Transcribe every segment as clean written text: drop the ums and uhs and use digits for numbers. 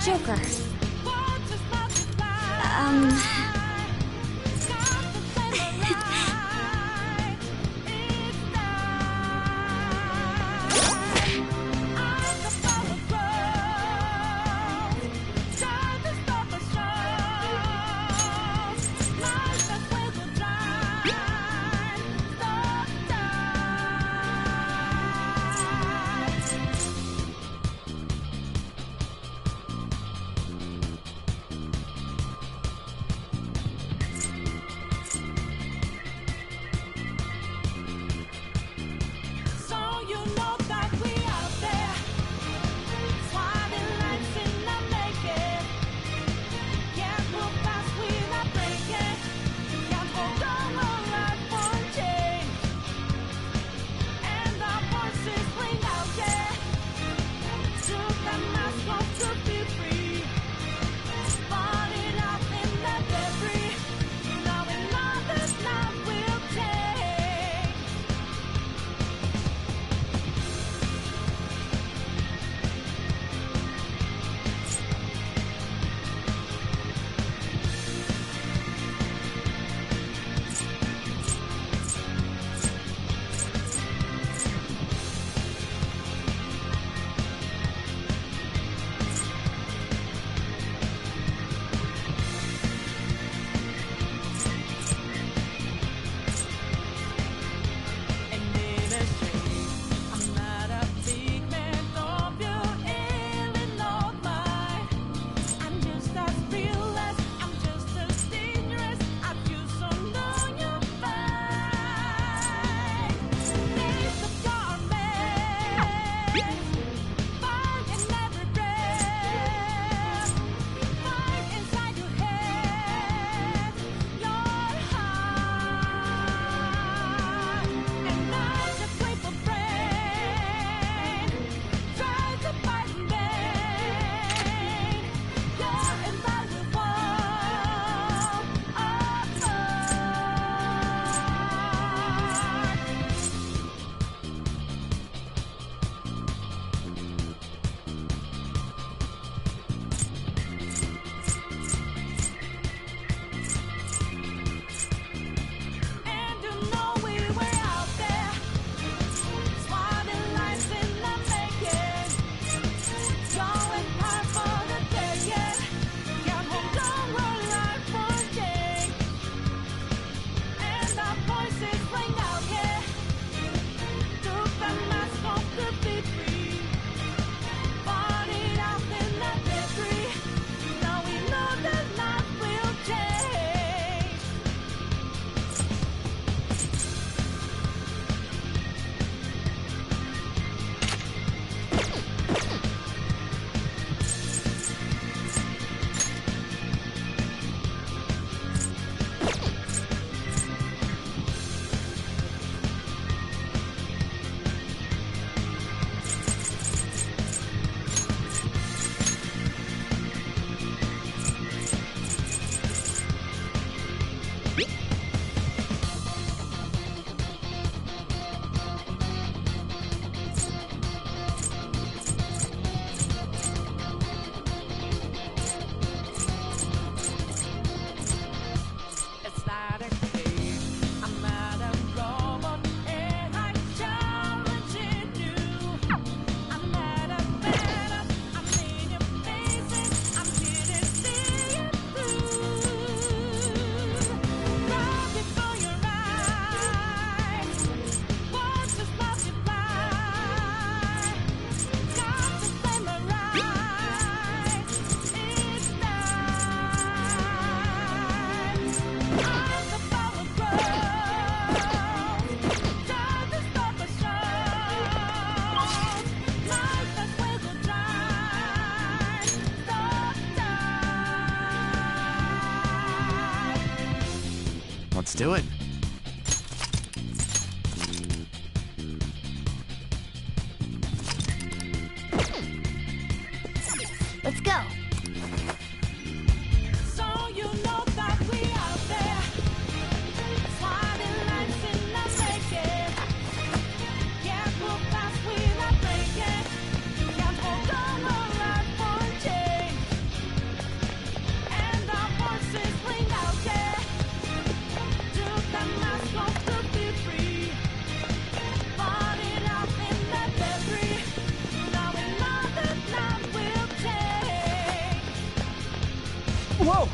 Joker. Let's do it. Let's go. Whoa!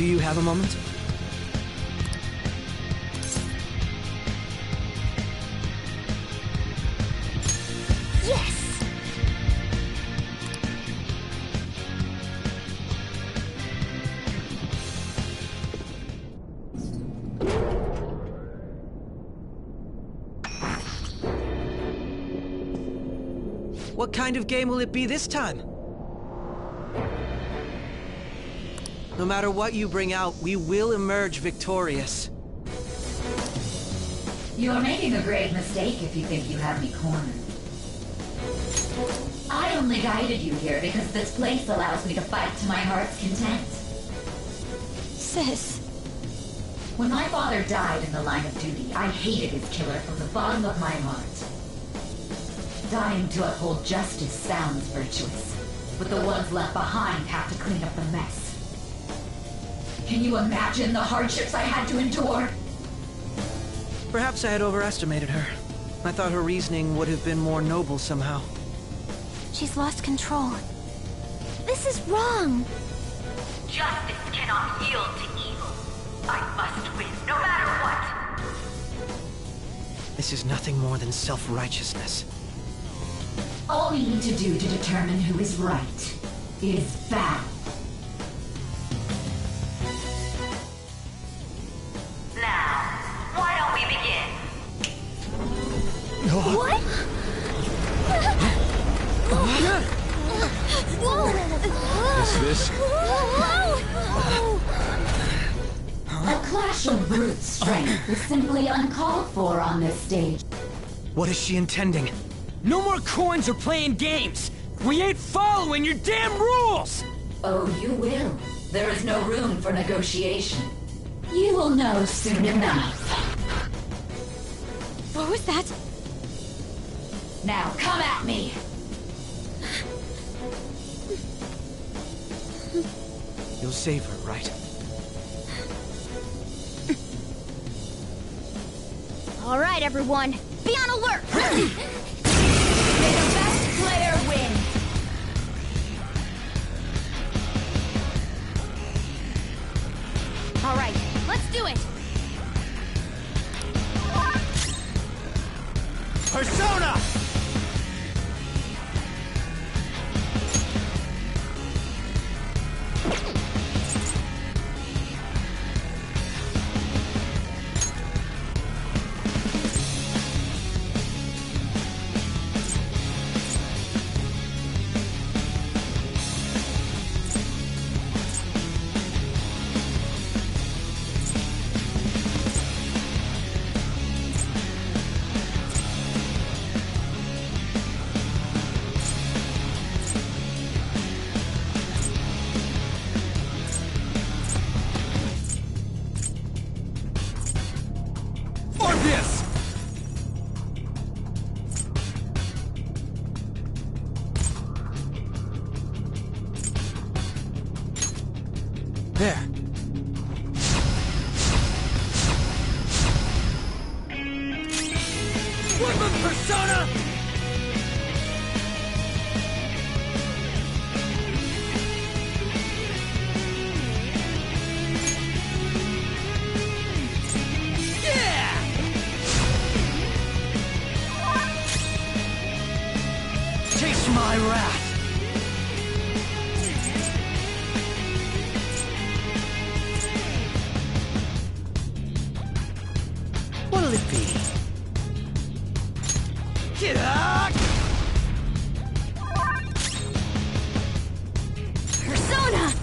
Do you have a moment? Yes! What kind of game will it be this time? No matter what you bring out, we will emerge victorious. You're making a grave mistake if you think you have me cornered. I only guided you here because this place allows me to fight to my heart's content. Sis. When my father died in the line of duty, I hated his killer from the bottom of my heart. dying to uphold justice sounds virtuous, but the ones left behind have to clean up the mess. Can you imagine the hardships I had to endure? Perhaps I had overestimated her. I thought her reasoning would have been more noble somehow. She's lost control. This is wrong. Justice cannot yield to evil. I must win, no matter what. This is nothing more than self-righteousness. All we need to do to determine who is right is battle. Now, why don't we begin? What? Whoa! Is this? A clash of brute strength is simply uncalled for on this stage. What is she intending? No more coins or playing games! We ain't following your damn rules! Oh, you will. There is no room for negotiation. You will know soon enough. What was that? Now, come at me! You'll save her, right? All right, everyone. Be on alert! May the best player win! All right, let's do it! Persona! There. Weapon Persona! Yeah! Taste my wrath! What'll it be? Get out! Persona!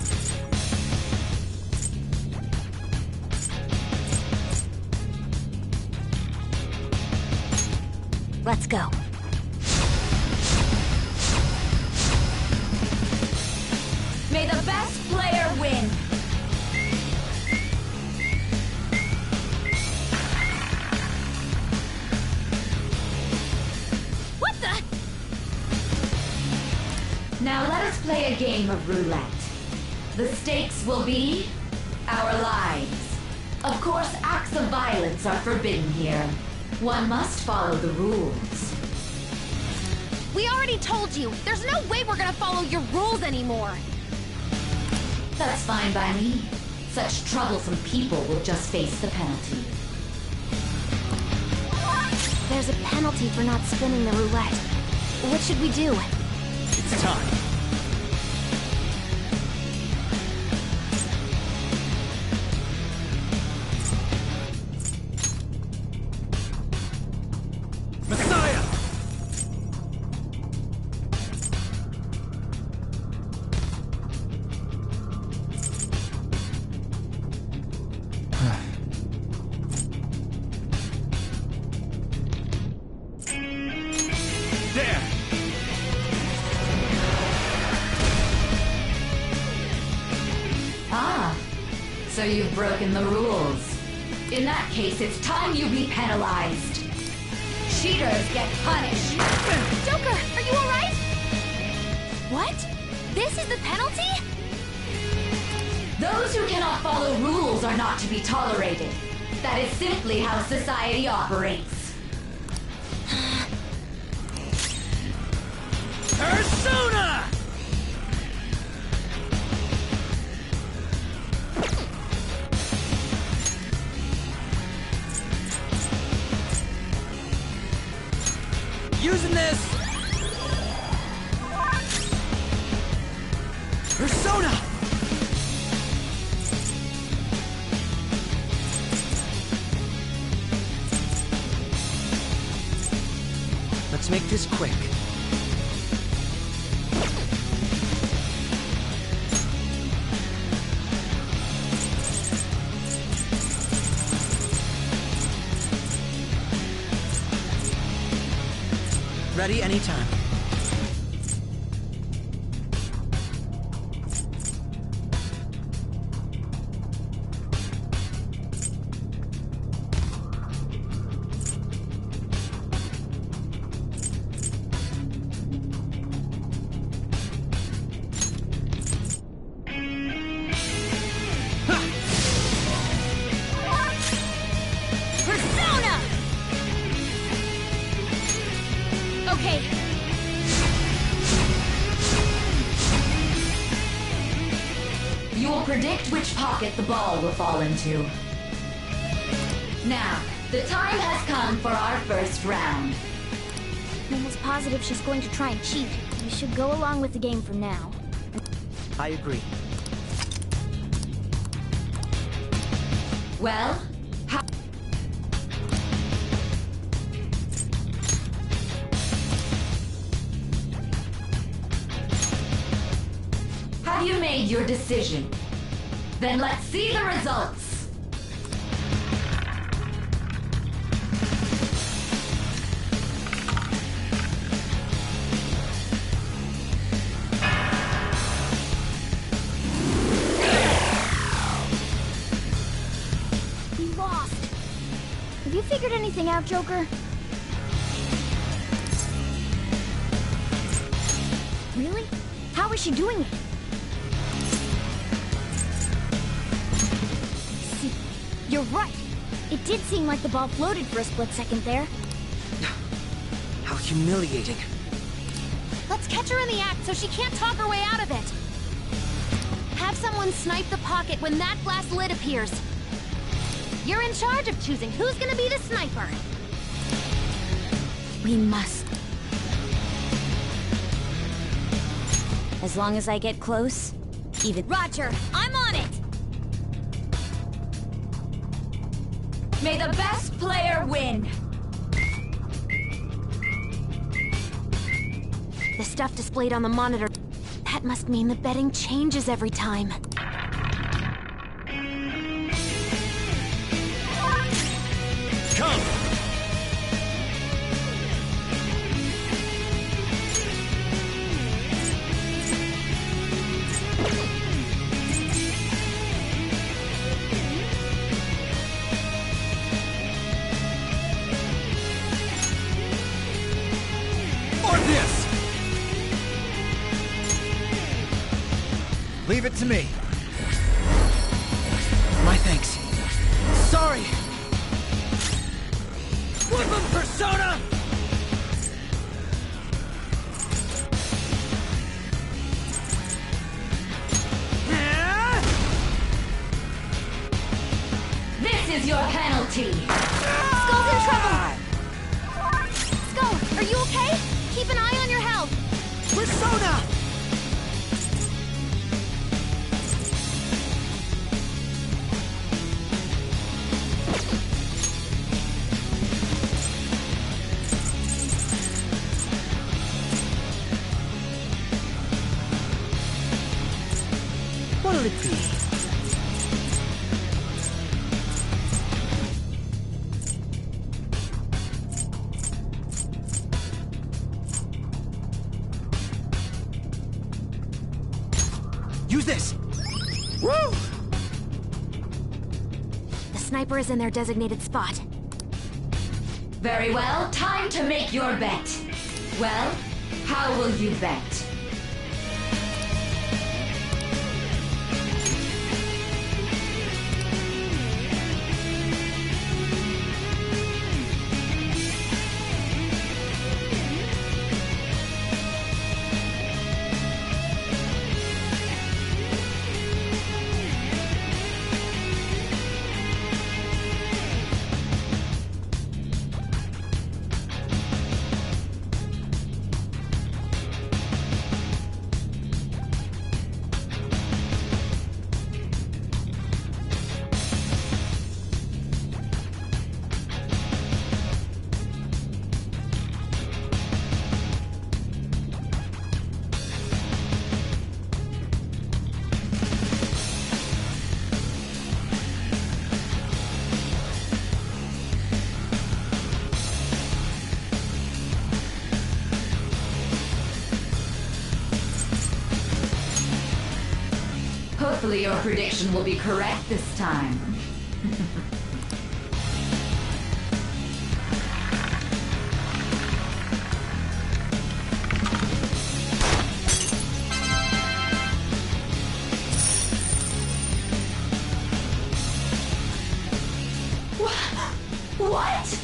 Let's go. May the best player win! What the? Now let us play a game of roulette. The stakes will be our lives. Of course, acts of violence are forbidden here. One must follow the rules. We already told you. There's no way we're gonna follow your rules anymore. That's fine by me. Such troublesome people will just face the penalty. There's a penalty for not spinning the roulette. What should we do? It's time. Messiah! There! Ah, so you've broken the rules. In that case, it's time you be penalized. Cheaters get punished. Joker, are you alright? What? This is the penalty? Those who cannot follow rules are not to be tolerated. That is simply how society operates. Persona! Using this! Persona! Let's make this quick. Ready anytime. Persona! Okay. You will predict which pocket the ball will fall into. Now, the time has come for our first round. I'm almost positive she's going to try and cheat. We should go along with the game for now. I agree. Well, have you made your decision? Then let's see the results. We lost. Have you figured anything out, Joker? Really? How is she doing it? See, you're right. It did seem like the ball floated for a split second there. How humiliating. Let's catch her in the act so she can't talk her way out of it. Have someone snipe the pocket when that glass lid appears. You're in charge of choosing who's gonna be the sniper. We must. As long as I get close, even... Roger, I'm on it! May the best player win. The stuff displayed on the monitor. That must mean the betting changes every time. Come! Or this! Leave it to me. My thanks. Sorry! Whip him, Persona! This is your penalty. Skull's in trouble! Skull, are you okay? Keep an eye on your health. Persona! What'll it be? Use this! Woo! The sniper is in their designated spot. Very well, time to make your bet. Well, how will you bet? Hopefully your prediction will be correct this time. What?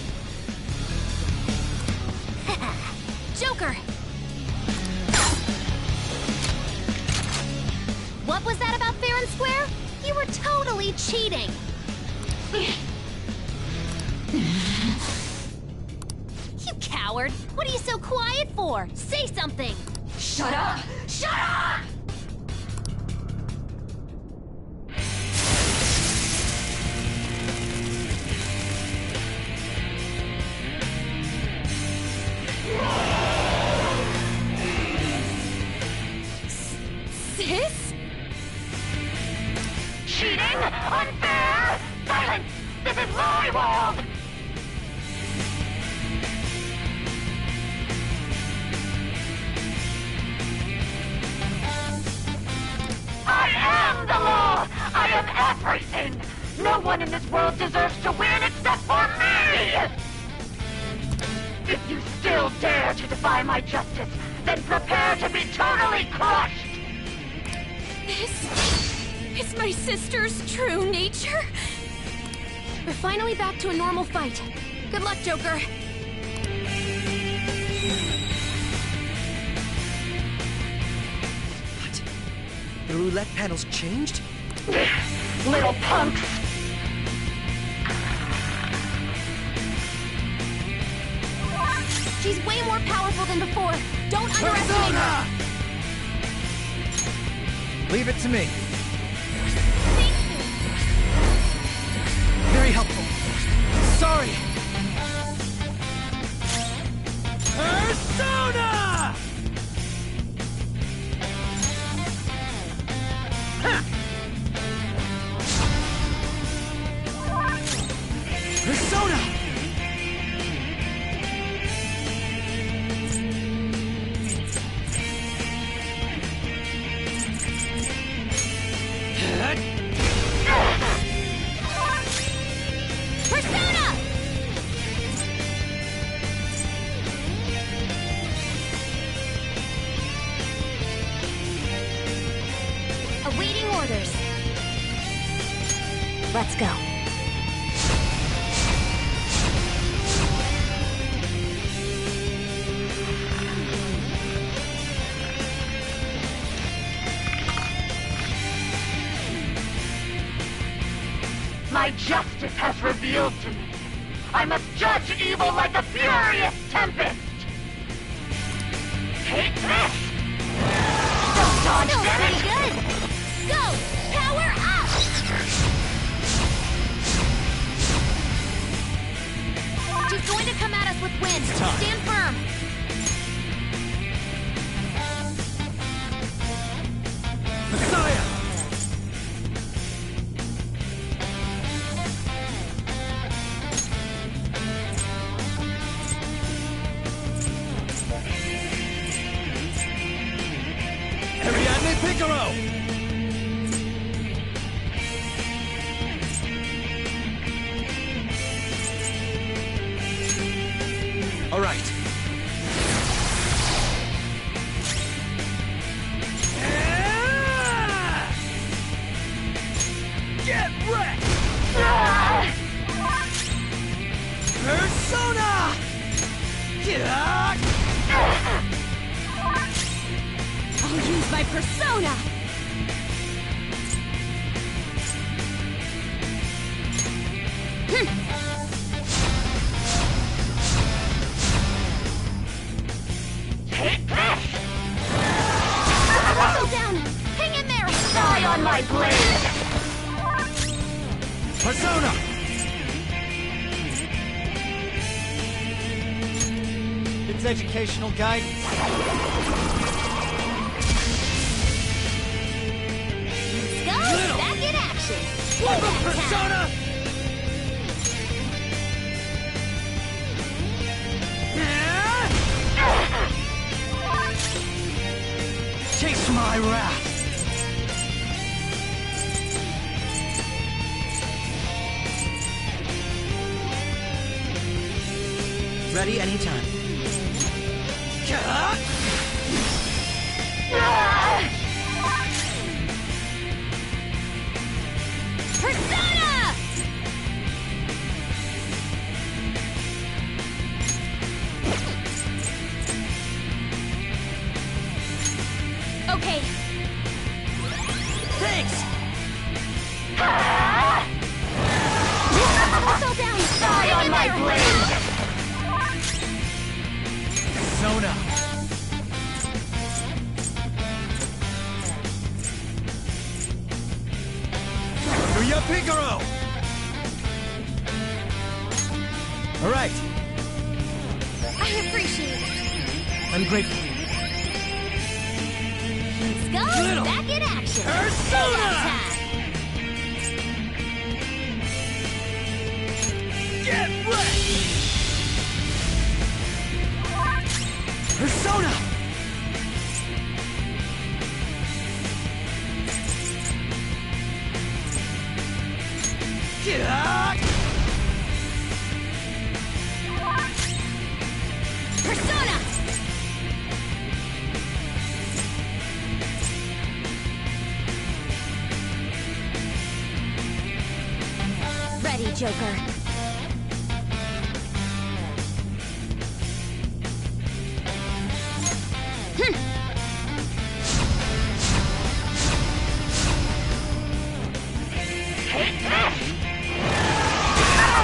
Joker! What was that about fair and square? You were totally cheating! You coward! What are you so quiet for? Say something! Shut up! Shut up! Sis? Cheating? Unfair? Silence! This is my world! I am the law! I am everything! No one in this world deserves to win except for me! If you still dare to defy my justice, then prepare to be totally crushed! This is my sister's true nature? We're finally back to a normal fight. Good luck, Joker. What? The roulette panel's changed? Little punks! She's way more powerful than before. Don't underestimate her. Leave it to me. Very helpful. Sorry. Persona! Persona! Persona! Awaiting orders. Let's go. My justice has revealed to me. I must judge evil like a furious tempest. Take this! Don't dodge Smells pretty damage! good. Go! Power up! She's going to come at us with wind. Stand firm. Messiah! Ariadne Piccolo! All right. Get wrecked! Persona! I'll use my persona! Take this! Go down! Hang in there! Die on my blade! Persona! It's educational guidance. Let's go! Back in action! Flip Payback time. Persona! Chase my wrath! Ready anytime. Persona! Okay. Thanks! Fell down! Die Hang on in my there. blade! Persona! Yuya Pigaro! All right, I appreciate it. I'm grateful. Let's go! Little Back in action! Persona! Payback time. Get wrecked! Persona! Persona! Ready, Joker.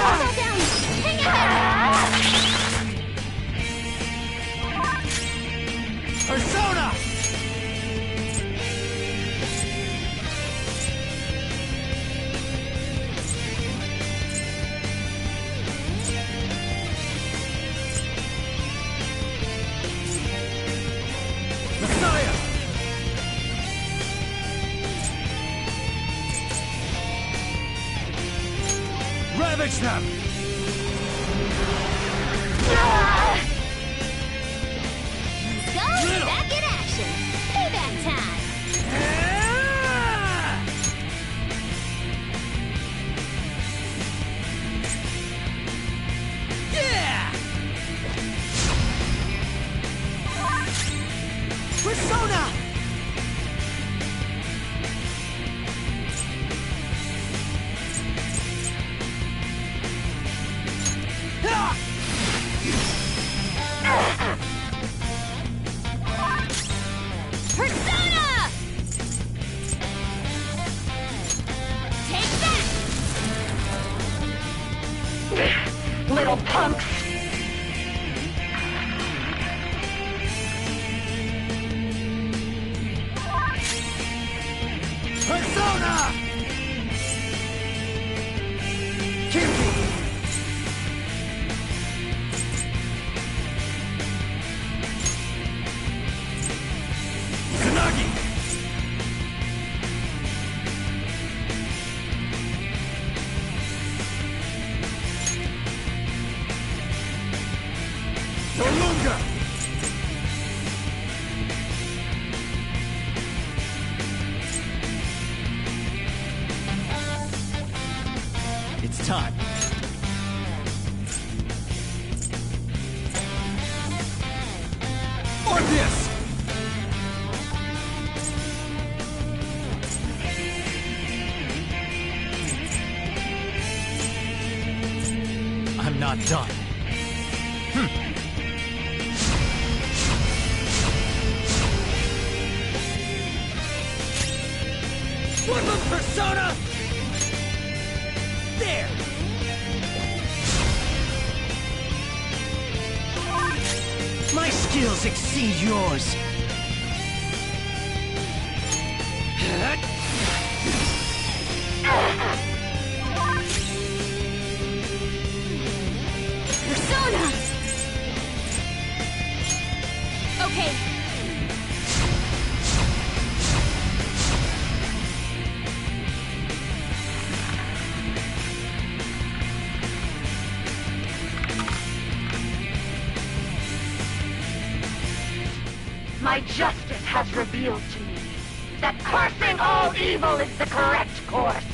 Fall down! Hang in there! Persona! Messiah! Ravage them! Go! Little. Back in action! Payback time! Yeah! Persona! Ah! Persona! Take that! Little punks! Persona! Kinky! Tsunagi! Tolunga! It's time. this! I'm not done. Weapon persona! There! My skills exceed yours. Persona! Okay. My justice has revealed to me that cursing all evil is the correct course.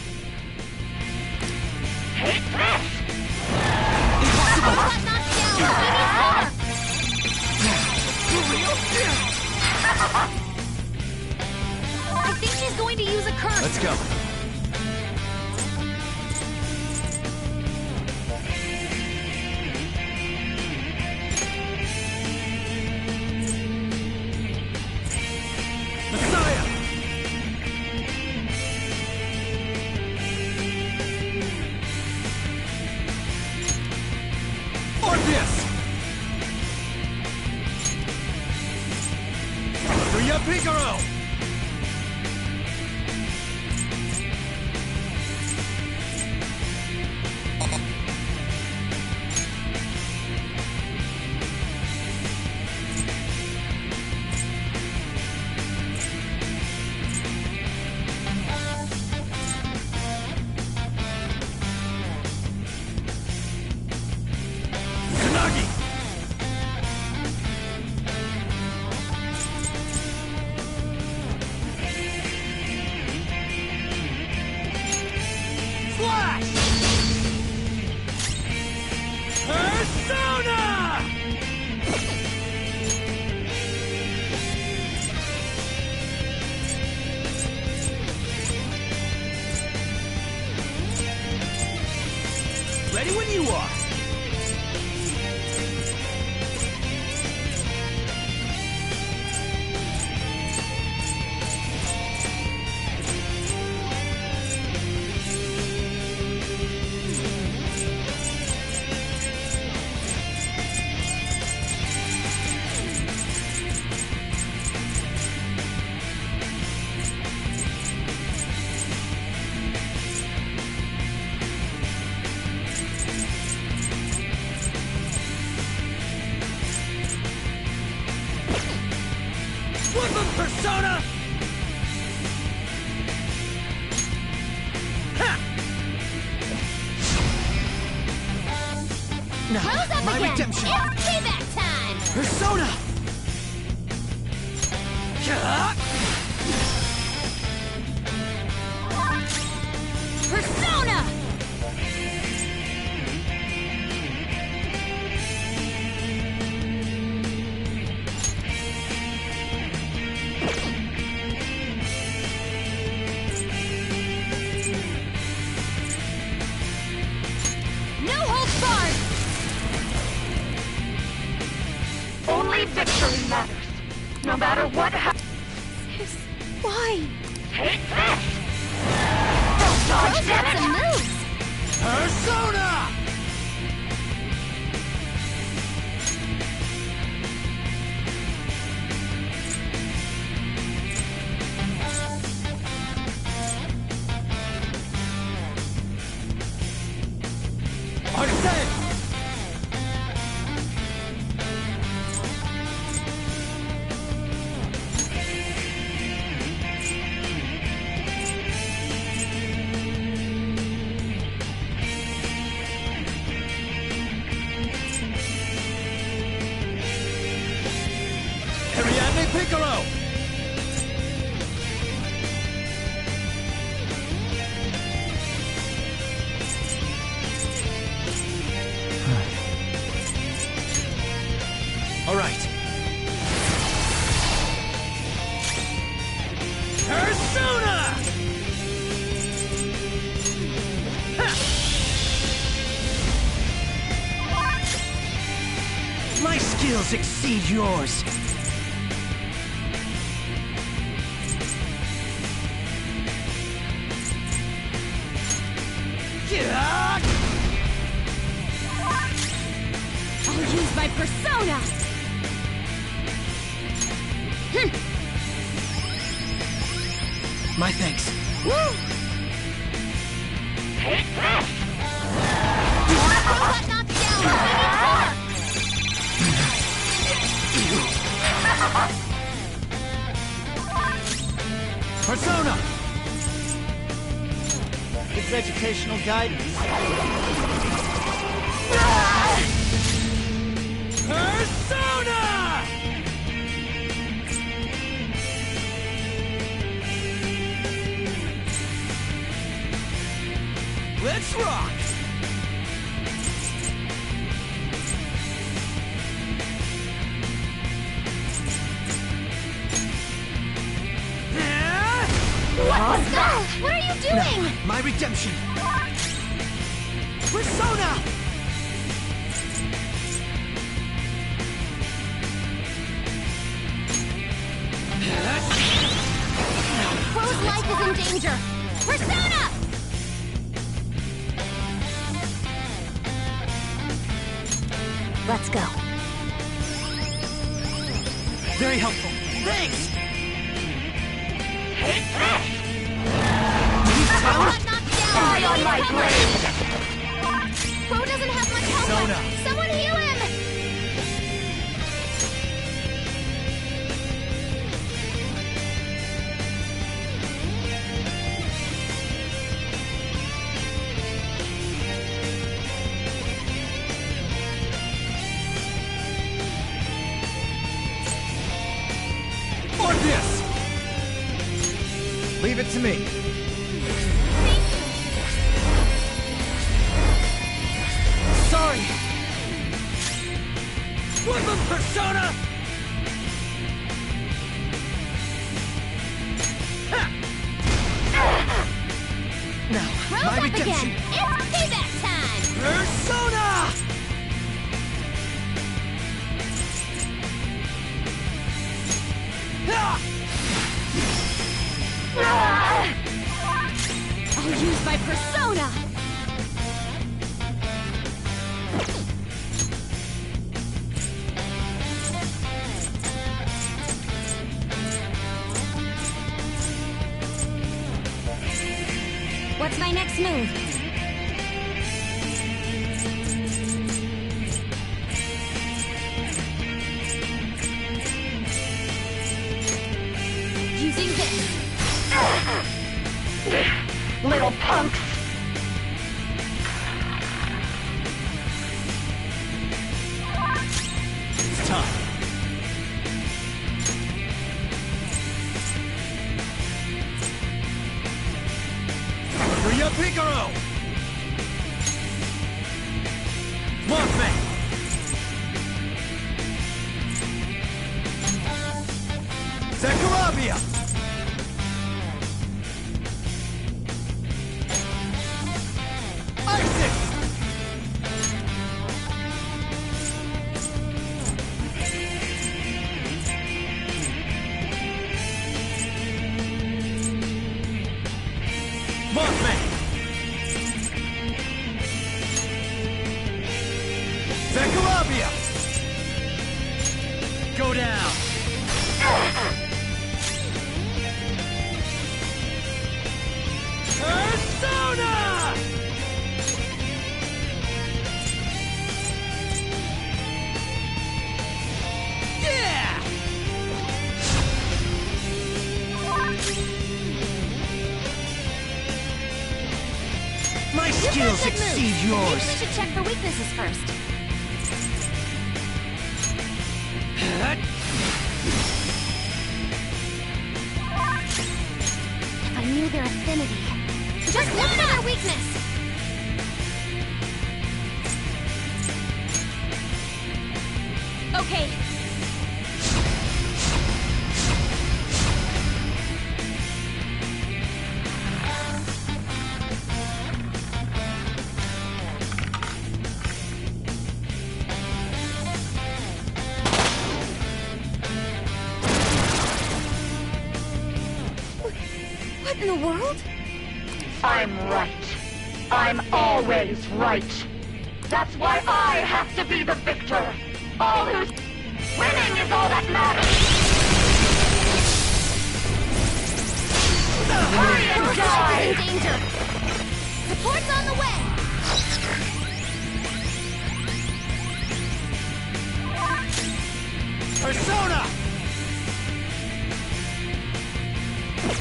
Take this! Got knocked down. I think she's going to use a curse. Let's go. Messiah! Or this! Hallelujah, Picaro! Tsunagi! Flash! Persona! Ready when you are. Weapon persona! Ha! Now, Rose up my again. redemption! It's payback time. Persona! Persona! No holds barred. Only victory matters. No matter what happens. Why? Take this! Don't dodge, Rose damn got it! some moves. Persona! Arsene! Ariadne Piccolo! All right. skills exceed yours. I'll use my persona! My thanks. Woo! Robot knocked down! Persona! It's educational guidance. Persona! Let's rock! What are you doing? My redemption! Persona! Crow's life is in danger! Persona! Let's go. Very helpful. Thanks! Robot knocked down! Die on my blade! Crow doesn't have much health Persona. left! Someone heal him! Or this! Leave it to me. Sorry! Woodland Persona! Now, Crow's my up redemption! again! It's payback time! Persona! I'll use my persona! What's my next move? Using this. Little punks! It's time. Yuya Picaro! Mothman! Sakurabia! Isis! Mothman! Sakurabia! Go down! Persona! Yeah! My skills Good move. exceed Maybe yours. we should check for weaknesses first. If I knew their affinity. Just look for their weakness! Okay. What in the world? I'm right. I'm always right. That's why I have to be the victor. All who's winning is all that matters. Hurry and die! In danger. Support's on the way. Persona!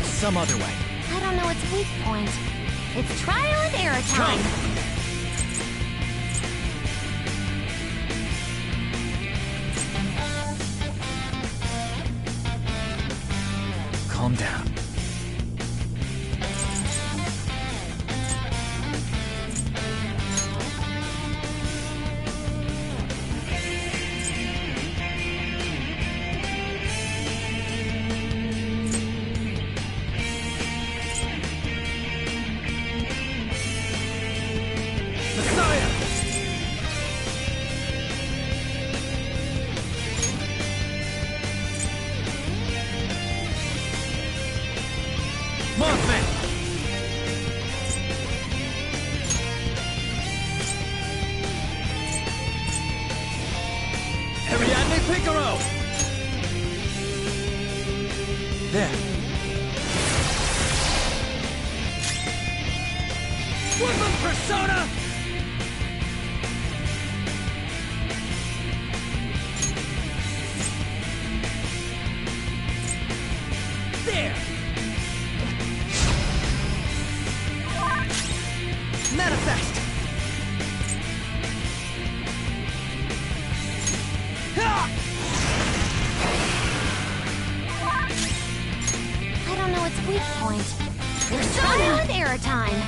Some other way. I don't know its weak point. It's trial and error time. Calm down. There. Woodland Persona! There! Manifest! I don't know its weak point. There's trial and error time.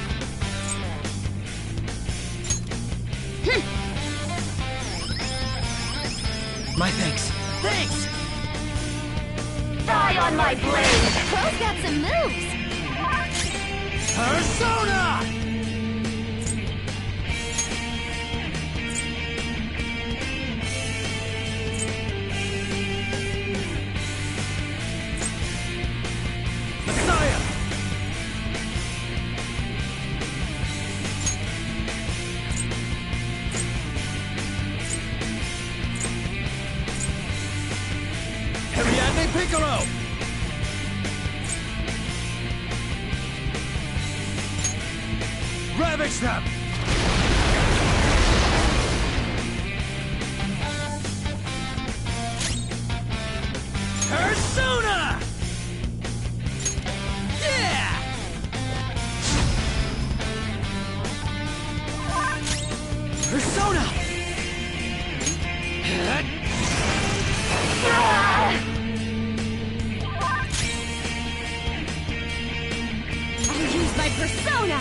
My thanks. Thanks! Die on my blade! Bro's got some moves. Persona! Messiah! Ariadne Piccolo! Ravage them! Persona! Yeah! Persona! I'll use my persona.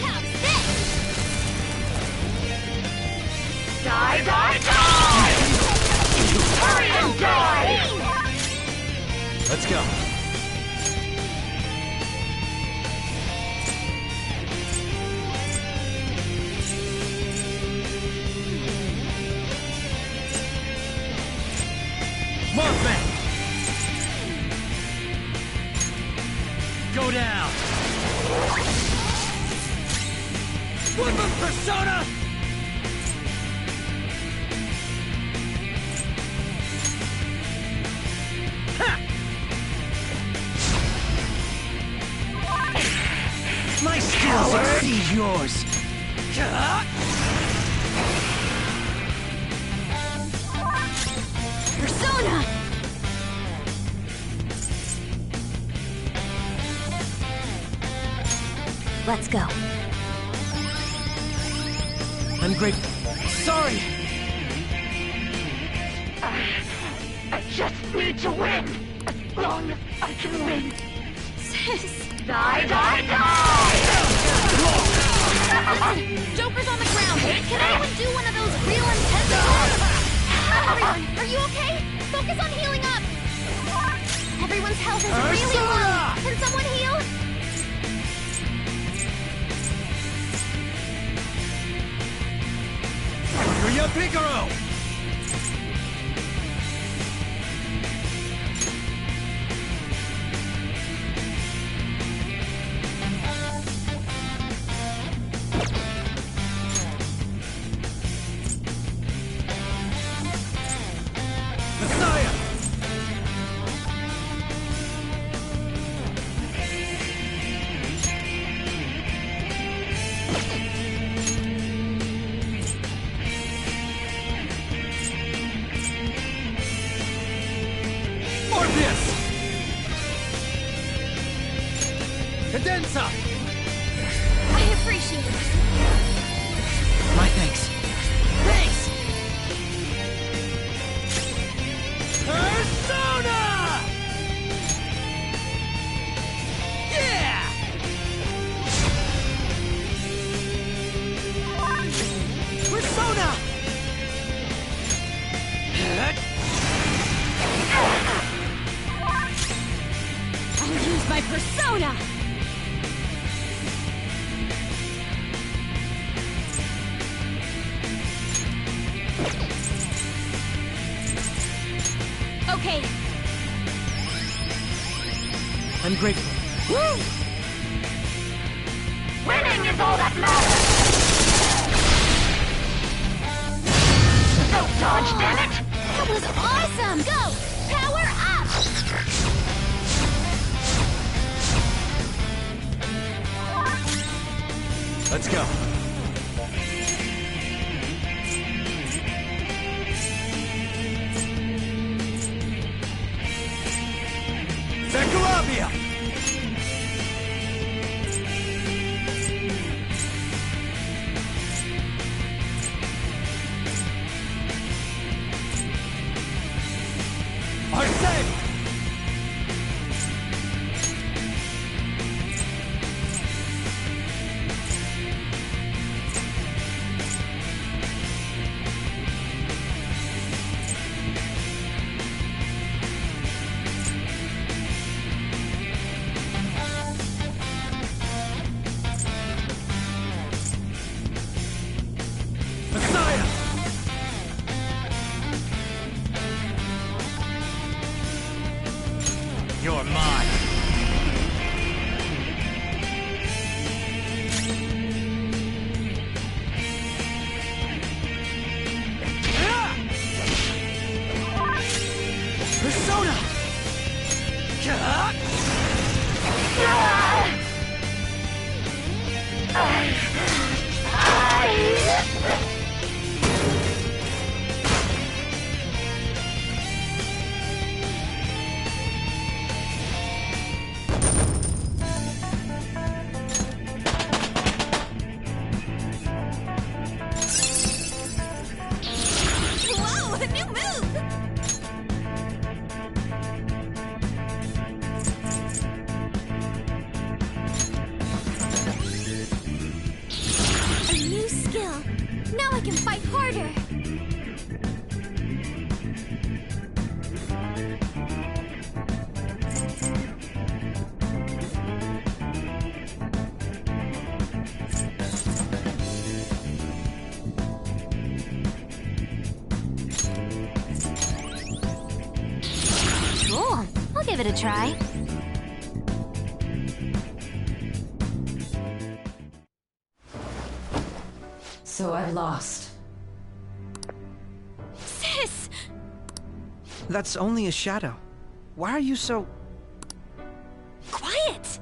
How's this? Die, die, die! Hurry and die! Let's go. Mothman! Go down! Woodland Persona! Ha! My skills exceed yours! Persona! Let's go. I'm grateful. Sorry! I just need to win! As long as I can win! Sis! Die, die, die! Listen, Joker's on the ground. Can anyone do one of those real intense attacks? Everyone, are you okay? Focus on healing up. Everyone's health is really low. Can someone heal? Maria Piccolo! Persona! I'll use my persona! Okay. I'm grateful. Woo! Winning is all that matters! Don't dodge, damn it! That was awesome! Go! Power up! Let's go. Zaccalavia! Arsene! Messiah! You're mine. Persona! Whoa, a new move! A new skill. Now I can fight harder. Cool. I'll give it a try. So I've lost. Sis! That's only a shadow. Why are you so... Quiet!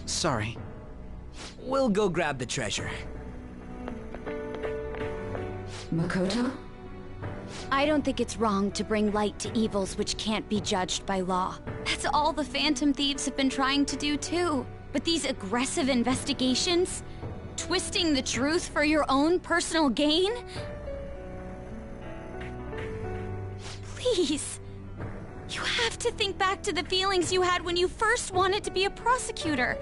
Sorry. We'll go grab the treasure. Makoto? I don't think it's wrong to bring light to evils which can't be judged by law. That's all the Phantom Thieves have been trying to do too. But these aggressive investigations? Twisting the truth for your own personal gain? Please. You have to think back to the feelings you had when you first wanted to be a prosecutor.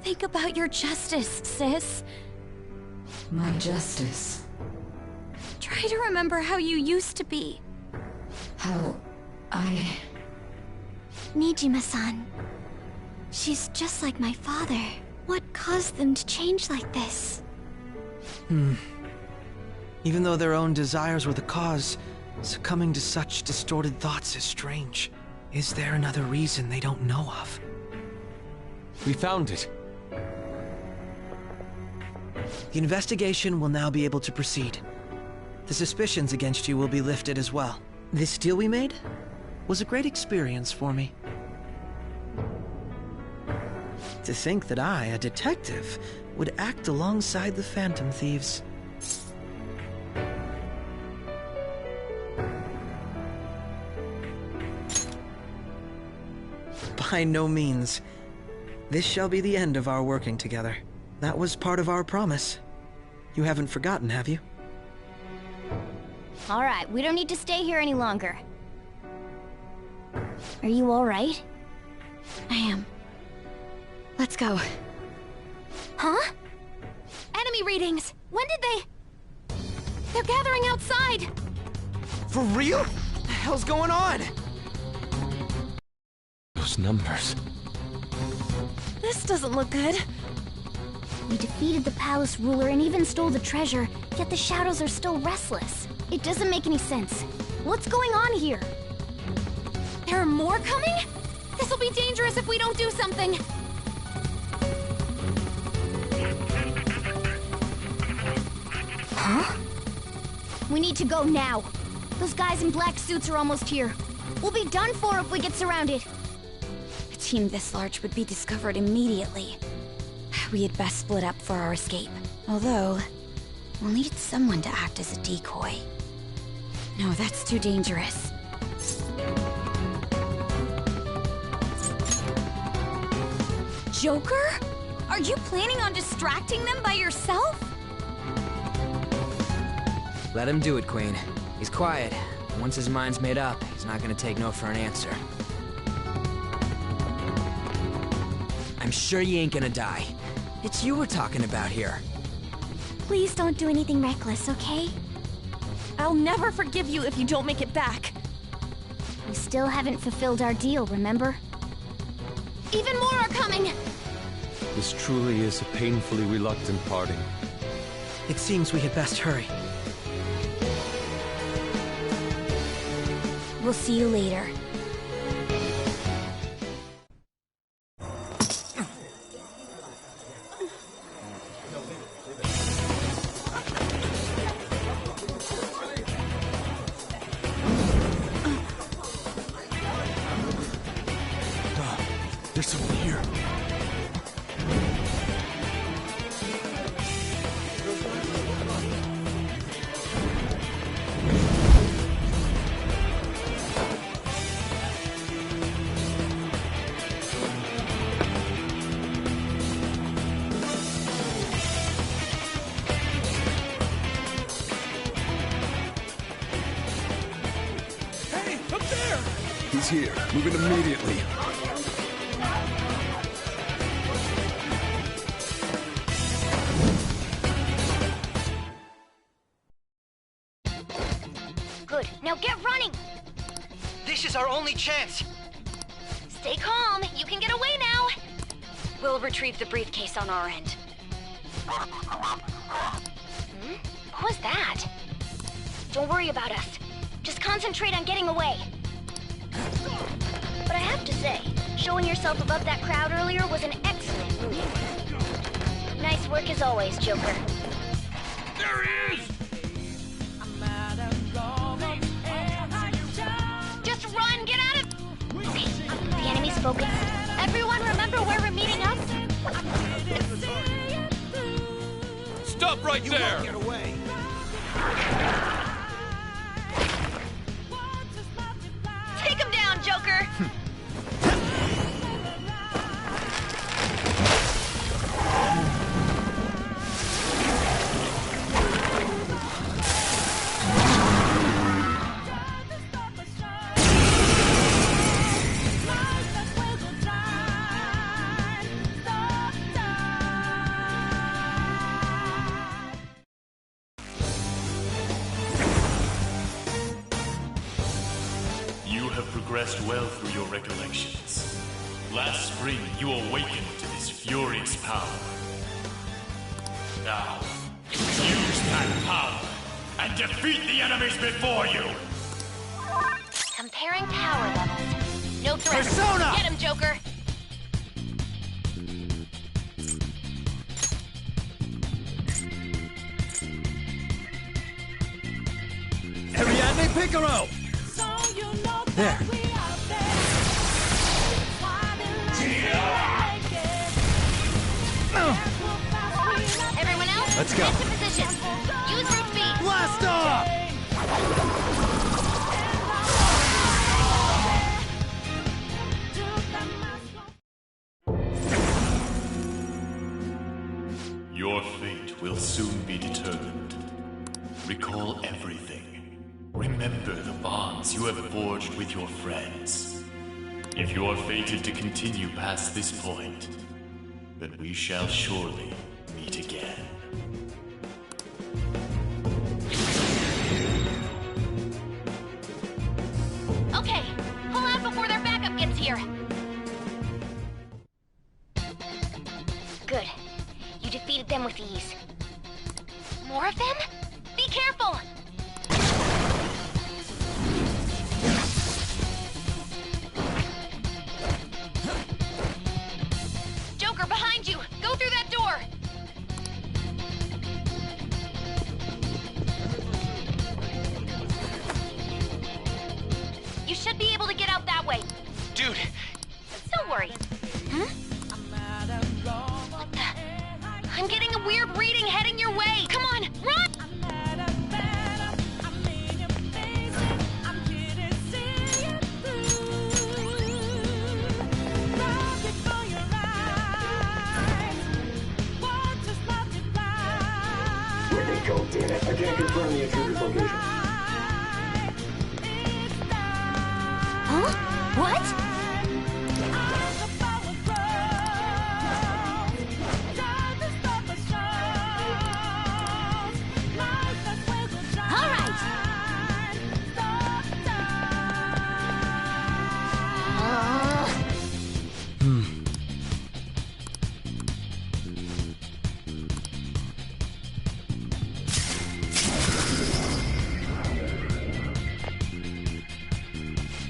Think about your justice, sis. My justice. Try to remember how you used to be. How I... Nijima-san. She's just like my father. What caused them to change like this? Even though their own desires were the cause, succumbing to such distorted thoughts is strange. Is there another reason they don't know of? We found it. The investigation will now be able to proceed. The suspicions against you will be lifted as well. This deal we made was a great experience for me. To think that I, a detective, would act alongside the Phantom Thieves. By no means. This shall be the end of our working together. That was part of our promise. You haven't forgotten, have you? All right, we don't need to stay here any longer. Are you all right? I am. Let's go. Huh? Enemy energy readings. When did they... They're gathering outside. For real? What the hell's going on? Those numbers. This doesn't look good. We defeated the palace ruler and even stole the treasure, yet the shadows are still restless. It doesn't make any sense. What's going on here? There are more coming? This'll be dangerous if we don't do something. Huh? We need to go now. Those guys in black suits are almost here. We'll be done for if we get surrounded. A team this large would be discovered immediately. We had best split up for our escape. Although, we'll need someone to act as a decoy. No, that's too dangerous. Joker? Are you planning on distracting them by yourself? Let him do it, Queen. He's quiet. Once his mind's made up, he's not gonna take no for an answer. I'm sure you ain't gonna die. It's you we're talking about here. Please don't do anything reckless, okay? I'll never forgive you if you don't make it back. We still haven't fulfilled our deal, remember? Even more are coming! This truly is a painfully reluctant parting. It seems we had best hurry. We'll see you later. There's someone here. Hey, up there! He's here. Moving immediately. Good, now get running! This is our only chance. Stay calm, you can get away now! We'll retrieve the briefcase on our end. What was that? Don't worry about us. Just concentrate on getting away. But I have to say, showing yourself above that crowd earlier was an excellent move. Nice work as always, Joker. There he is! Just run, get out of... Okay, the enemy's focused. Everyone remember where we're meeting up? Stop right there! Get away. Take him down, Joker! You have progressed well through your recollections. Last spring, you awakened to this furious power. Now, use that power and defeat the enemies before you! Comparing power levels. No threat. Persona! Get him, Joker! Ariadne Picaro! There. Everyone else, Let's go. get to position. Use root speed. Blast off! Your fate will soon be determined. Recall everything. Remember the bonds you have forged with your friends. If you are fated to continue past this point, then we shall surely meet again. here. Good. You defeated them with ease. More of them? Be careful! Joker, behind you! Go through that door! You should be able to get out that way. Dude! Don't worry. Huh? What the? I'm getting a weird reading heading your way. Come on, run! Where'd they go, damn it? I can't confirm the intruder's location. Huh? What? All right.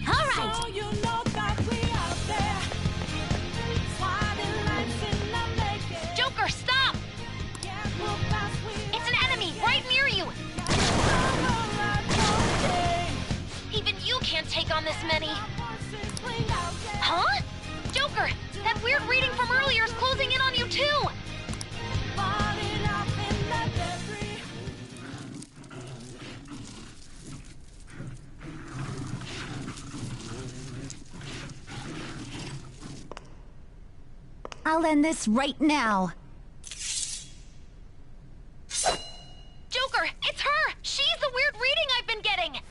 All right. Joker, stop! It's an enemy right near you! Even you can't take on this many. Huh? Joker, that weird reading from earlier is closing in on you too! I'll end this right now. Joker, it's her! She's the weird reading I've been getting!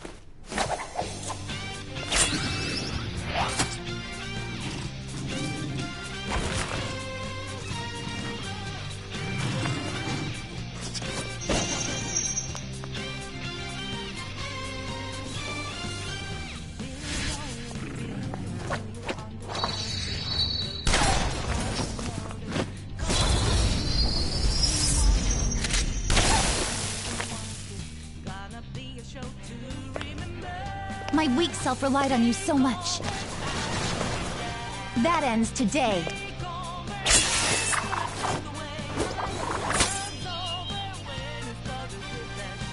My weak self relied on you so much. That ends today.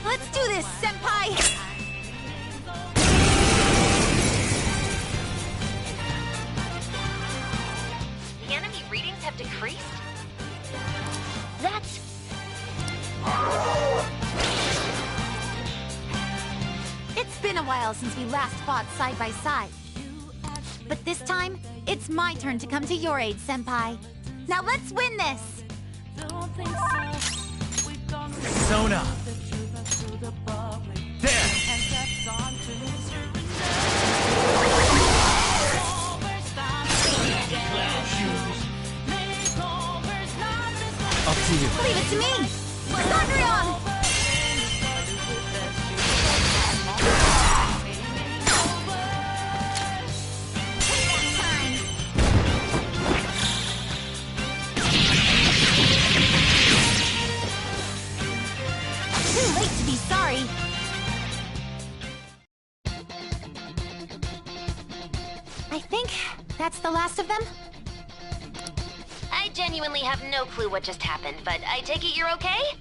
Let's do this, Senpai! The enemy readings have decreased? That's... It's been a while since we last fought side by side. But this time, it's my turn to come to your aid, Senpai. Now let's win this! Sona! There! Up to you. Leave it to me! Zagreon! Too late to be sorry. I think that's the last of them. I genuinely have no clue what just happened, but I take it you're okay?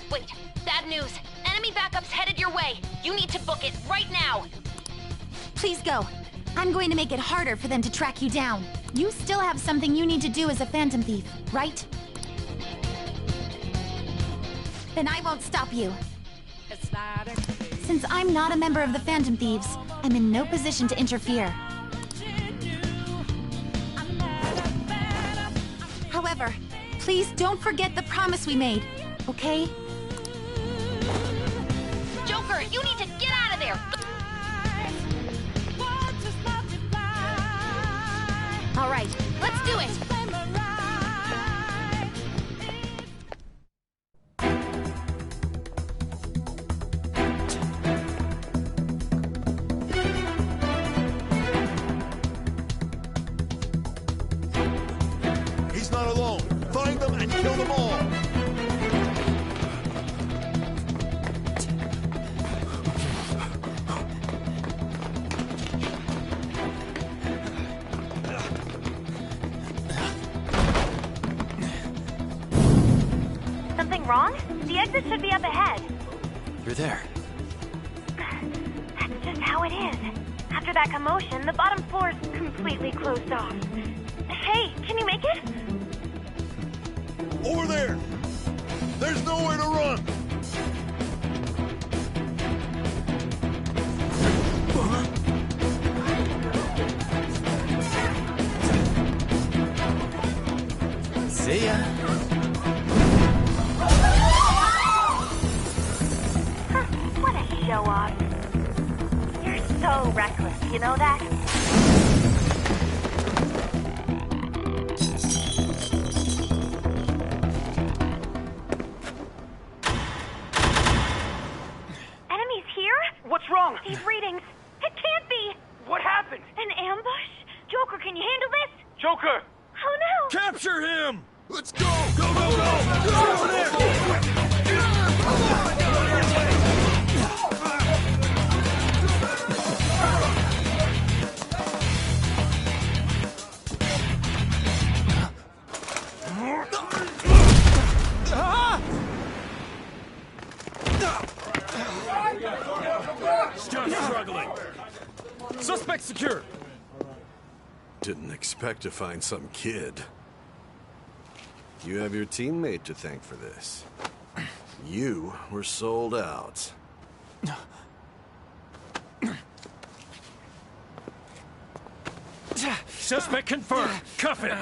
Wait, bad news. Enemy backup's headed your way. You need to book it right now. Please go. I'm going to make it harder for them to track you down. You still have something you need to do as a Phantom Thief, right? Then I won't stop you. Since I'm not a member of the Phantom Thieves, I'm in no position to interfere. However, please don't forget the promise we made, okay? Joker, you need to get out of there! All right, let's do it! kill them all! Something wrong? The exit should be up ahead. You're there. That's just how it is. After that commotion, the bottom floor's completely closed off. Hey, can you make it? Over there! There's nowhere to run! See ya. What a show-off. You're so reckless, you know that? Enemies here? What's wrong? These readings. It can't be! What happened? An ambush? Joker, can you handle this? Joker! Oh no! Capture him! Let's go! Go, go, go! Get over there! Still struggling. Suspect secure. Didn't expect to find some kid. You have your teammate to thank for this. You were sold out. Suspect confirmed. Cuff it.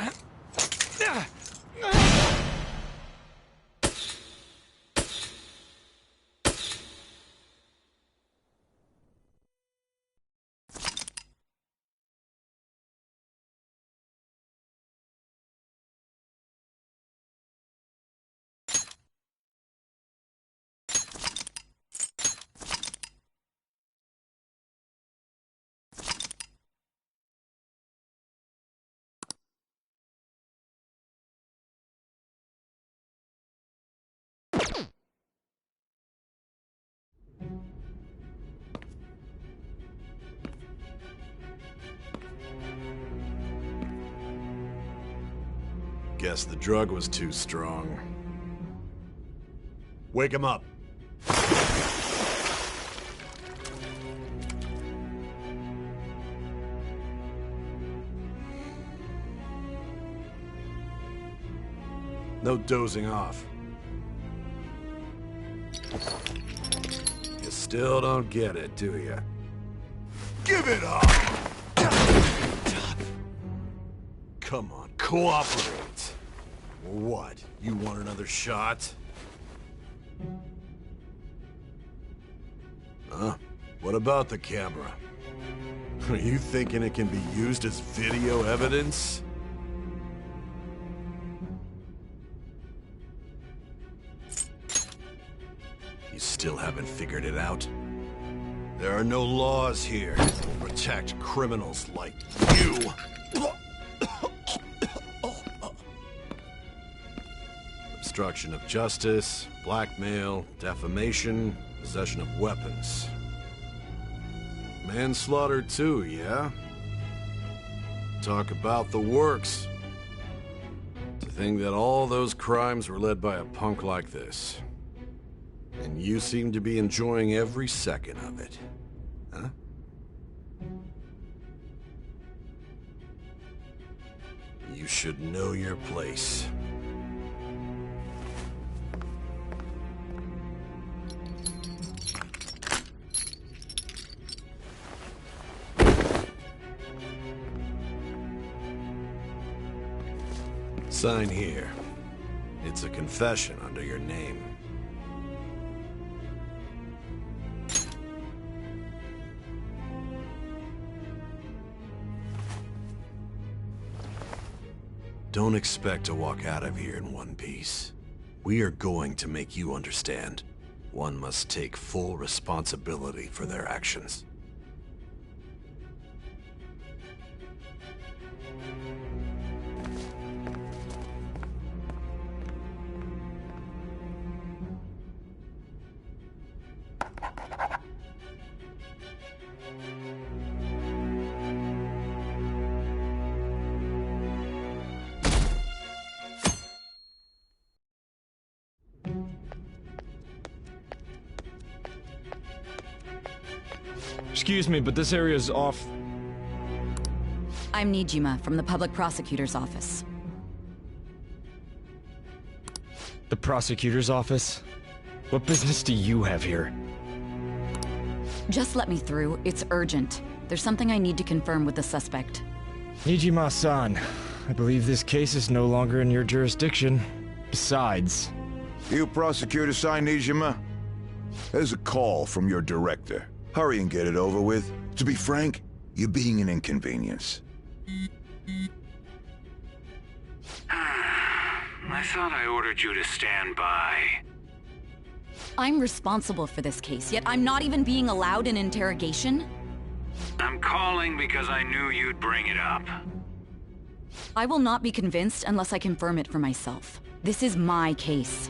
Guess the drug was too strong. Wake him up. No dozing off. You still don't get it, do you? Give it up! Come on, cooperate. What? You want another shot? Huh? What about the camera? Are you thinking it can be used as video evidence? You still haven't figured it out? There are no laws here that will protect criminals like you. Obstruction of justice, blackmail, defamation, possession of weapons. Manslaughter too, yeah? Talk about the works. To think that all those crimes were led by a punk like this. And you seem to be enjoying every second of it. Huh? You should know your place. Sign here. It's a confession under your name. Don't expect to walk out of here in one piece. We are going to make you understand. One must take full responsibility for their actions. Excuse me, but this area's off. I'm Nijima from the Public Prosecutor's Office. The prosecutor's office? What business do you have here? Just let me through. It's urgent. There's something I need to confirm with the suspect. Nijima-san, I believe this case is no longer in your jurisdiction. Besides... You prosecutor, Nijima? There's a call from your director. Hurry and get it over with. To be frank, you're being an inconvenience. I thought I ordered you to stand by. I'm responsible for this case, yet I'm not even being allowed an interrogation? I'm calling because I knew you'd bring it up. I will not be convinced unless I confirm it for myself. This is my case.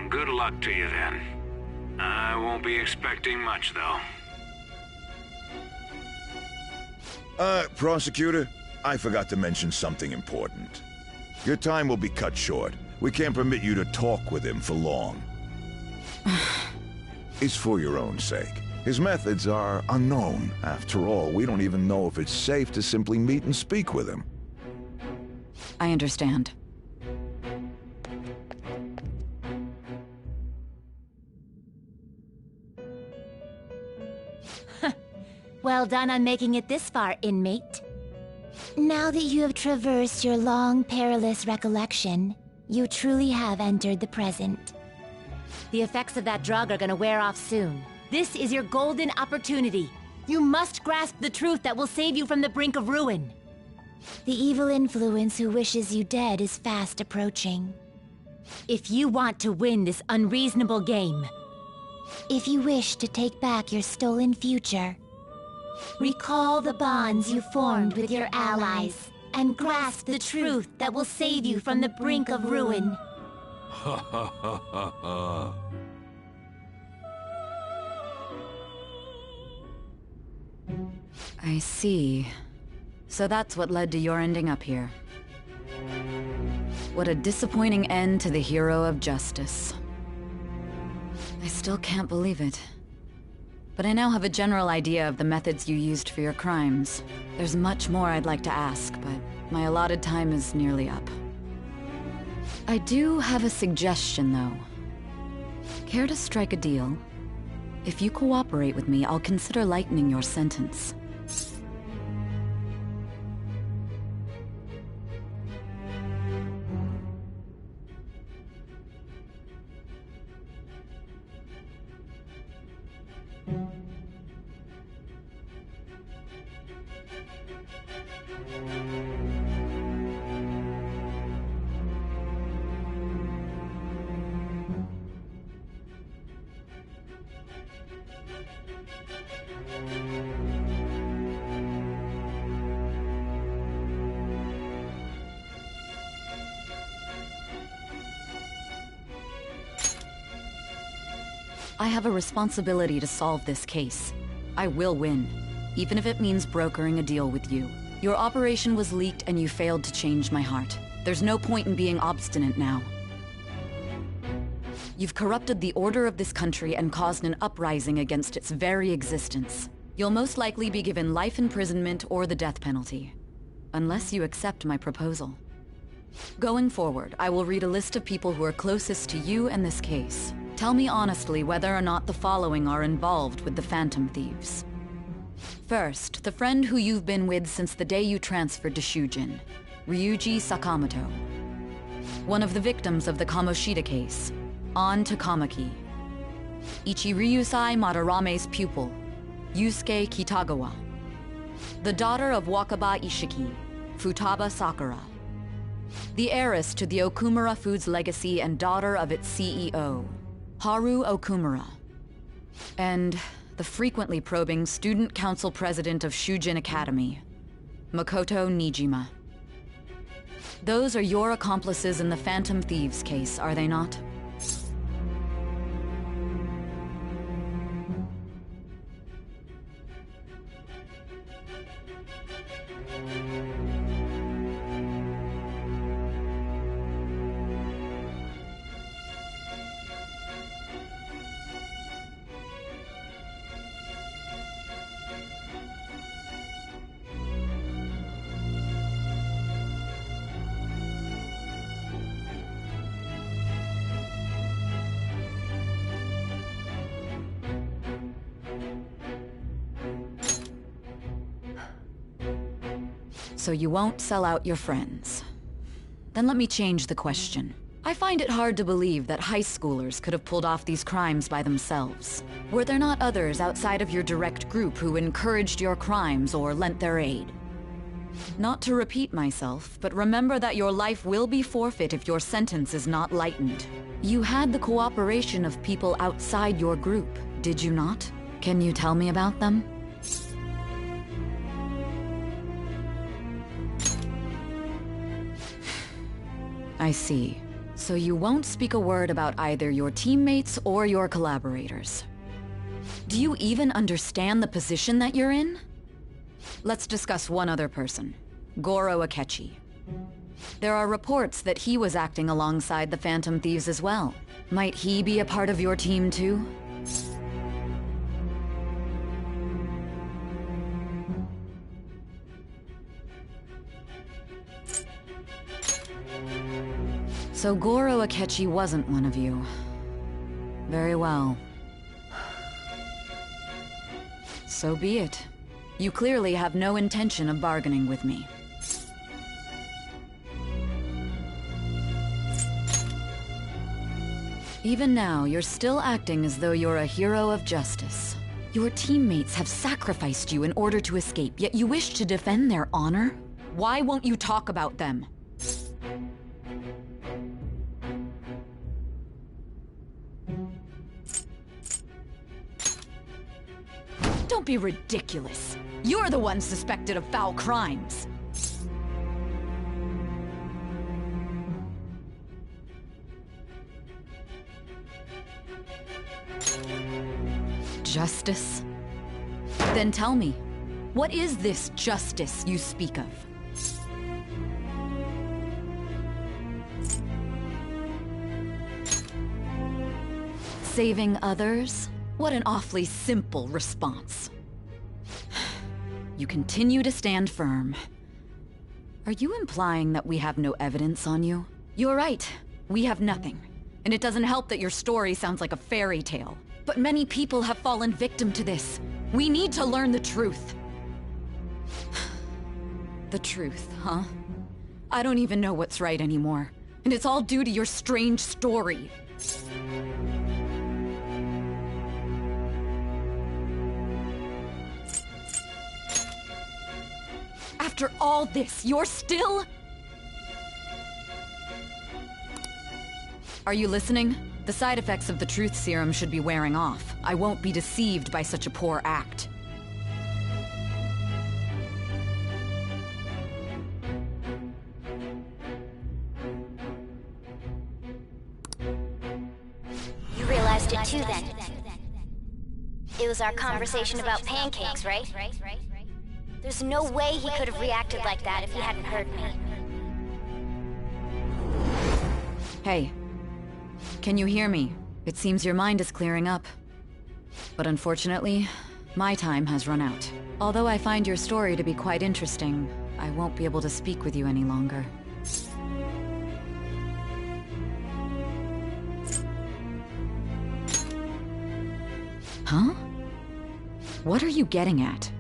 Good luck to you then. I won't be expecting much, though. Prosecutor, I forgot to mention something important. Your time will be cut short. We can't permit you to talk with him for long. It's for your own sake. His methods are unknown. After all, we don't even know if it's safe to simply meet and speak with him. I understand. Well done on making it this far, inmate. Now that you have traversed your long, perilous recollection, you truly have entered the present. The effects of that drug are gonna wear off soon. This is your golden opportunity. You must grasp the truth that will save you from the brink of ruin. The evil influence who wishes you dead is fast approaching. If you want to win this unreasonable game, if you wish to take back your stolen future, recall the bonds you formed with your allies and grasp the truth that will save you from the brink of ruin. Ha ha ha ha ha. I see. So that's what led to your ending up here. What a disappointing end to the hero of justice. I still can't believe it. But I now have a general idea of the methods you used for your crimes. There's much more I'd like to ask, but my allotted time is nearly up. I do have a suggestion, though. Care to strike a deal? If you cooperate with me, I'll consider lightening your sentence. I have a responsibility to solve this case. I will win, even if it means brokering a deal with you. Your operation was leaked and you failed to change my heart. There's no point in being obstinate now. You've corrupted the order of this country and caused an uprising against its very existence. You'll most likely be given life imprisonment or the death penalty, unless you accept my proposal. Going forward, I will read a list of people who are closest to you and this case. Tell me honestly whether or not the following are involved with the Phantom Thieves. First, the friend who you've been with since the day you transferred to Shujin, Ryuji Sakamoto. One of the victims of the Kamoshida case, An Takamaki. Ichiryusai Madarame's pupil, Yusuke Kitagawa. The daughter of Wakaba Ishiki, Futaba Sakura. The heiress to the Okumura Foods legacy and daughter of its CEO, Haru Okumura. And the frequently probing student council president of Shujin Academy, Makoto Nijima. Those are your accomplices in the Phantom Thieves case, are they not? So you won't sell out your friends. Then let me change the question. I find it hard to believe that high schoolers could have pulled off these crimes by themselves. Were there not others outside of your direct group who encouraged your crimes or lent their aid? Not to repeat myself, but remember that your life will be forfeit if your sentence is not lightened. You had the cooperation of people outside your group, did you not? Can you tell me about them? I see. So you won't speak a word about either your teammates or your collaborators. Do you even understand the position that you're in? Let's discuss one other person, Goro Akechi. There are reports that he was acting alongside the Phantom Thieves as well. Might he be a part of your team too? So Goro Akechi wasn't one of you. Very well. So be it. You clearly have no intention of bargaining with me. Even now, you're still acting as though you're a hero of justice. Your teammates have sacrificed you in order to escape, yet you wish to defend their honor? Why won't you talk about them? Don't be ridiculous. You're the one suspected of foul crimes. Justice? Then tell me, what is this justice you speak of? Saving others? What an awfully simple response. You continue to stand firm. Are you implying that we have no evidence on you? You're right. We have nothing. And it doesn't help that your story sounds like a fairy tale. But many people have fallen victim to this. We need to learn the truth. The truth, huh? I don't even know what's right anymore. And it's all due to your strange story. After all this, you're still... Are you listening? The side effects of the truth serum should be wearing off. I won't be deceived by such a poor act. You realized it too then. It was our conversation about pancakes, right? There's no way he could have reacted like that if he hadn't heard me. Hey. Can you hear me? It seems your mind is clearing up. But unfortunately, my time has run out. Although I find your story to be quite interesting, I won't be able to speak with you any longer. Huh? What are you getting at?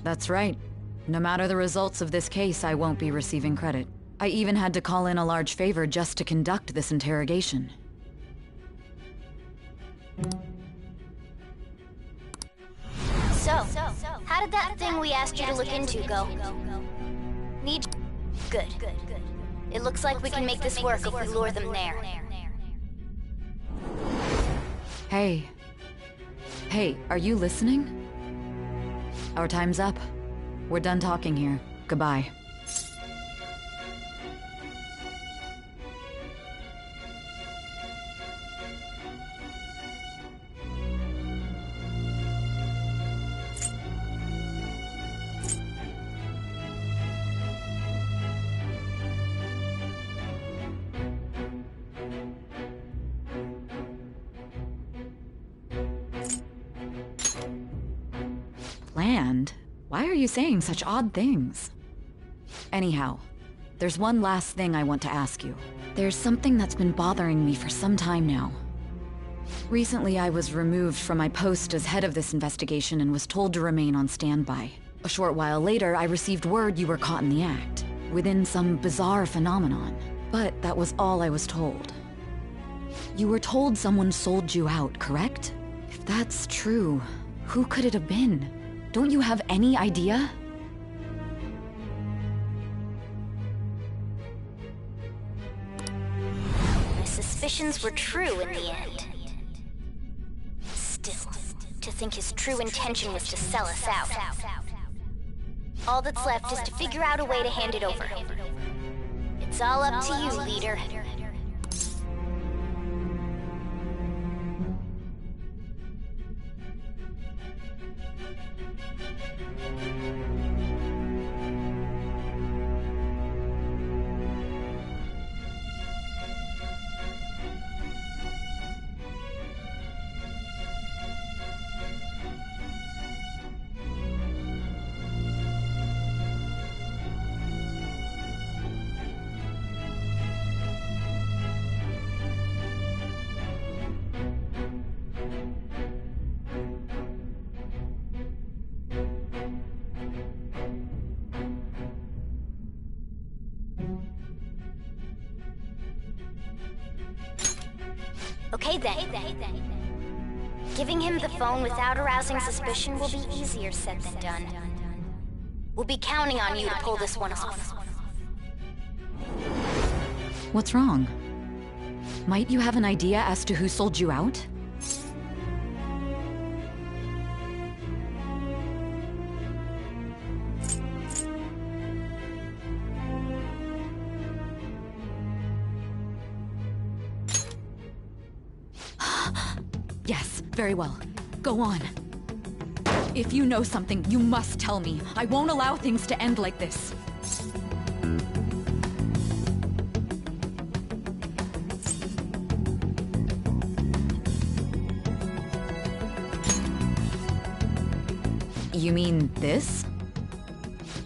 That's right. No matter the results of this case, I won't be receiving credit. I even had to call in a large favor just to conduct this interrogation. So, how did that thing we asked you to look into go? Good. It looks like we can make this work if we lure them there. Hey. Hey, are you listening? Our time's up. We're done talking here. Goodbye. Planned? Why are you saying such odd things? Anyhow, there's one last thing I want to ask you. There's something that's been bothering me for some time now. Recently, I was removed from my post as head of this investigation and was told to remain on standby. A short while later, I received word you were caught in the act, within some bizarre phenomenon. But that was all I was told. You were told someone sold you out, correct? If that's true, who could it have been? Don't you have any idea? My suspicions were true in the end. Still, to think his true intention was to sell us out. All that's left is to figure out a way to hand it over. It's all up to you, leader. Okay then. Giving him the phone without arousing suspicion will be easier said than done. We'll be counting on you to pull this one off. What's wrong? Might you have an idea as to who sold you out? Yes, very well. Go on. If you know something, you must tell me. I won't allow things to end like this. You mean this?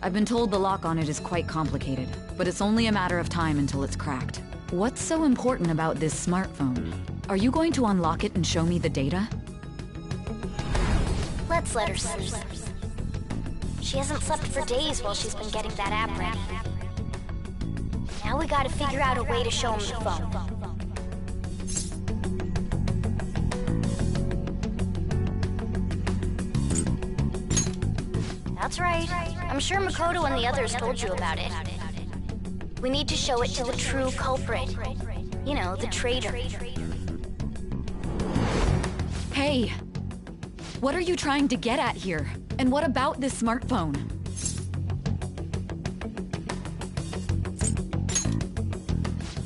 I've been told the lock on it is quite complicated, but it's only a matter of time until it's cracked. What's so important about this smartphone? Are you going to unlock it and show me the data? Let's let her sleep. She hasn't slept for days while she's been getting that app ready. Now we gotta figure out a way to show him the phone. That's right. I'm sure Makoto and the others told you about it. We need to show it to the true culprit. You know, the traitor. Hey! What are you trying to get at here? And what about this smartphone?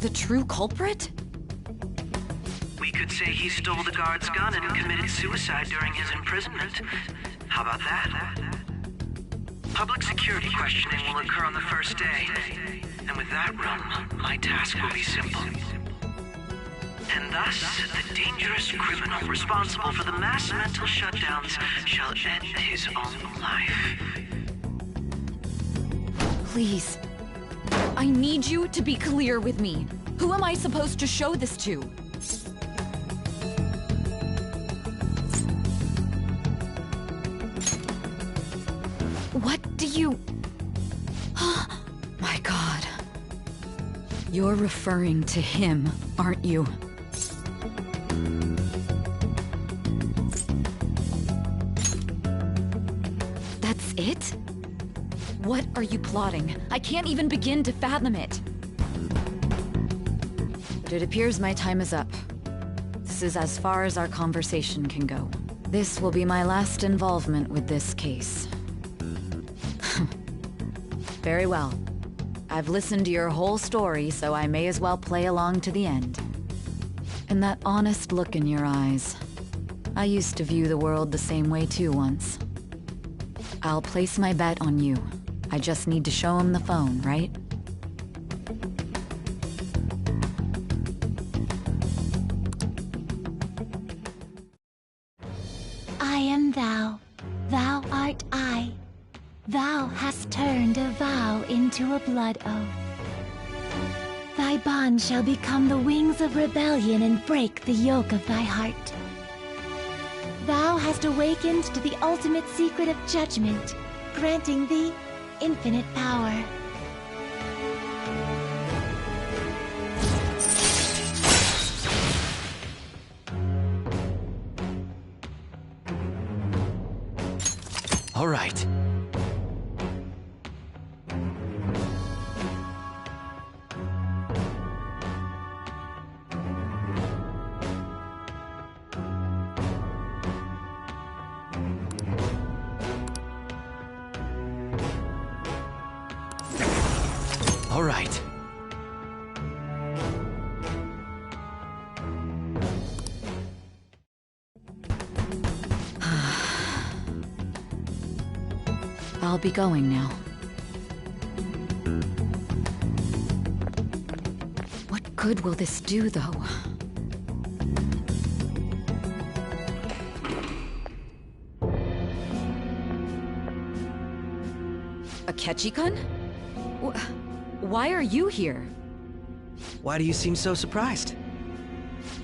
The true culprit? We could say he stole the guard's gun and committed suicide during his imprisonment. How about that? Public security questioning will occur on the first day. And with that run, my task will be simple. And thus, the dangerous criminal responsible for the mass mental shutdowns shall end his own life. Please. I need you to be clear with me. Who am I supposed to show this to? What do you... My God. You're referring to him, aren't you? That's it? What are you plotting? I can't even begin to fathom it. But it appears my time is up. This is as far as our conversation can go. This will be my last involvement with this case. Very well. I've listened to your whole story, so I may as well play along to the end. And that honest look in your eyes. I used to view the world the same way too once. I'll place my bet on you. I just need to show him the phone, right? I am thou. Thou art I. Thou hast turned a vow into a blood oath. Thy bond shall become the wings of rebellion and break the yoke of thy heart. Thou hast awakened to the ultimate secret of judgment, granting thee infinite power. All right. All right. I'll be going now. What good will this do, though? A Ketchikun? Why are you here? Why do you seem so surprised?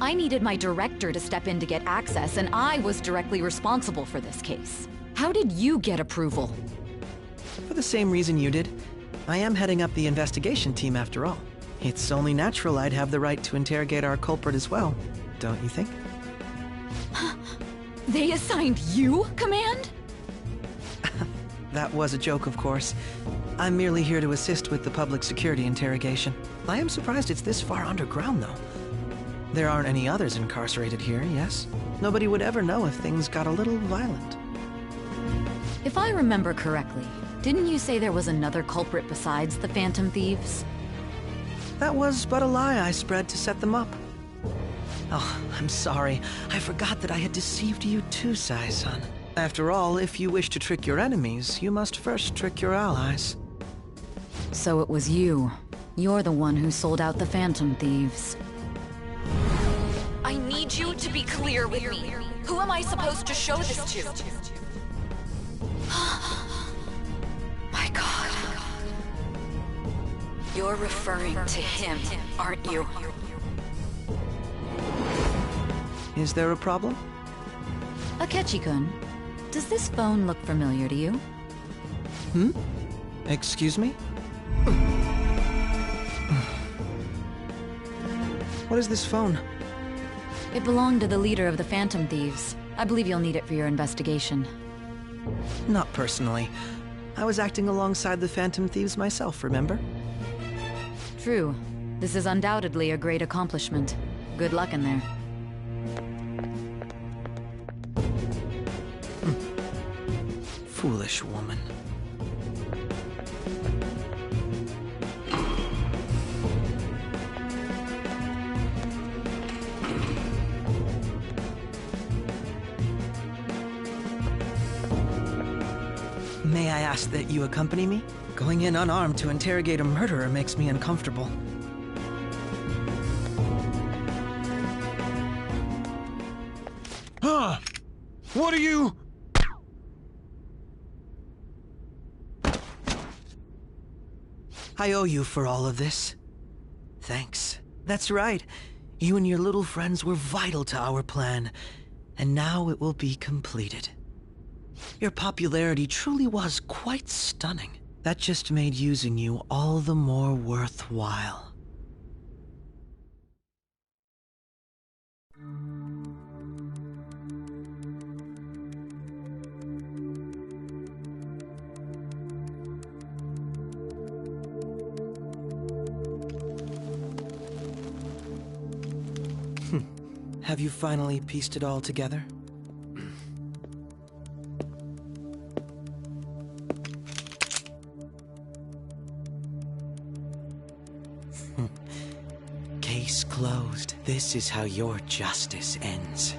I needed my director to step in to get access, and I was directly responsible for this case. How did you get approval? For the same reason you did. I am heading up the investigation team after all. It's only natural I'd have the right to interrogate our culprit as well, don't you think? They assigned you command? That was a joke, of course. I'm merely here to assist with the public security interrogation. I am surprised it's this far underground, though. There aren't any others incarcerated here, yes? Nobody would ever know if things got a little violent. If I remember correctly, didn't you say there was another culprit besides the Phantom Thieves? That was but a lie I spread to set them up. Oh, I'm sorry. I forgot that I had deceived you too, Sai-san. After all, if you wish to trick your enemies, you must first trick your allies. So it was you. You're the one who sold out the Phantom Thieves. I need you to be clear with me. Who am I supposed to show this to? My God. You're referring to him, aren't you? Is there a problem? Akechi-kun, does this phone look familiar to you? Hmm? Excuse me? What is this phone? It belonged to the leader of the Phantom Thieves. I believe you'll need it for your investigation. Not personally. I was acting alongside the Phantom Thieves myself, remember? True. This is undoubtedly a great accomplishment. Good luck in there. Foolish woman. May I ask that you accompany me? Going in unarmed to interrogate a murderer makes me uncomfortable. Huh? What are you... I owe you for all of this. Thanks. That's right. You and your little friends were vital to our plan, and now it will be completed. Your popularity truly was quite stunning. That just made using you all the more worthwhile. Have you finally pieced it all together? Case closed. This is how your justice ends.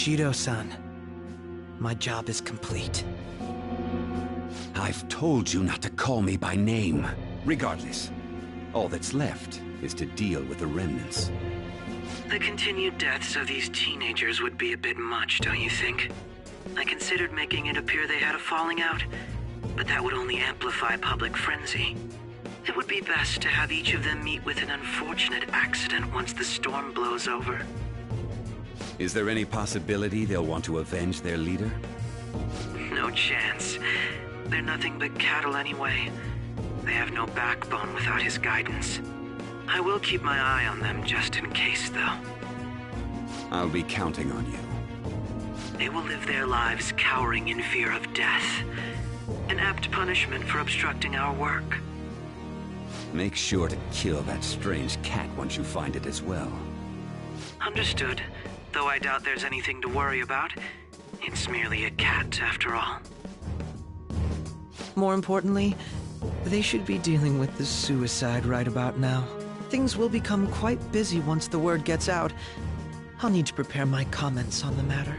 Bushido-san. My job is complete. I've told you not to call me by name. Regardless, all that's left is to deal with the remnants. The continued deaths of these teenagers would be a bit much, don't you think? I considered making it appear they had a falling out, but that would only amplify public frenzy. It would be best to have each of them meet with an unfortunate accident once the storm blows over. Is there any possibility they'll want to avenge their leader? No chance. They're nothing but cattle anyway. They have no backbone without his guidance. I will keep my eye on them just in case, though. I'll be counting on you. They will live their lives cowering in fear of death. An apt punishment for obstructing our work. Make sure to kill that strange cat once you find it as well. Understood. Though I doubt there's anything to worry about. It's merely a cat, after all. More importantly, they should be dealing with the suicide right about now. Things will become quite busy once the word gets out. I'll need to prepare my comments on the matter.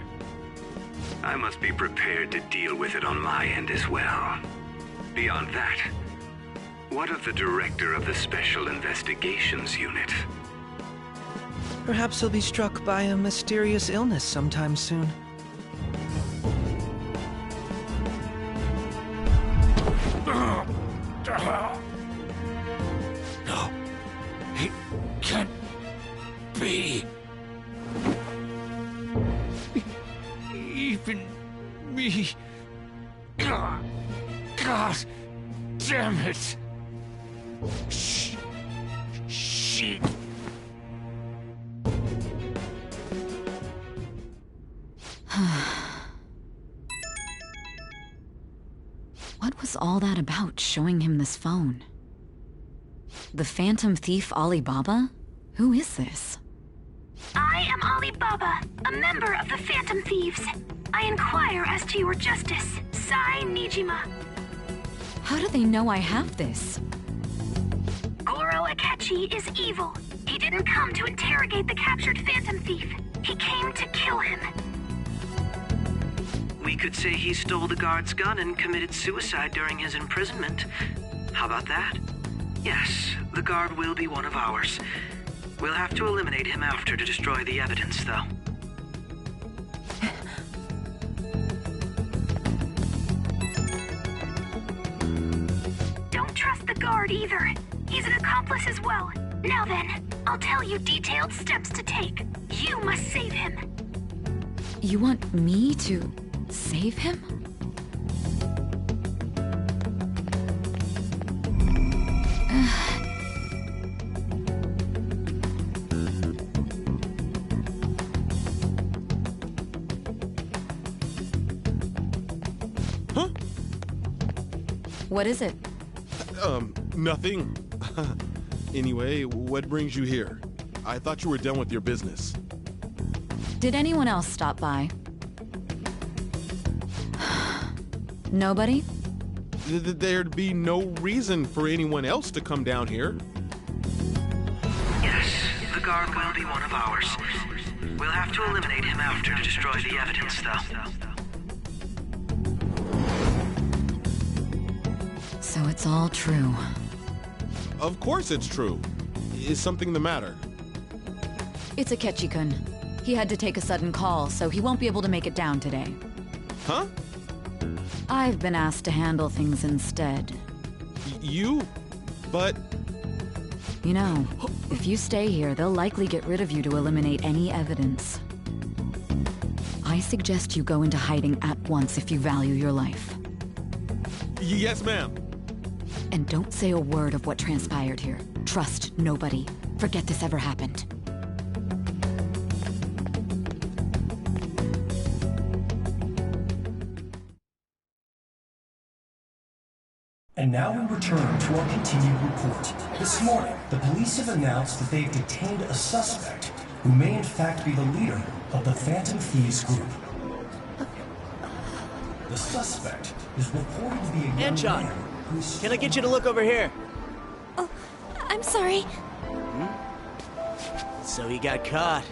I must be prepared to deal with it on my end as well. Beyond that, what of the director of the Special Investigations Unit? Perhaps he'll be struck by a mysterious illness sometime soon. No, it can't be. Even me. God damn it. Shit. What was all that about, showing him this phone? The Phantom Thief Alibaba? Who is this? I am Alibaba, a member of the Phantom Thieves. I inquire as to your justice, Sai Nijima. How do they know I have this? Goro Akechi is evil. He didn't come to interrogate the captured Phantom Thief. He came to kill him. We could say he stole the guard's gun and committed suicide during his imprisonment. How about that? Yes, the guard will be one of ours. We'll have to eliminate him after to destroy the evidence, though. Don't trust the guard either. He's an accomplice as well. Now then, I'll tell you detailed steps to take. You must save him. You want me to save him? Huh? What is it? Nothing. Anyway, what brings you here? I thought you were done with your business. Did anyone else stop by? Nobody? There'd be no reason for anyone else to come down here. Yes, the guard will be one of ours. We'll have to eliminate him after to destroy the evidence, though. So it's all true. Of course it's true. Is something the matter? It's Akechi-kun. He had to take a sudden call, so he won't be able to make it down today. Huh? I've been asked to handle things instead. You? But... You know, if you stay here, they'll likely get rid of you to eliminate any evidence. I suggest you go into hiding at once if you value your life. Yes, ma'am. And don't say a word of what transpired here. Trust nobody. Forget this ever happened. And now we return to our continued report. This morning, the police have announced that they've detained a suspect who may in fact be the leader of the Phantom Thieves group. The suspect is reported to be a young man who's... Can I get you to look over here? Oh, I'm sorry. So he got caught.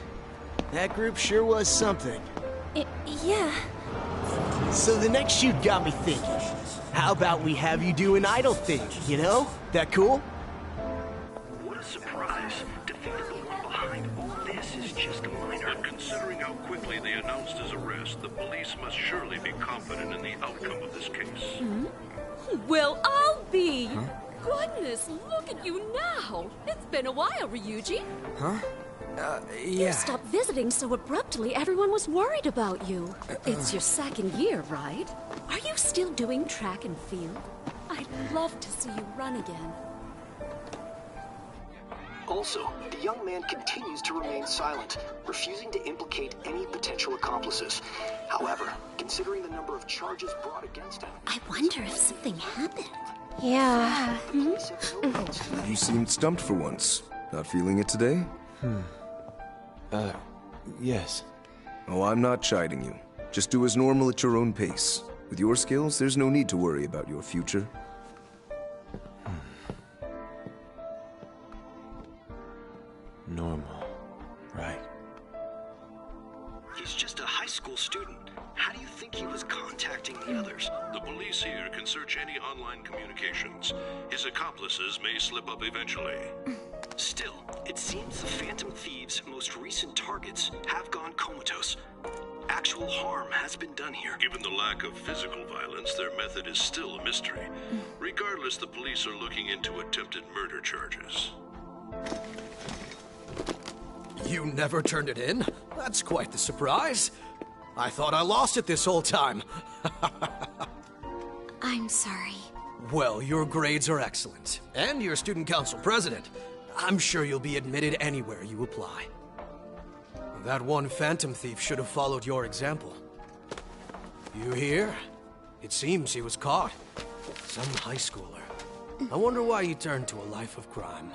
That group sure was something. Yeah. So the next shoot got me thinking. How about we have you do an idol thing, you know? That cool? What a surprise. To think that the one behind all this is just a minor. And considering how quickly they announced his arrest, the police must surely be confident in the outcome of this case. Well, I'll be. Goodness, look at you now. It's been a while, Ryuji. Huh? You stopped visiting so abruptly, everyone was worried about you. It's your second year, right? Are you still doing track and field? I'd love to see you run again. Also, the young man continues to remain silent, refusing to implicate any potential accomplices. However, considering the number of charges brought against him... I wonder if something happened. Yeah. You seemed stumped for once. Not feeling it today? Yes. Oh, I'm not chiding you. Just do as normal at your own pace. With your skills, there's no need to worry about your future. Normal. Right. He's just a high school student. How do you think he was contacting the others? The police here can search any online communications. His accomplices may slip up eventually. Still, it seems the Phantom Thieves' most recent targets have gone comatose. Actual harm has been done here. Given the lack of physical violence, their method is still a mystery. Regardless, the police are looking into attempted murder charges. You never turned it in? That's quite the surprise. I thought I lost it this whole time. I'm sorry. Well, your grades are excellent. And you're student council president. I'm sure you'll be admitted anywhere you apply. That one phantom thief should have followed your example. You hear? It seems he was caught. Some high schooler. I wonder why you turned to a life of crime.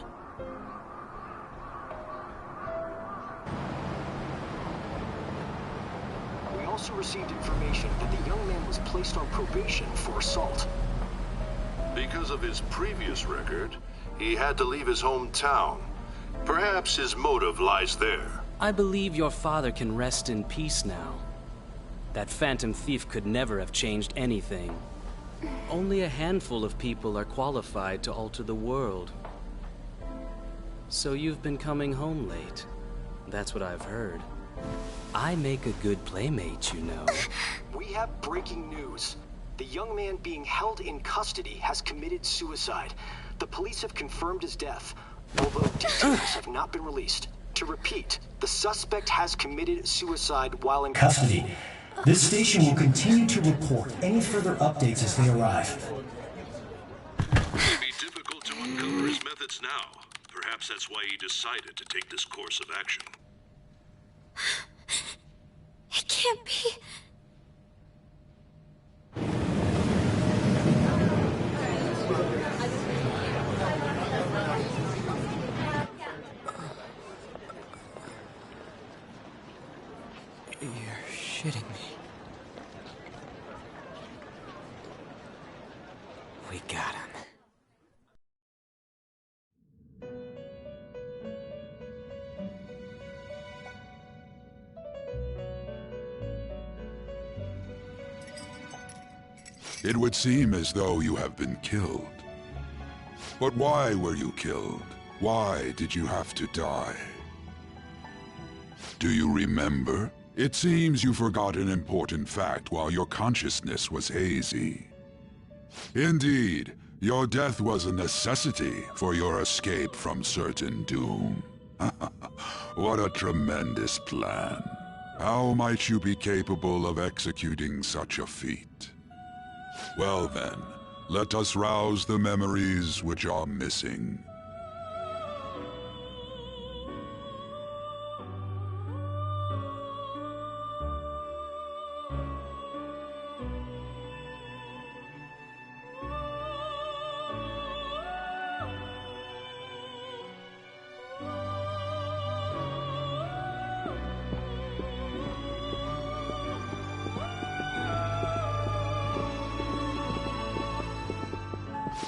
We also received information that the young man was placed on probation for assault. Because of his previous record, he had to leave his hometown. Perhaps his motive lies there. I believe your father can rest in peace now. That phantom thief could never have changed anything. Only a handful of people are qualified to alter the world. So you've been coming home late. That's what I've heard. I make a good playmate, you know. We have breaking news. The young man being held in custody has committed suicide. The police have confirmed his death, although details have not been released. To repeat, the suspect has committed suicide while in Custody. This station will continue to report any further updates as they arrive. It would be difficult to uncover his methods now. Perhaps that's why he decided to take this course of action. It can't be. You're shitting me. We got him. It would seem as though you have been killed. But why were you killed? Why did you have to die? Do you remember? It seems you forgot an important fact while your consciousness was hazy. Indeed, your death was a necessity for your escape from certain doom. What a tremendous plan. How might you be capable of executing such a feat? Well then, let us rouse the memories which are missing.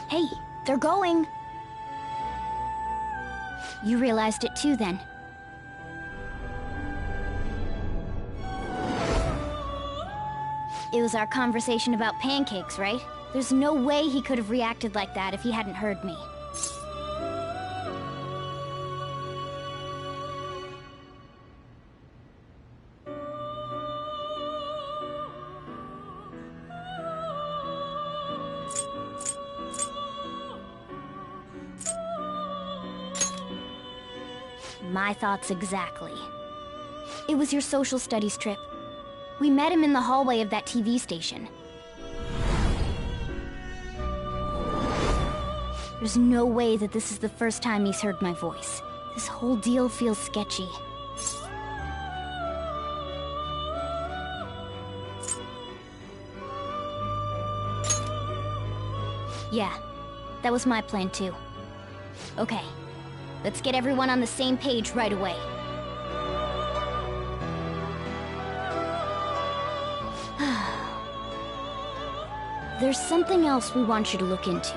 Hey, they're going. You realized it too, then. It was our conversation about pancakes, right? There's no way he could have reacted like that if he hadn't heard me. My thoughts exactly. It was your social studies trip. We met him in the hallway of that TV station. There's no way that this is the first time he's heard my voice. This whole deal feels sketchy. Yeah, that was my plan too. Okay. Let's get everyone on the same page right away. There's something else we want you to look into.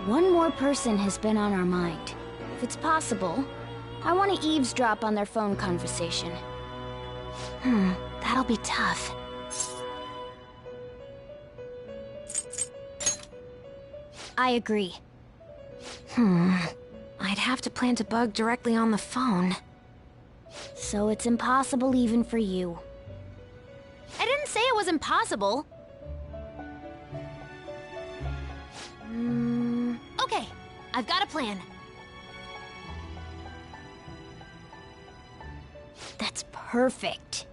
One more person has been on our mind. If it's possible, I want to eavesdrop on their phone conversation. That'll be tough. I agree. I'd have to plant a bug directly on the phone. So it's impossible even for you. I didn't say it was impossible. Okay, I've got a plan. That's perfect.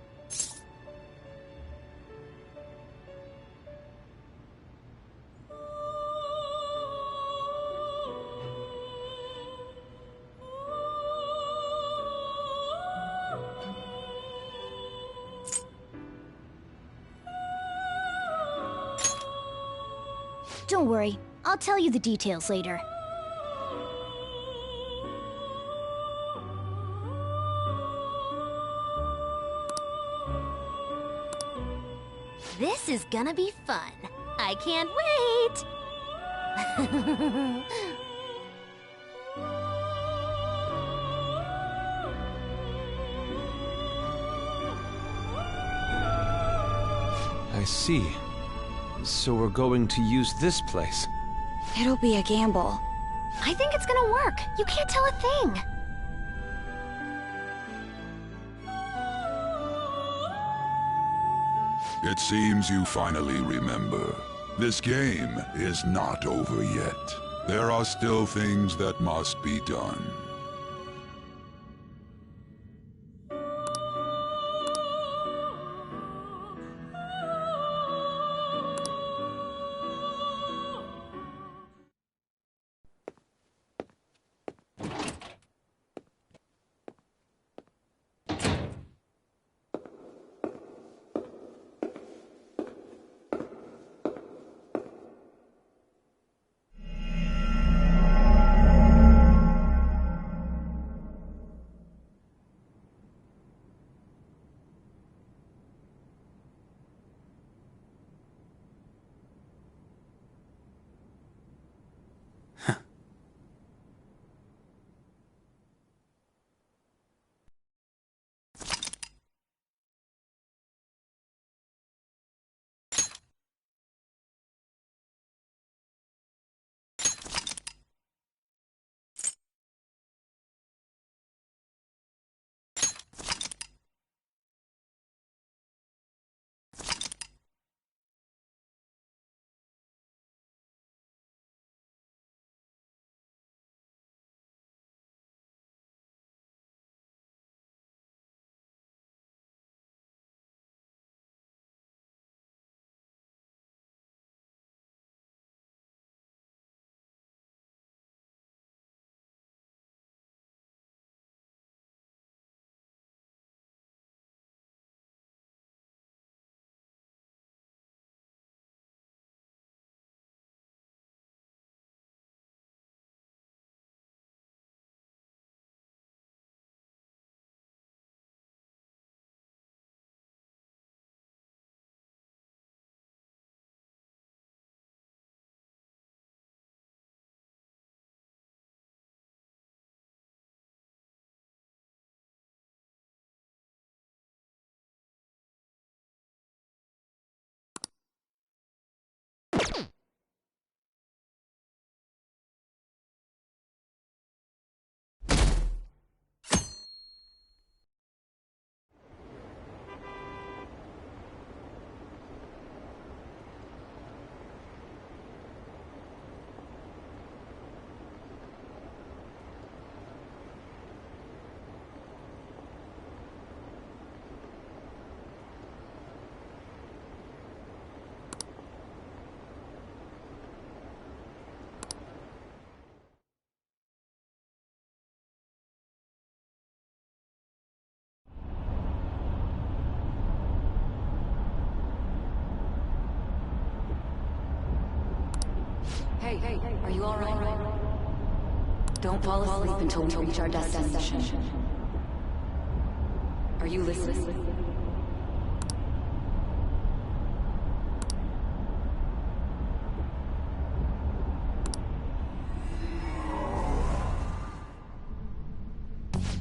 Don't worry, I'll tell you the details later. This is gonna be fun. I can't wait! I see. So we're going to use this place. It'll be a gamble. I think it's gonna work. You can't tell a thing. It seems you finally remember. This game is not over yet. There are still things that must be done. are you alright? Don't fall asleep until we reach our destination. Are you listening?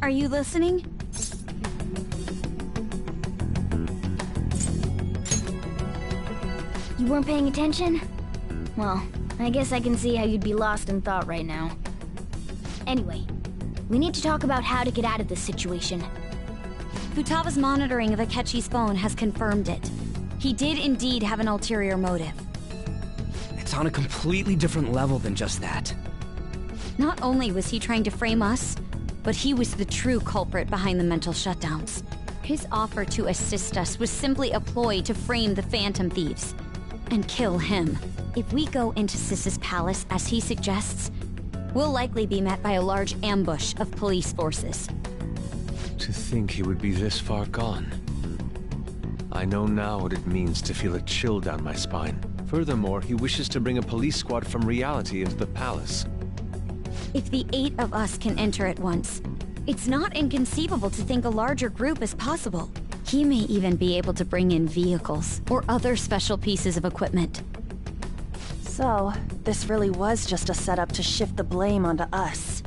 Are you listening? You weren't paying attention? Well, I guess I can see how you'd be lost in thought right now. Anyway, we need to talk about how to get out of this situation. Futaba's monitoring of Akechi's phone has confirmed it. He did indeed have an ulterior motive. It's on a completely different level than just that. Not only was he trying to frame us, but he was the true culprit behind the mental shutdowns. His offer to assist us was simply a ploy to frame the Phantom Thieves and kill him. If we go into Sis's palace as he suggests, we'll likely be met by a large ambush of police forces. To think he would be this far gone. I know now what it means to feel a chill down my spine. Furthermore, he wishes to bring a police squad from reality into the palace. If the 8 of us can enter at once, it's not inconceivable to think a larger group is possible. He may even be able to bring in vehicles or other special pieces of equipment. So, this really was just a setup to shift the blame onto us.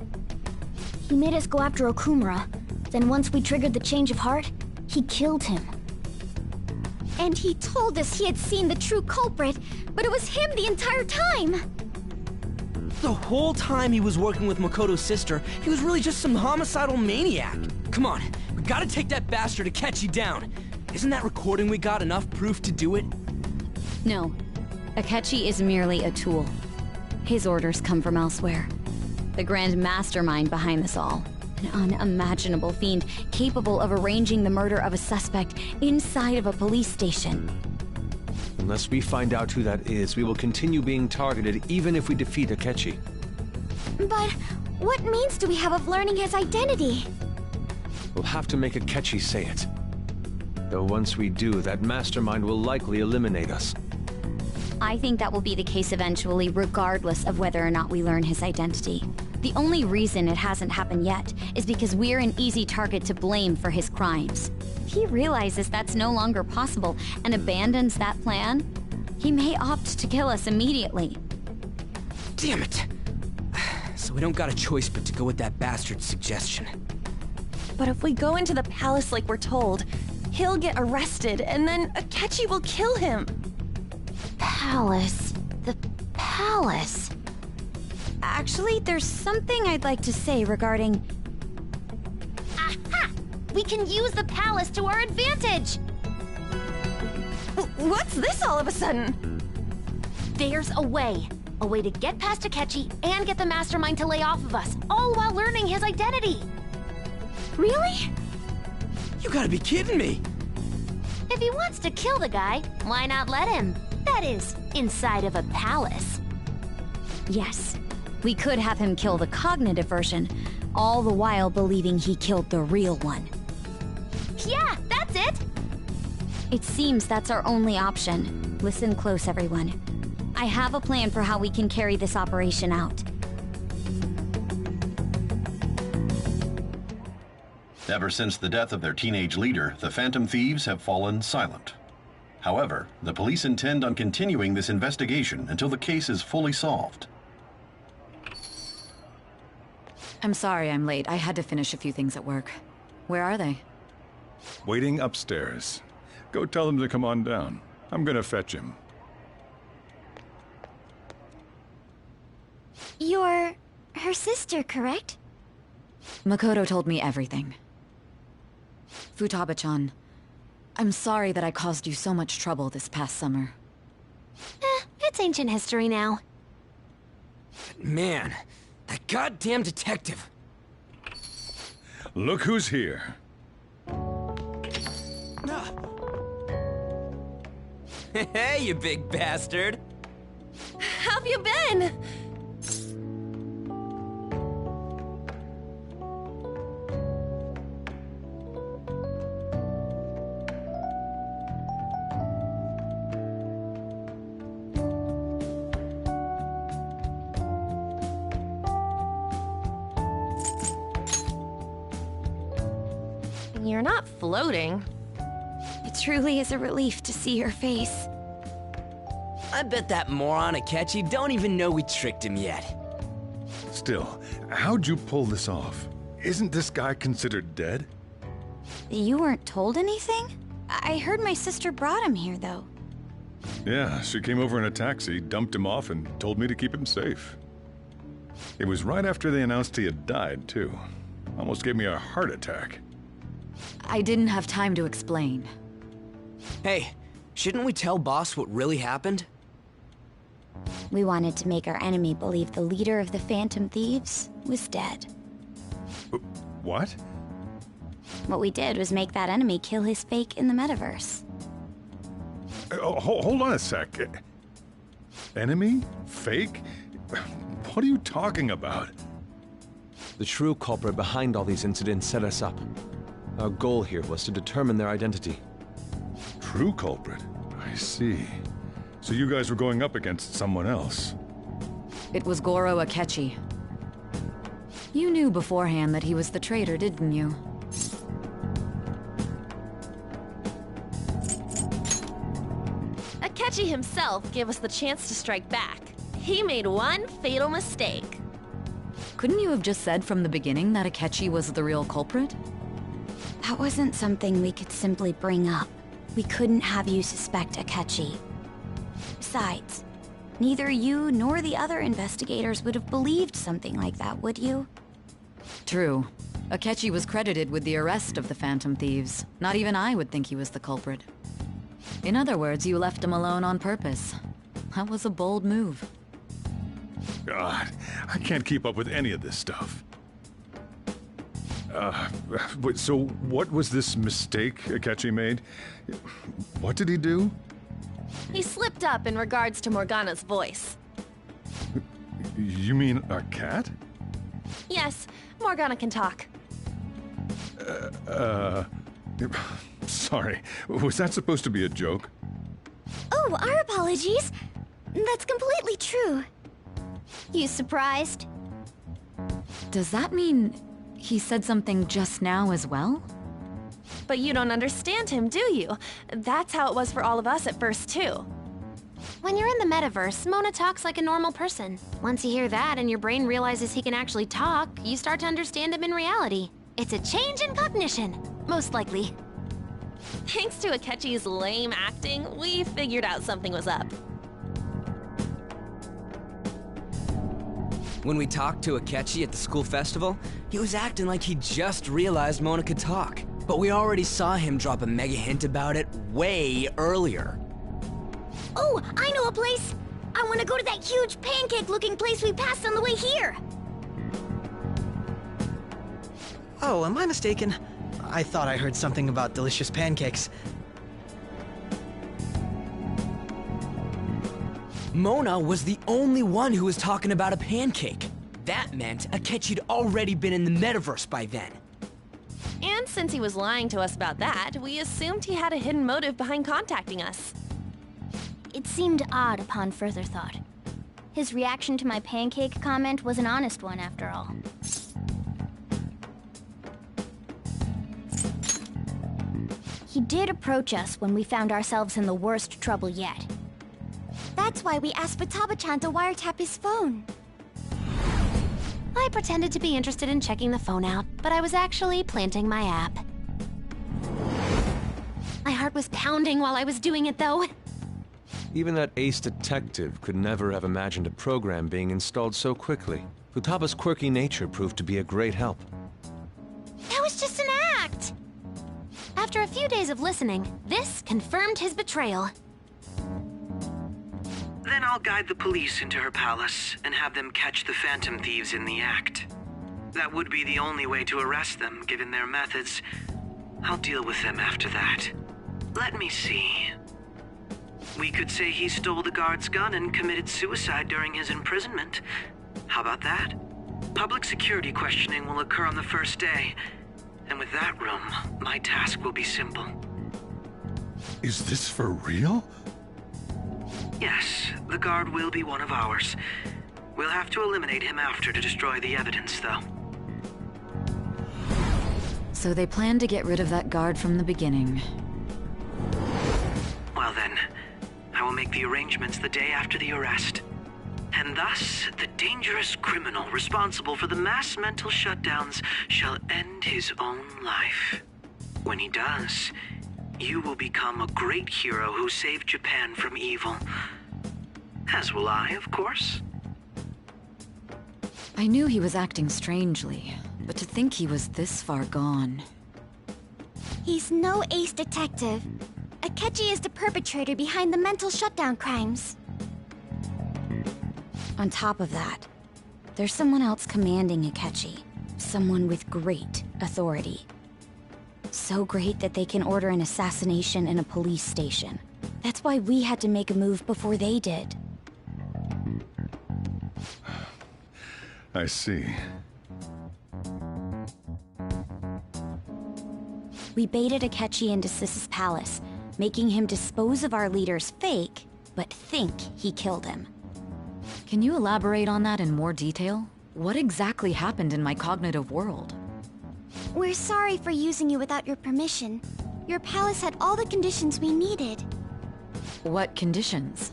He made us go after Okumura. Then once we triggered the change of heart, he killed him. And he told us he had seen the true culprit, but it was him the entire time! The whole time he was working with Makoto's sister, he was really just some homicidal maniac. Come on, we gotta take that bastard Akechi down. Isn't that recording we got enough proof to do it? No. Akechi is merely a tool. His orders come from elsewhere. The grand mastermind behind this all. An unimaginable fiend capable of arranging the murder of a suspect inside of a police station. Unless we find out who that is, we will continue being targeted even if we defeat Akechi. But what means do we have of learning his identity? We'll have to make Akechi say it. Though once we do, that mastermind will likely eliminate us. I think that will be the case eventually, regardless of whether or not we learn his identity. The only reason it hasn't happened yet is because we're an easy target to blame for his crimes. If he realizes that's no longer possible and abandons that plan, he may opt to kill us immediately. Damn it! So we don't got a choice but to go with that bastard's suggestion. But if we go into the palace like we're told, he'll get arrested and then Akechi will kill him. Palace. The palace. Actually, there's something I'd like to say regarding... Aha! We can use the palace to our advantage! What's this all of a sudden? There's a way. A way to get past Akechi and get the mastermind to lay off of us, all while learning his identity. Really? You gotta be kidding me! If he wants to kill the guy, why not let him? That is, inside of a palace. Yes. We could have him kill the cognitive version, all the while believing he killed the real one. Yeah, that's it! It seems that's our only option. Listen close, everyone. I have a plan for how we can carry this operation out. Ever since the death of their teenage leader, the Phantom Thieves have fallen silent. However, the police intend on continuing this investigation until the case is fully solved. I'm sorry I'm late. I had to finish a few things at work. Where are they? Waiting upstairs. Go tell them to come on down. I'm gonna fetch him. You're her sister, correct? Makoto told me everything. Futaba-chan, I'm sorry that I caused you so much trouble this past summer. It's ancient history now. Man, that goddamn detective. Look who's here. Hey, you big bastard. How've you been? You're not floating. It truly is a relief to see your face. I bet that moron Akechi don't even know we tricked him yet. Still, how'd you pull this off? Isn't this guy considered dead? You weren't told anything? I heard my sister brought him here, though. Yeah, she came over in a taxi, dumped him off, and told me to keep him safe. It was right after they announced he had died, too. Almost gave me a heart attack. I didn't have time to explain. Hey, shouldn't we tell Boss what really happened? We wanted to make our enemy believe the leader of the Phantom Thieves was dead. What? What we did was make that enemy kill his fake in the metaverse. Hold on a sec. Enemy? Fake? What are you talking about? The true culprit behind all these incidents set us up. Our goal here was to determine their identity. True culprit? I see. So you guys were going up against someone else? It was Goro Akechi. You knew beforehand that he was the traitor, didn't you? Akechi himself gave us the chance to strike back. He made one fatal mistake. Couldn't you have just said from the beginning that Akechi was the real culprit? That wasn't something we could simply bring up. We couldn't have you suspect Akechi. Besides, neither you nor the other investigators would have believed something like that, would you? True. Akechi was credited with the arrest of the Phantom Thieves. Not even I would think he was the culprit. In other words, you left him alone on purpose. That was a bold move. God, I can't keep up with any of this stuff. So what was this mistake Akechi made? What did he do? He slipped up in regards to Morgana's voice. You mean a cat? Yes, Morgana can talk. Sorry, was that supposed to be a joke? Oh, our apologies. That's completely true. You surprised? Does that mean he said something just now as well? But you don't understand him, do you? That's how it was for all of us at first, too. When you're in the metaverse, Mona talks like a normal person. Once you hear that and your brain realizes he can actually talk, you start to understand him in reality. It's a change in cognition, most likely. Thanks to Akechi's lame acting, we figured out something was up. When we talked to Akechi at the school festival, he was acting like he just realized Mona could talk. But we already saw him drop a mega hint about it way earlier. Oh, I know a place! I want to go to that huge pancake-looking place we passed on the way here! Oh, am I mistaken? I thought I heard something about delicious pancakes. Mona was the only one who was talking about a pancake. That meant Akechi'd already been in the metaverse by then. And since he was lying to us about that, we assumed he had a hidden motive behind contacting us. It seemed odd upon further thought. His reaction to my pancake comment was an honest one, after all. He did approach us when we found ourselves in the worst trouble yet. That's why we asked Futaba-chan to wiretap his phone. I pretended to be interested in checking the phone out, but I was actually planting my app. My heart was pounding while I was doing it, though. Even that ace detective could never have imagined a program being installed so quickly. Futaba's quirky nature proved to be a great help. That was just an act! After a few days of listening, this confirmed his betrayal. Then I'll guide the police into her palace and have them catch the Phantom Thieves in the act. That would be the only way to arrest them, given their methods. I'll deal with them after that. Let me see. We could say he stole the guard's gun and committed suicide during his imprisonment. How about that? Public security questioning will occur on the first day. And with that room, my task will be simple. Is this for real? Yes, the guard will be one of ours. We'll have to eliminate him after to destroy the evidence, though. So they planned to get rid of that guard from the beginning. Well then, I will make the arrangements the day after the arrest. And thus, the dangerous criminal responsible for the mass mental shutdowns shall end his own life. When he does, you will become a great hero who saved Japan from evil. As will I, of course. I knew he was acting strangely, but to think he was this far gone. He's no ace detective. Akechi is the perpetrator behind the mental shutdown crimes. On top of that, there's someone else commanding Akechi. Someone with great authority. So great that they can order an assassination in a police station. That's why we had to make a move before they did. I see. We baited Akechi into Sis's palace, making him dispose of our leader's fake, but think he killed him. Can you elaborate on that in more detail? What exactly happened in my cognitive world? We're sorry for using you without your permission. Your palace had all the conditions we needed. What conditions?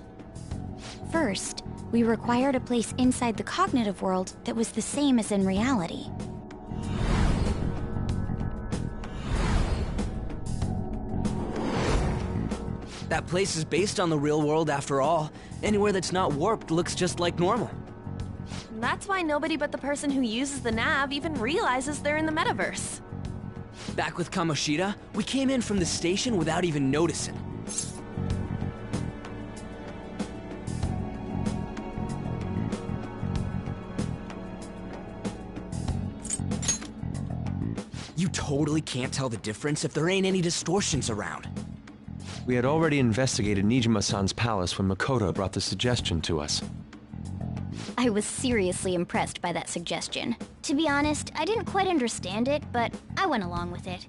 First, we required a place inside the cognitive world that was the same as in reality. That place is based on the real world after all. Anywhere that's not warped looks just like normal. That's why nobody but the person who uses the nav even realizes they're in the metaverse. Back with Kamoshida, we came in from the station without even noticing. You totally can't tell the difference if there ain't any distortions around. We had already investigated Nijima-san's palace when Makoto brought the suggestion to us. I was seriously impressed by that suggestion. To be honest, I didn't quite understand it, but I went along with it.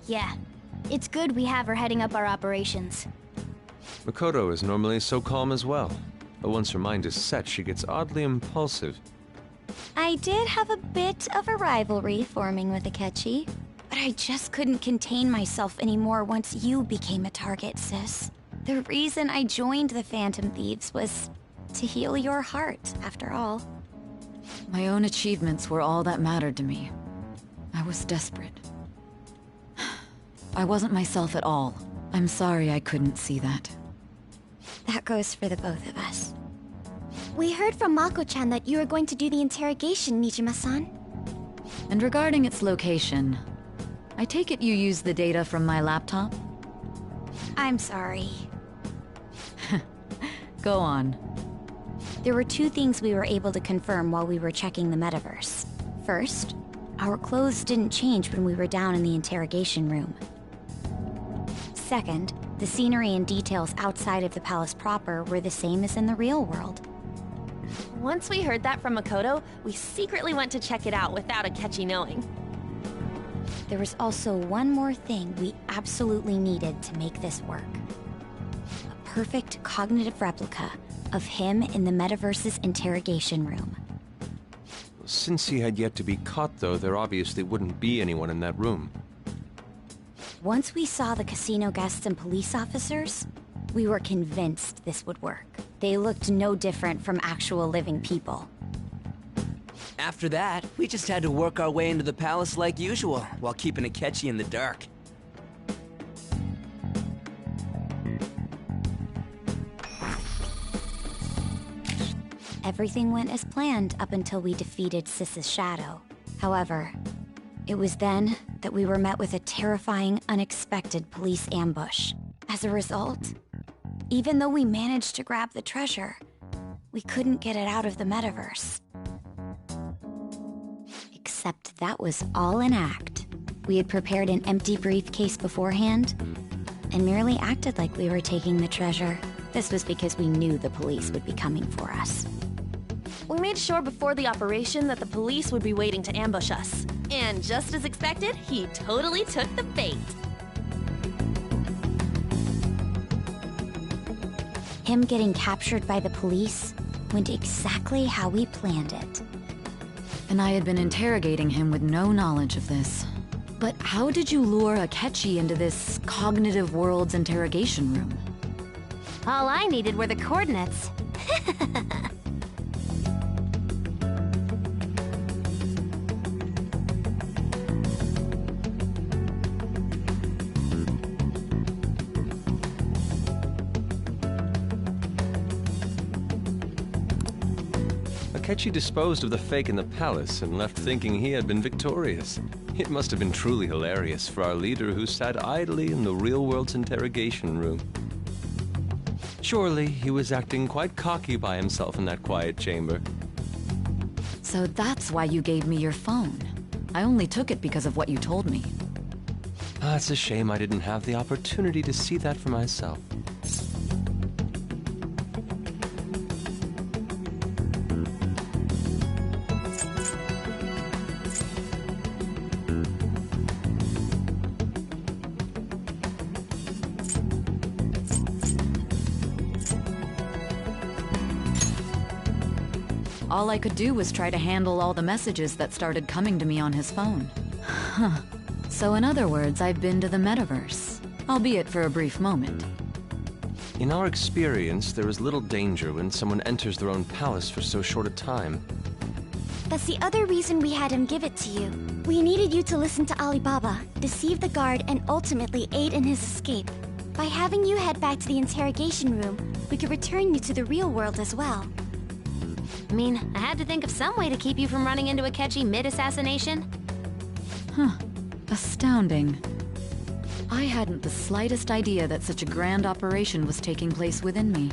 Yeah, it's good we have her heading up our operations. Makoto is normally so calm as well, but once her mind is set, she gets oddly impulsive. I did have a bit of a rivalry forming with Akechi, but I just couldn't contain myself anymore once you became a target, sis. The reason I joined the Phantom Thieves was to heal your heart, after all. My own achievements were all that mattered to me. I was desperate. I wasn't myself at all. I'm sorry I couldn't see that. That goes for the both of us. We heard from Mako-chan that you were going to do the interrogation, Nijima-san. And regarding its location, I take it you used the data from my laptop? I'm sorry. Go on. There were two things we were able to confirm while we were checking the metaverse. First, our clothes didn't change when we were down in the interrogation room. Second, the scenery and details outside of the palace proper were the same as in the real world. Once we heard that from Makoto, we secretly went to check it out without Akechi knowing. There was also one more thing we absolutely needed to make this work. A perfect cognitive replica of him in the metaverse's interrogation room. Since he had yet to be caught, though, there obviously wouldn't be anyone in that room. Once we saw the casino guests and police officers, we were convinced this would work. They looked no different from actual living people. After that, we just had to work our way into the palace like usual, while keeping Akechi in the dark. Everything went as planned up until we defeated Sis's shadow. However, it was then that we were met with a terrifying, unexpected police ambush. As a result, even though we managed to grab the treasure, we couldn't get it out of the metaverse. Except that was all an act. We had prepared an empty briefcase beforehand and merely acted like we were taking the treasure. This was because we knew the police would be coming for us. We made sure before the operation that the police would be waiting to ambush us. And just as expected, he totally took the bait. Him getting captured by the police went exactly how we planned it. And I had been interrogating him with no knowledge of this. But how did you lure Akechi into this cognitive world's interrogation room? All I needed were the coordinates. Akechi disposed of the fake in the palace and left thinking he had been victorious. It must have been truly hilarious for our leader who sat idly in the real world's interrogation room. Surely he was acting quite cocky by himself in that quiet chamber. So that's why you gave me your phone. I only took it because of what you told me. It's a shame I didn't have the opportunity to see that for myself. All I could do was try to handle all the messages that started coming to me on his phone. Huh. So in other words, I've been to the metaverse, albeit for a brief moment. In our experience, there is little danger when someone enters their own palace for so short a time. That's the other reason we had him give it to you. We needed you to listen to Alibaba, deceive the guard, and ultimately aid in his escape. By having you head back to the interrogation room, we could return you to the real world as well. I mean, I had to think of some way to keep you from running into Akechi mid-assassination. Huh. Astounding. I hadn't the slightest idea that such a grand operation was taking place within me.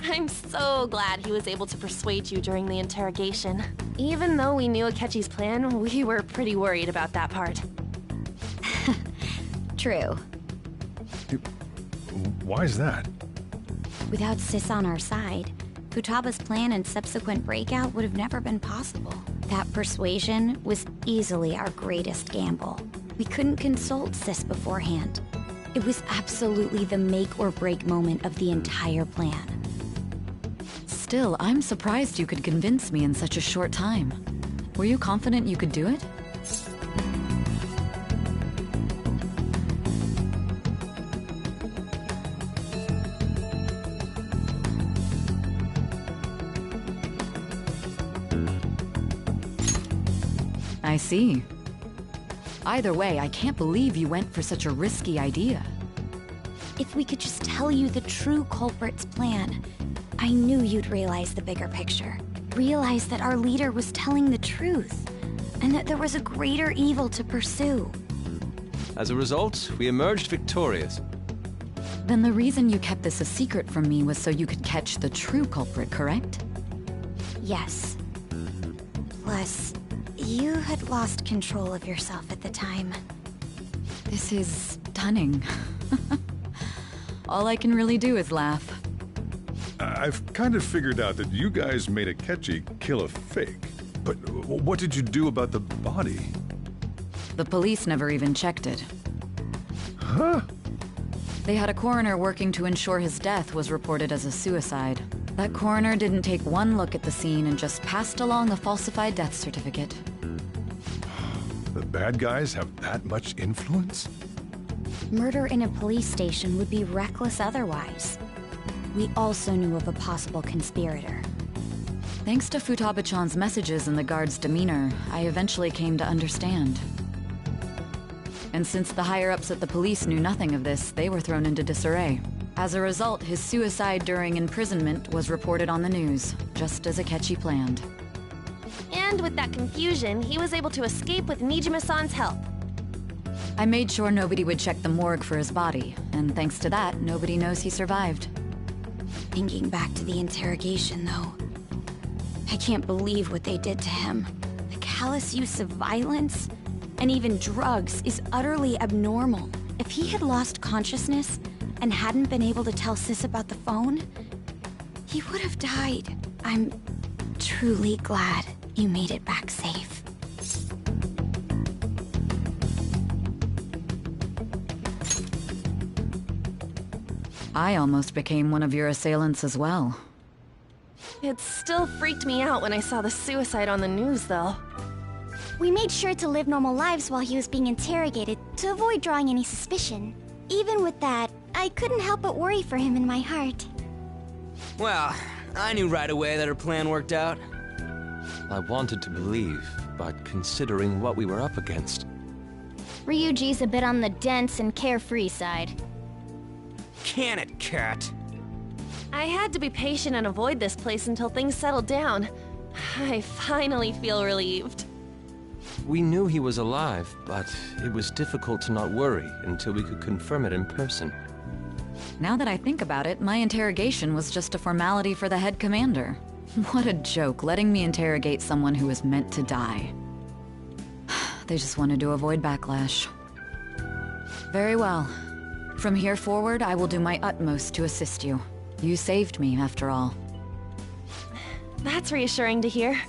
I'm so glad he was able to persuade you during the interrogation. Even though we knew Akechi's plan, we were pretty worried about that part. True. Why is that? Without Sis on our side, Futaba's plan and subsequent breakout would have never been possible. That persuasion was easily our greatest gamble. We couldn't consult Sis beforehand. It was absolutely the make or break moment of the entire plan. Still, I'm surprised you could convince me in such a short time. Were you confident you could do it? I see. Either way, I can't believe you went for such a risky idea. If we could just tell you the true culprit's plan, I knew you'd realize the bigger picture. Realize that our leader was telling the truth, and that there was a greater evil to pursue. As a result, we emerged victorious. Then the reason you kept this a secret from me was so you could catch the true culprit, correct? Yes. Plus, you had lost control of yourself at the time. This is stunning. All I can really do is laugh. I've kind of figured out that you guys made Akechi kill a fake. But what did you do about the body? The police never even checked it. Huh? They had a coroner working to ensure his death was reported as a suicide. That coroner didn't take one look at the scene and just passed along a falsified death certificate. The bad guys have that much influence? Murder in a police station would be reckless otherwise. We also knew of a possible conspirator. Thanks to Futaba-chan's messages and the guard's demeanor, I eventually came to understand. And since the higher-ups at the police knew nothing of this, they were thrown into disarray. As a result, his suicide during imprisonment was reported on the news, just as Akechi planned. And with that confusion, he was able to escape with Nijima-san's help. I made sure nobody would check the morgue for his body, and thanks to that, nobody knows he survived. Thinking back to the interrogation, though, I can't believe what they did to him. The callous use of violence, and even drugs, is utterly abnormal. If he had lost consciousness and hadn't been able to tell Sis about the phone, he would have died. I'm truly glad you made it back safe. I almost became one of your assailants as well. It still freaked me out when I saw the suicide on the news, though. We made sure to live normal lives while he was being interrogated to avoid drawing any suspicion. Even with that, I couldn't help but worry for him in my heart. Well, I knew right away that her plan worked out. I wanted to believe, but considering what we were up against... Ryuji's a bit on the dense and carefree side. Can it, Cat? I had to be patient and avoid this place until things settled down. I finally feel relieved. We knew he was alive, but it was difficult to not worry until we could confirm it in person. Now that I think about it, my interrogation was just a formality for the head commander. What a joke, letting me interrogate someone who was meant to die. They just wanted to avoid backlash. Very well. From here forward, I will do my utmost to assist you. You saved me, after all. That's reassuring to hear.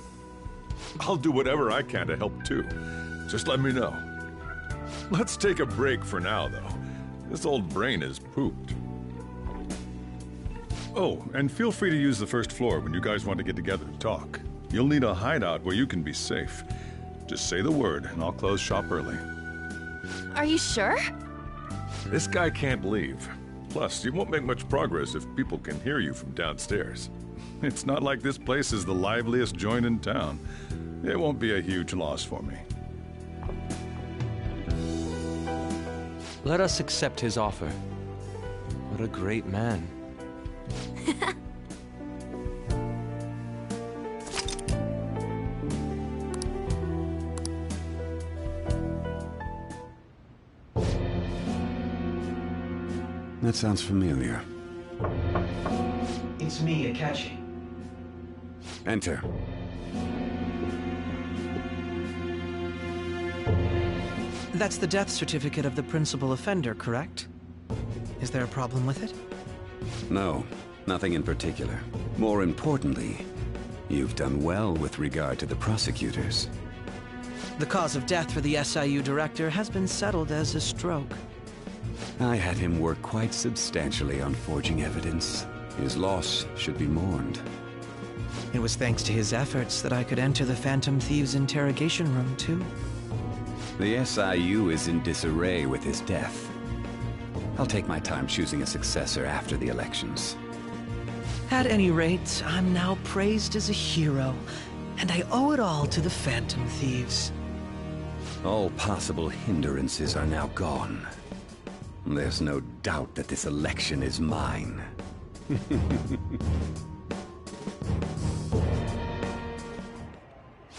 I'll do whatever I can to help too. Just let me know. Let's take a break for now, though. This old brain is pooped. Oh, and feel free to use the first floor when you guys want to get together to talk. You'll need a hideout where you can be safe. Just say the word, and I'll close shop early. Are you sure? This guy can't leave. Plus, you won't make much progress if people can hear you from downstairs. It's not like this place is the liveliest joint in town. It won't be a huge loss for me. Let us accept his offer. What a great man. That sounds familiar. It's me, Akechi. Enter. That's the death certificate of the principal offender, correct? Is there a problem with it? No, nothing in particular. More importantly, you've done well with regard to the prosecutors. The cause of death for the SIU director has been settled as a stroke. I had him work quite substantially on forging evidence. His loss should be mourned. It was thanks to his efforts that I could enter the Phantom Thieves' interrogation room, too. The SIU is in disarray with his death. I'll take my time choosing a successor after the elections. At any rate, I'm now praised as a hero, and I owe it all to the Phantom Thieves. All possible hindrances are now gone. There's no doubt that this election is mine.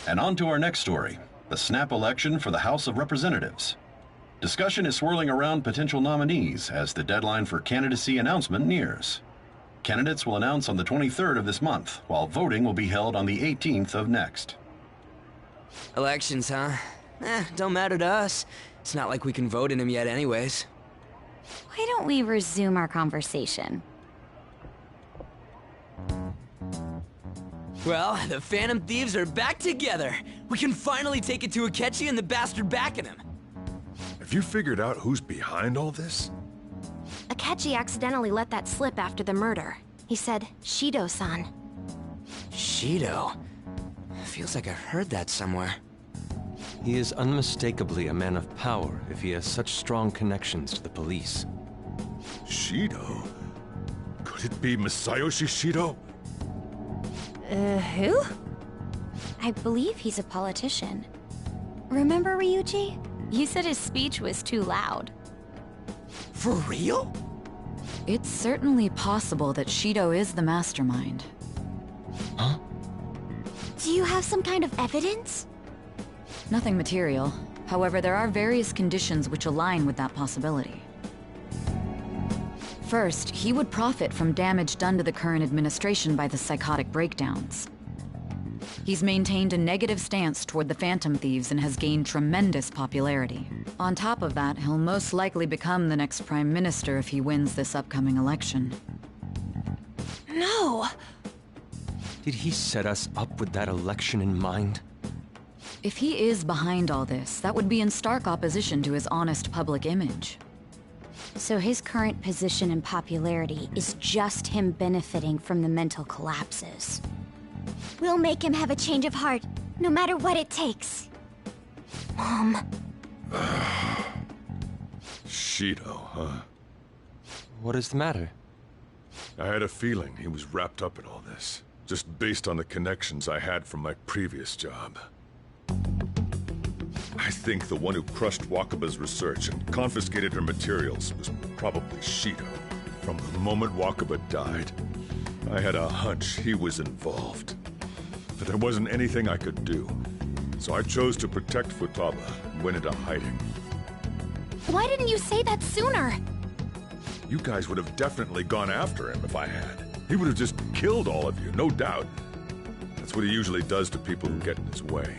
And on to our next story, the snap election for the House of Representatives. Discussion is swirling around potential nominees as the deadline for candidacy announcement nears. Candidates will announce on the 23rd of this month, while voting will be held on the 18th of next. Elections, huh? Don't matter to us. It's not like we can vote in them yet anyways. Why don't we resume our conversation? Well, the Phantom Thieves are back together. We can finally take it to Akechi and the bastard backing him. Have you figured out who's behind all this? Akechi accidentally let that slip after the murder. He said, Shido-san. Shido? Feels like I've heard that somewhere. He is unmistakably a man of power if he has such strong connections to the police. Shido? Could it be Masayoshi Shido? Who? I believe he's a politician. Remember, Ryuji? You said his speech was too loud. For real? It's certainly possible that Shido is the mastermind. Huh? Do you have some kind of evidence? Nothing material. However, there are various conditions which align with that possibility. First, he would profit from damage done to the current administration by the psychotic breakdowns. He's maintained a negative stance toward the Phantom Thieves and has gained tremendous popularity. On top of that, he'll most likely become the next Prime Minister if he wins this upcoming election. No! Did he set us up with that election in mind? If he is behind all this, that would be in stark opposition to his honest public image. So his current position and popularity is just him benefiting from the mental collapses. We'll make him have a change of heart, no matter what it takes. Mom. Shido, huh? What is the matter? I had a feeling he was wrapped up in all this, just based on the connections I had from my previous job. I think the one who crushed Wakaba's research and confiscated her materials was probably Shido. From the moment Wakaba died, I had a hunch he was involved. But there wasn't anything I could do, so I chose to protect Futaba and went into hiding. Why didn't you say that sooner? You guys would have definitely gone after him if I had. He would have just killed all of you, no doubt. That's what he usually does to people who get in his way.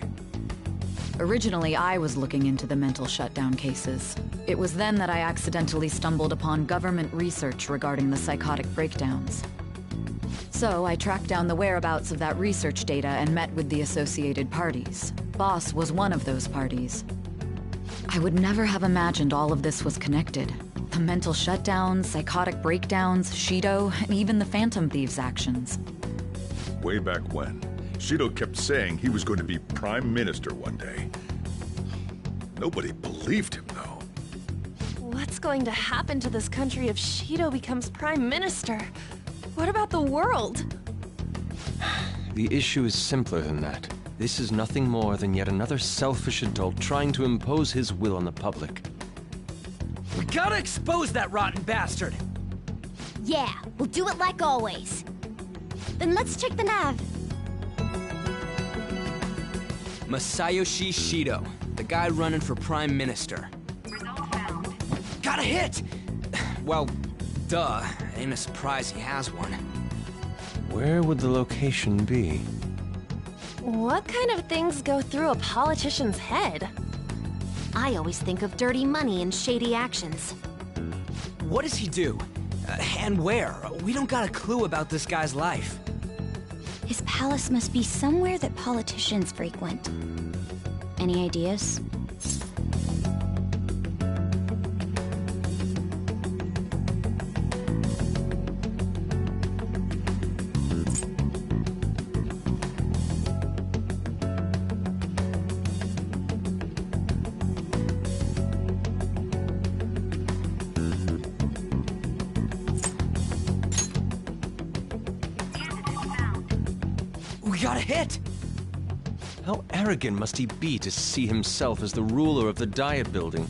Originally, I was looking into the mental shutdown cases. It was then that I accidentally stumbled upon government research regarding the psychotic breakdowns. So I tracked down the whereabouts of that research data and met with the associated parties. Boss was one of those parties. I would never have imagined all of this was connected. The mental shutdowns, psychotic breakdowns, Shido, and even the Phantom Thieves' actions. Way back when, Shido kept saying he was going to be Prime Minister one day. Nobody believed him, though. What's going to happen to this country if Shido becomes Prime Minister? What about the world? The issue is simpler than that. This is nothing more than yet another selfish adult trying to impose his will on the public. We gotta expose that rotten bastard! Yeah, we'll do it like always. Then let's check the nav. Masayoshi Shido, the guy running for Prime Minister. Got a hit! Well, duh. Ain't a surprise he has one. Where would the location be? What kind of things go through a politician's head? I always think of dirty money and shady actions. What does he do? And where? We don't got a clue about this guy's life. His palace must be somewhere that politicians frequent. Any ideas? We got a hit! How arrogant must he be to see himself as the ruler of the Diet Building?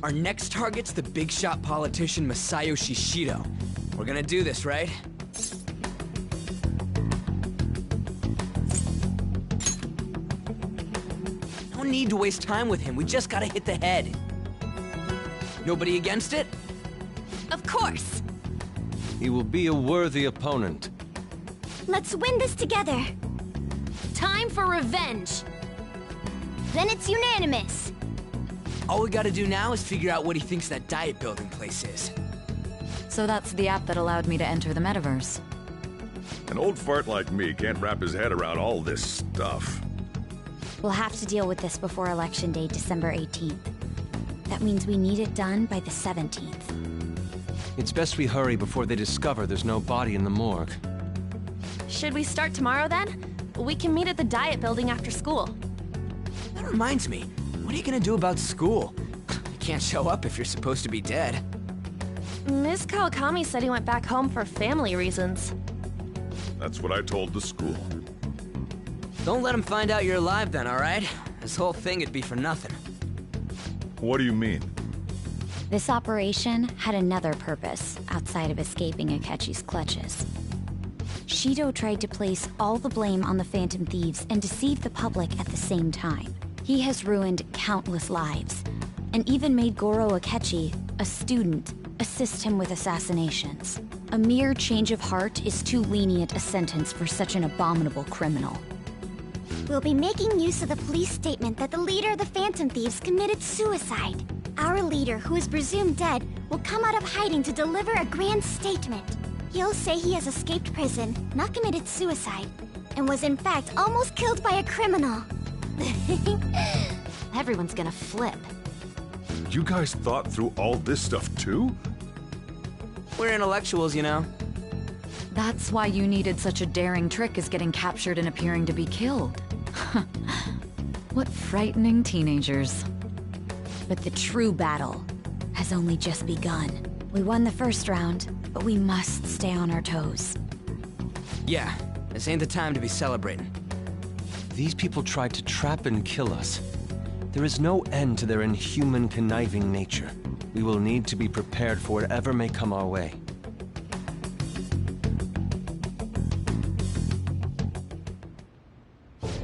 Our next target's the big shot politician Masayoshi Shido. We're gonna do this, right? No need to waste time with him, we just gotta hit the head. Nobody against it? Of course! He will be a worthy opponent. Let's win this together. Time for revenge! Then it's unanimous. All we gotta do now is figure out what he thinks that Diet Building place is. So that's the app that allowed me to enter the metaverse. An old fart like me can't wrap his head around all this stuff. We'll have to deal with this before Election Day, December 18th. That means we need it done by the 17th. It's best we hurry before they discover there's no body in the morgue. Should we start tomorrow then? We can meet at the Diet Building after school. That reminds me, what are you gonna do about school? You can't show up if you're supposed to be dead. Miss Kawakami said he went back home for family reasons. That's what I told the school. Don't let him find out you're alive then, alright? This whole thing would be for nothing. What do you mean? This operation had another purpose outside of escaping Akechi's clutches. Shido tried to place all the blame on the Phantom Thieves and deceive the public at the same time. He has ruined countless lives, and even made Goro Akechi, a student, assist him with assassinations. A mere change of heart is too lenient a sentence for such an abominable criminal. We'll be making use of the police statement that the leader of the Phantom Thieves committed suicide. Our leader, who is presumed dead, will come out of hiding to deliver a grand statement. He'll say he has escaped prison, not committed suicide, and was in fact almost killed by a criminal. Everyone's gonna flip. You guys thought through all this stuff too? We're intellectuals, you know. That's why you needed such a daring trick as getting captured and appearing to be killed. What frightening teenagers. But the true battle has only just begun. We won the first round, but we must stay on our toes. Yeah, this ain't the time to be celebrating. These people tried to trap and kill us. There is no end to their inhuman, conniving nature. We will need to be prepared for whatever may come our way.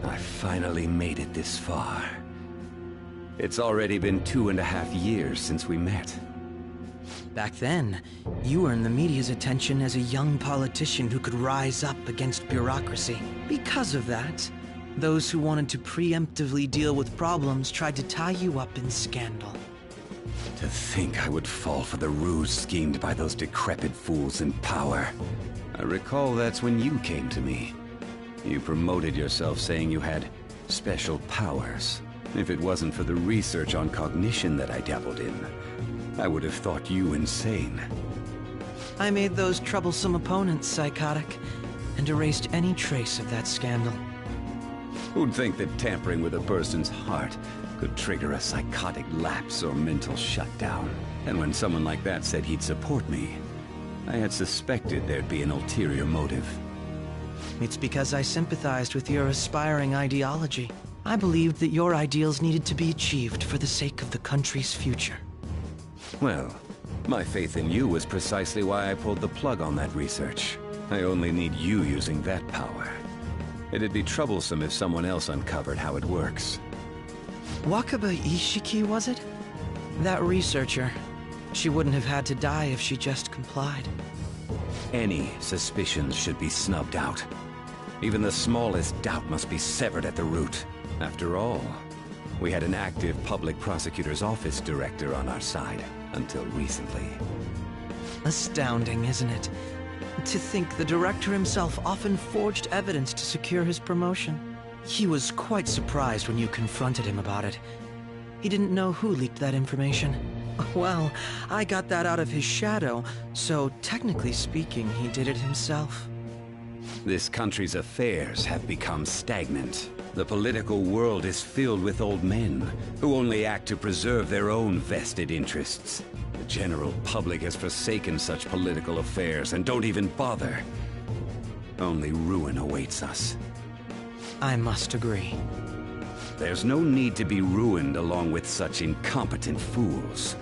I finally made it this far. It's already been 2.5 years since we met. Back then, you earned the media's attention as a young politician who could rise up against bureaucracy. Because of that, those who wanted to preemptively deal with problems tried to tie you up in scandal. To think I would fall for the ruse schemed by those decrepit fools in power. I recall that's when you came to me. You promoted yourself saying you had special powers. If it wasn't for the research on cognition that I dabbled in, I would have thought you insane. I made those troublesome opponents psychotic, and erased any trace of that scandal. Who'd think that tampering with a person's heart could trigger a psychotic lapse or mental shutdown? And when someone like that said he'd support me, I had suspected there'd be an ulterior motive. It's because I sympathized with your aspiring ideology. I believed that your ideals needed to be achieved for the sake of the country's future. Well, my faith in you was precisely why I pulled the plug on that research. I only need you using that power. It'd be troublesome if someone else uncovered how it works. Wakaba Ishiki, was it? That researcher. She wouldn't have had to die if she just complied. Any suspicions should be snubbed out. Even the smallest doubt must be severed at the root. After all, we had an active public prosecutor's office director on our side, until recently. Astounding, isn't it? To think the director himself often forged evidence to secure his promotion. He was quite surprised when you confronted him about it. He didn't know who leaked that information. Well, I got that out of his shadow, so technically speaking, he did it himself. This country's affairs have become stagnant. The political world is filled with old men who only act to preserve their own vested interests. The general public has forsaken such political affairs and don't even bother. Only ruin awaits us. I must agree. There's no need to be ruined along with such incompetent fools.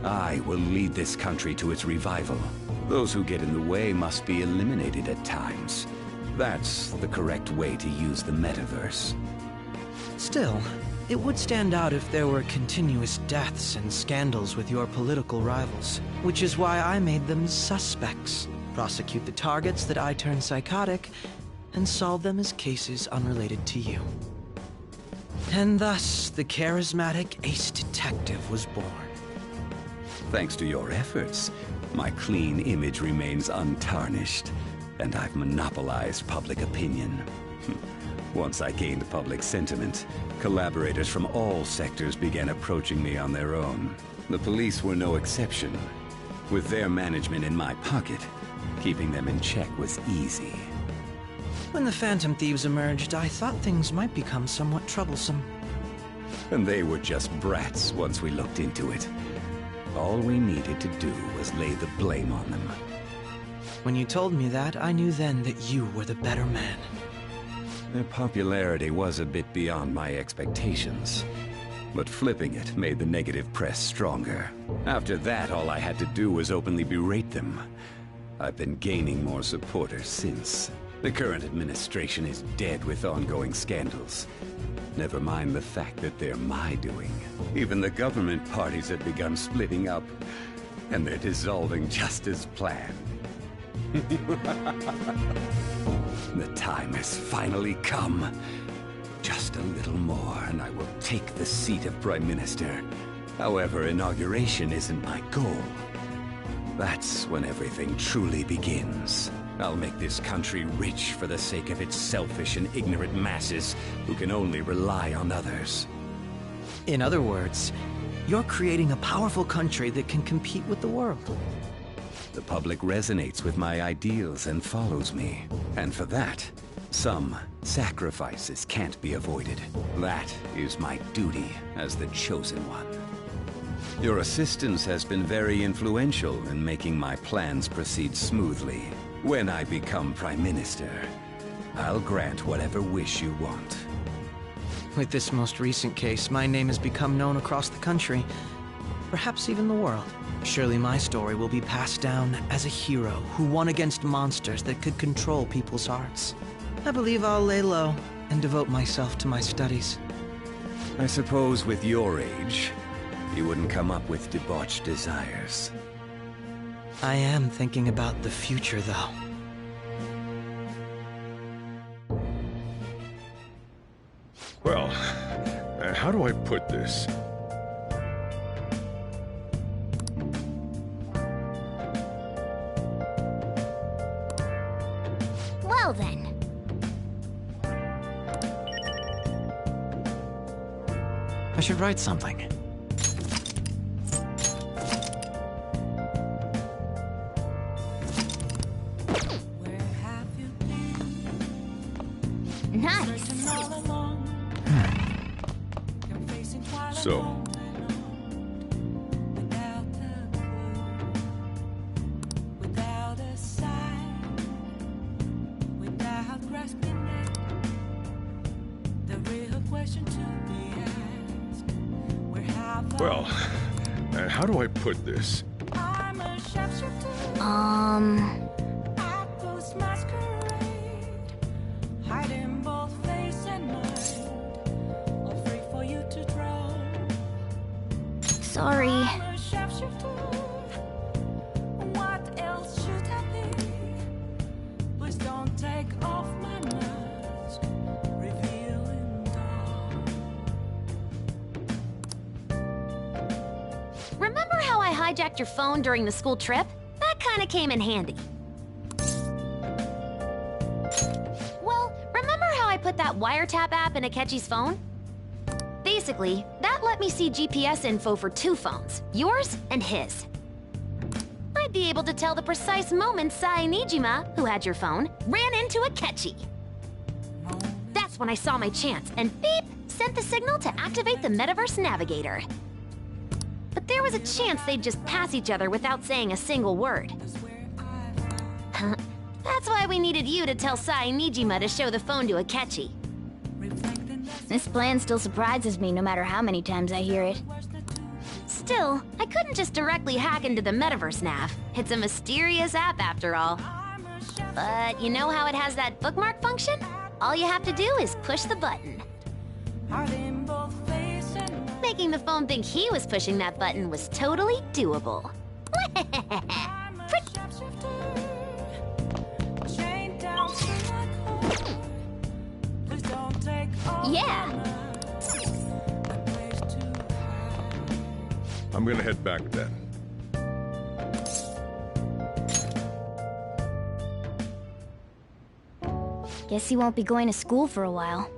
I will lead this country to its revival. Those who get in the way must be eliminated at times. That's the correct way to use the metaverse. Still, it would stand out if there were continuous deaths and scandals with your political rivals, which is why I made them suspects. Prosecute the targets that I turn psychotic, and solve them as cases unrelated to you. And thus, the charismatic ace detective was born. Thanks to your efforts, my clean image remains untarnished, and I've monopolized public opinion. Once I gained public sentiment, collaborators from all sectors began approaching me on their own. The police were no exception. With their management in my pocket, keeping them in check was easy. When the Phantom Thieves emerged, I thought things might become somewhat troublesome. And they were just brats once we looked into it. All we needed to do was lay the blame on them. When you told me that, I knew then that you were the better man. Their popularity was a bit beyond my expectations. But flipping it made the negative press stronger. After that, all I had to do was openly berate them. I've been gaining more supporters since. The current administration is dead with ongoing scandals. Never mind the fact that they're my doing. Even the government parties have begun splitting up, and they're dissolving just as planned. The time has finally come. Just a little more, and I will take the seat of Prime Minister. However, inauguration isn't my goal. That's when everything truly begins. I'll make this country rich for the sake of its selfish and ignorant masses who can only rely on others. In other words, you're creating a powerful country that can compete with the world. The public resonates with my ideals and follows me. And for that, some sacrifices can't be avoided. That is my duty as the Chosen One. Your assistance has been very influential in making my plans proceed smoothly. When I become Prime Minister, I'll grant whatever wish you want. With this most recent case, my name has become known across the country, perhaps even the world. Surely my story will be passed down as a hero who won against monsters that could control people's hearts. I believe I'll lay low and devote myself to my studies. I suppose with your age, you wouldn't come up with debauched desires. I am thinking about the future, though. Well, how do I put this? Well then. I should write something. Nice. So, well, how do I put this? Sorry. What else should I be? Please don't take off my mask, revealing Remember how I hijacked your phone during the school trip? That kinda came in handy. Well, remember how I put that wiretap app in Akechi's phone? Basically, that let me see GPS info for two phones, yours and his. I'd be able to tell the precise moment Sai Nijima, who had your phone, ran into Akechi. That's when I saw my chance, and beep, sent the signal to activate the Metaverse Navigator. But there was a chance they'd just pass each other without saying a single word. That's why we needed you to tell Sai Nijima to show the phone to Akechi. This plan still surprises me no matter how many times I hear it. Still, I couldn't just directly hack into the Metaverse Nav. It's a mysterious app after all. But you know how it has that bookmark function? All you have to do is push the button. Making the phone think he was pushing that button was totally doable. Yeah. I'm gonna head back then. Guess you won't be going to school for a while.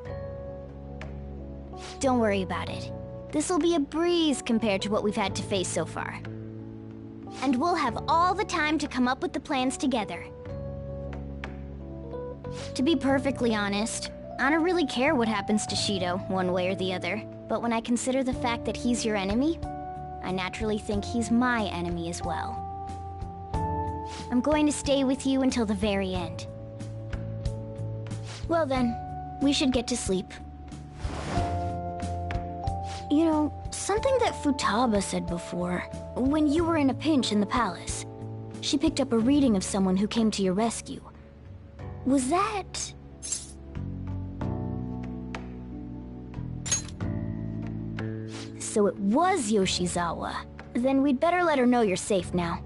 Don't worry about it. This'll be a breeze compared to what we've had to face so far. And we'll have all the time to come up with the plans together. To be perfectly honest, I don't really care what happens to Shido, one way or the other. But when I consider the fact that he's your enemy, I naturally think he's my enemy as well. I'm going to stay with you until the very end. Well then, we should get to sleep. You know, something that Futaba said before, when you were in a pinch in the palace, she picked up a reading of someone who came to your rescue. Was that... So it was Yoshizawa. Then we'd better let her know you're safe now.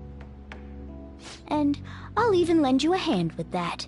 And I'll even lend you a hand with that.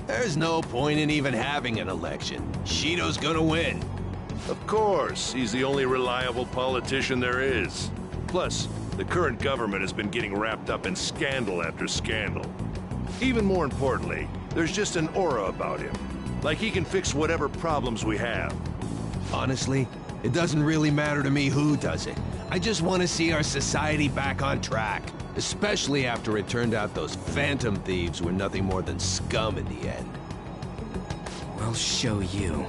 There's no point in even having an election. Shido's gonna win. Of course, he's the only reliable politician there is. Plus, the current government has been getting wrapped up in scandal after scandal. Even more importantly, there's just an aura about him. Like he can fix whatever problems we have. Honestly, it doesn't really matter to me who does it. I just want to see our society back on track. Especially after it turned out those phantom thieves were nothing more than scum in the end. I'll show you.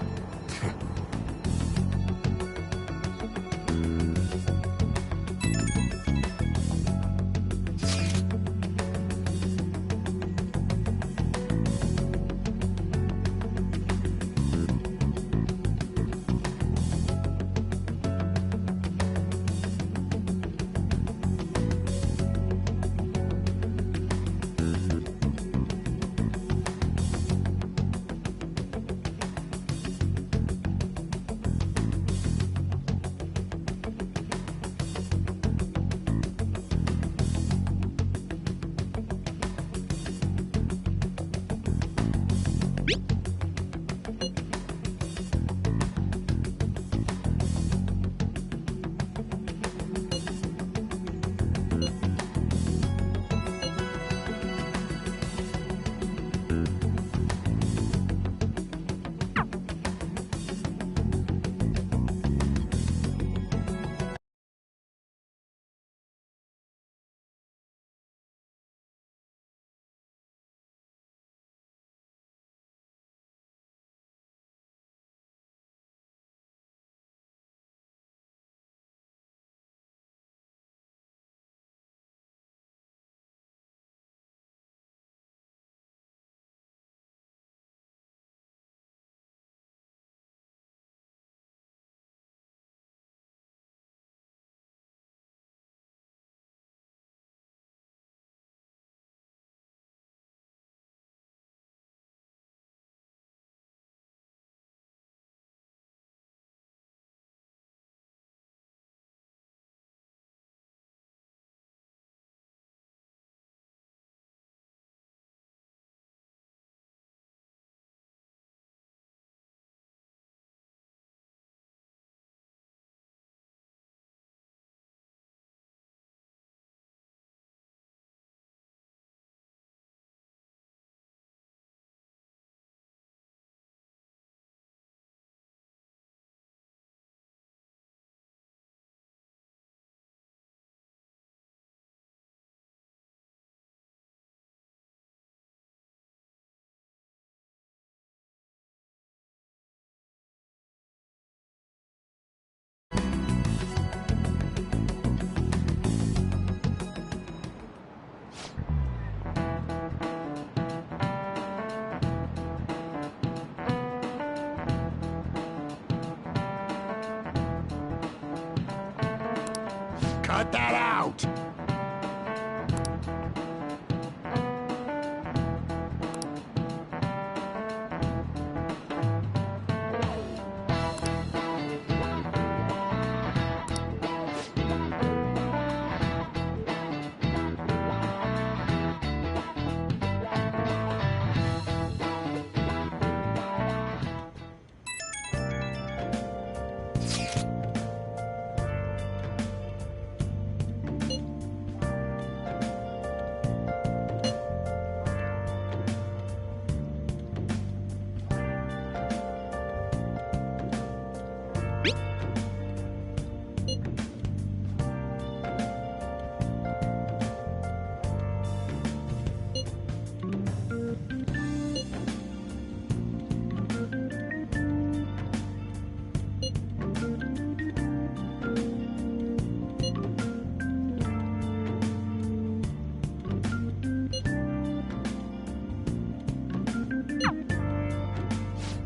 Cut that out!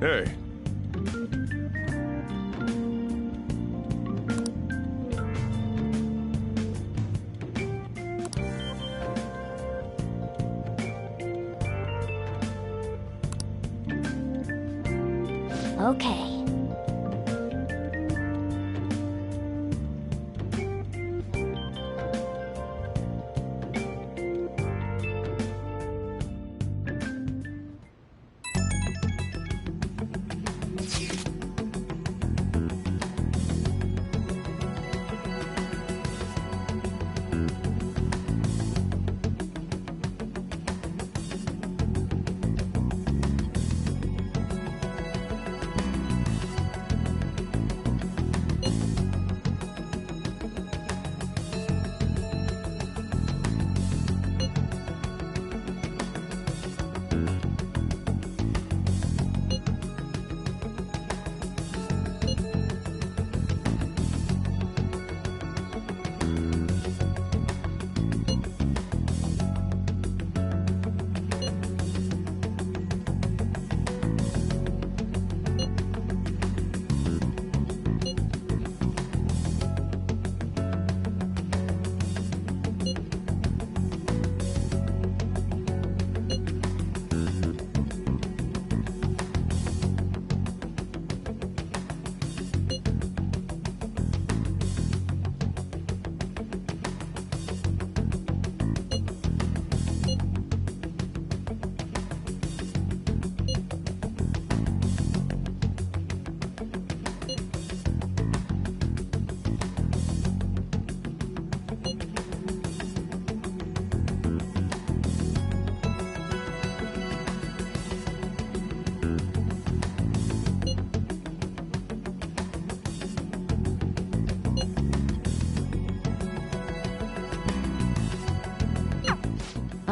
Hey. Okay.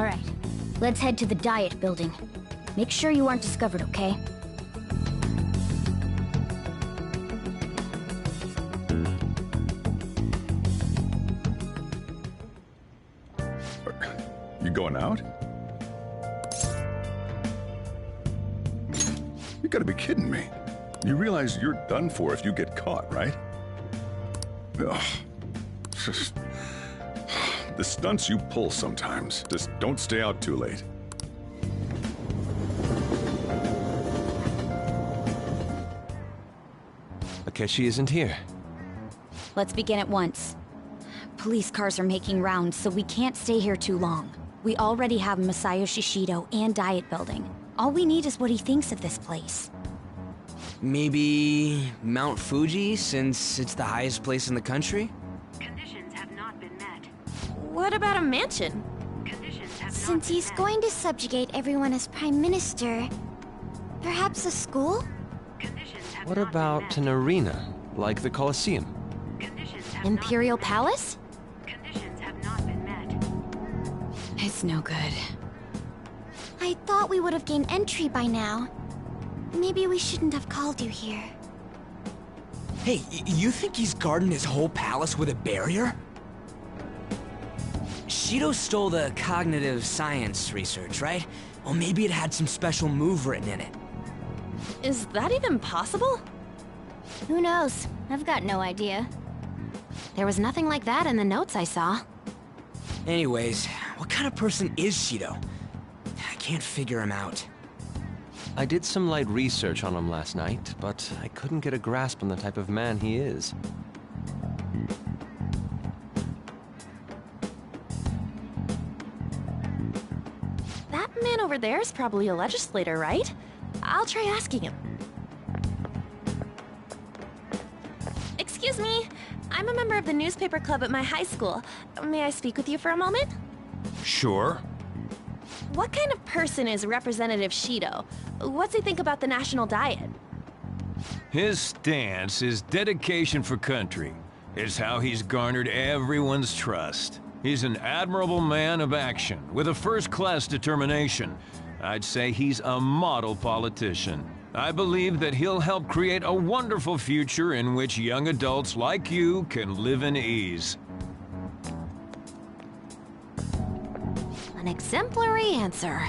All right, let's head to the Diet Building. Make sure you aren't discovered, okay? You going out? You gotta be kidding me. You realize you're done for if you get caught, right? Ugh. The stunts you pull sometimes. Just don't stay out too late. Akechi isn't here. Let's begin at once. Police cars are making rounds, so we can't stay here too long. We already have Masayo Shishido and Diet Building. All we need is what he thinks of this place. Maybe Mount Fuji, since it's the highest place in the country? Conditions have not been met. What about a mansion? Since he's going to subjugate everyone as Prime Minister, perhaps a school? What about an arena, like the Colosseum? Imperial Palace? It's no good. I thought we would have gained entry by now. Maybe we shouldn't have called you here. Hey, you think he's guarding his whole palace with a barrier? Shido stole the cognitive science research, right? Well, maybe it had some special move written in it. Is that even possible? Who knows? I've got no idea. There was nothing like that in the notes I saw. Anyways, what kind of person is Shido? I can't figure him out. I did some light research on him last night, but I couldn't get a grasp on the type of man he is. That man over there is probably a legislator, right? I'll try asking him. Excuse me, I'm a member of the newspaper club at my high school. May I speak with you for a moment? Sure. What kind of person is Representative Shido? What's he think about the national diet? His stance is dedication for country. It's how he's garnered everyone's trust. He's an admirable man of action, with a first-class determination. I'd say he's a model politician. I believe that he'll help create a wonderful future in which young adults like you can live in ease. An exemplary answer.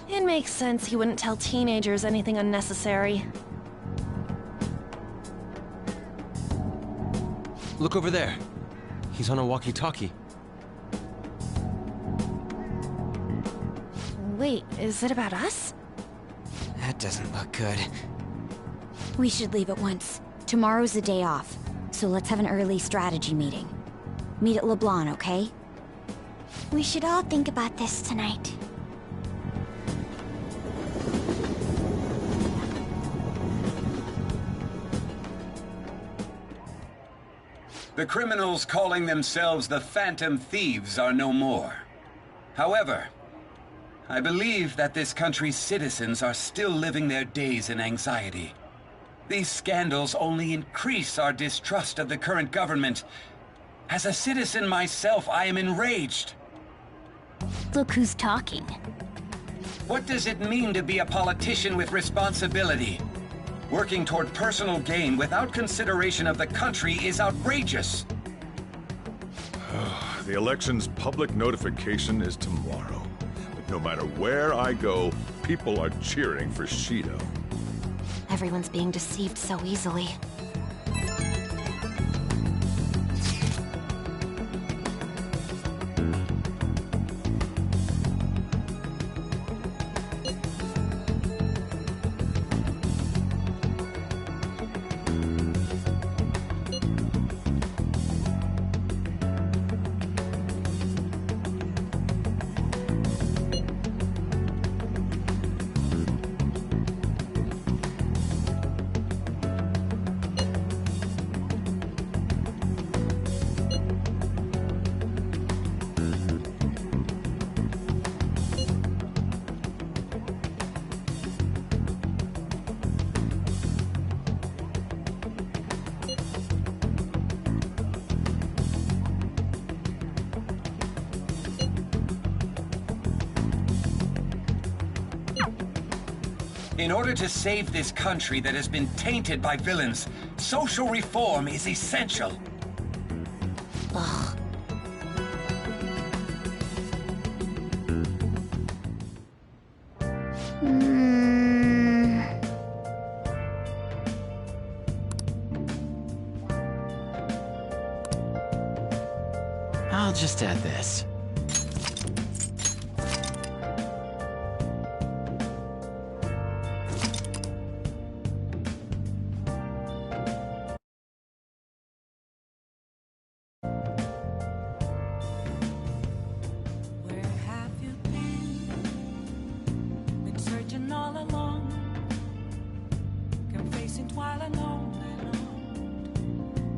It makes sense he wouldn't tell teenagers anything unnecessary. Look over there. He's on a walkie-talkie. Wait, is it about us? That doesn't look good. We should leave at once. Tomorrow's a day off, so let's have an early strategy meeting. Meet at LeBlanc, okay? We should all think about this tonight. The criminals calling themselves the Phantom Thieves are no more. However, I believe that this country's citizens are still living their days in anxiety. These scandals only increase our distrust of the current government. As a citizen myself, I am enraged. Look who's talking. What does it mean to be a politician with responsibility? Working toward personal gain without consideration of the country is outrageous. The election's public notification is tomorrow. But no matter where I go, people are cheering for Shido. Everyone's being deceived so easily. In order to save this country that has been tainted by villains, social reform is essential. Ugh. I'll just add this. Where have you been? Been searching all along, confessing while alone,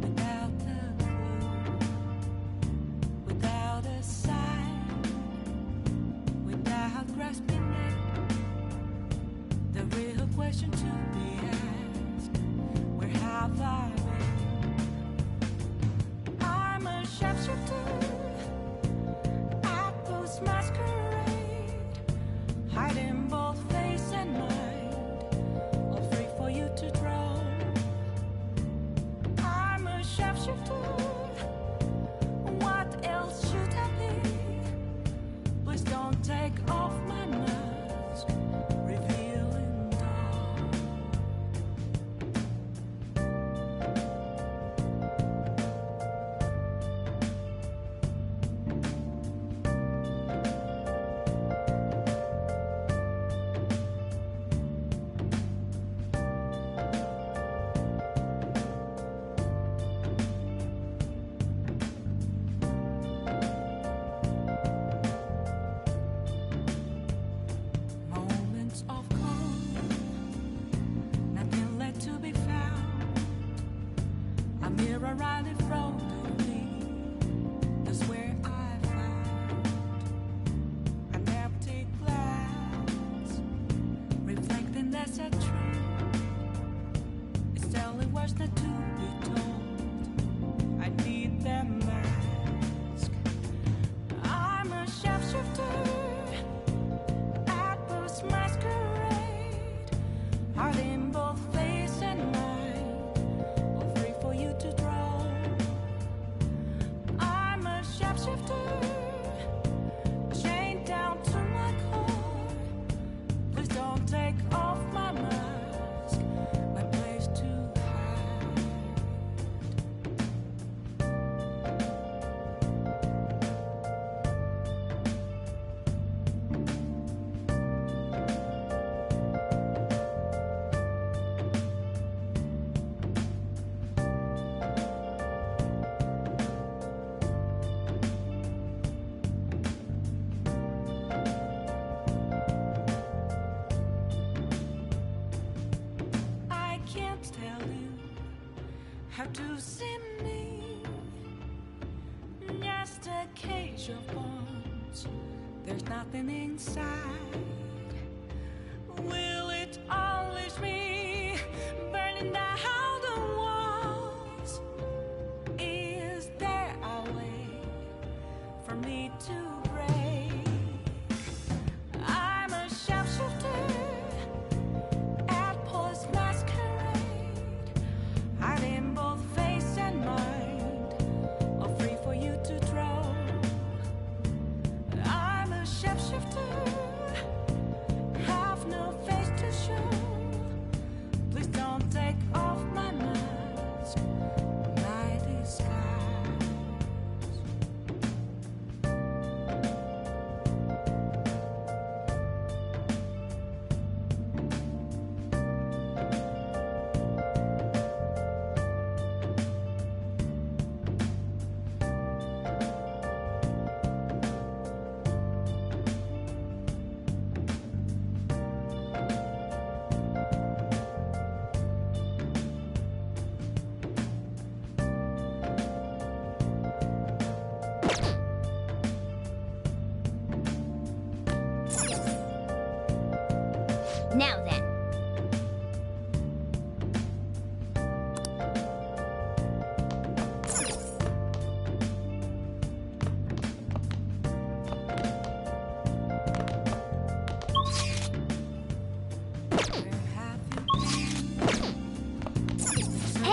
without a clue, without a sign, without grasping it. The real question to be asked: where have I been? I'm a sharpshooter. Masquerade, hiding both face and mind, all free for you to draw. I'm a sharpshooter. What else should I be? Please don't take off my mask, revealing dawn. Moments of calm, nothing left to be found. A mirror right in front of me, that's where I found an empty glass, reflecting that's a truth. It's telling words not to be told. I need that mask. I'm a sharpshooter. Masquerade, hiding both face and mind, all free for you to draw. I'm a sharpshooter, chained down to my core. Please don't take off my mask, my place to hide. I can't tell you how to see me. Just a cage of bones. There's nothing inside. Will it unleash me, burning down the walls? Is there a way for me to break? I'm a sharpshooter. Masquerade, hiding both face and mind, all free for you to draw. I'm a sharpshooter,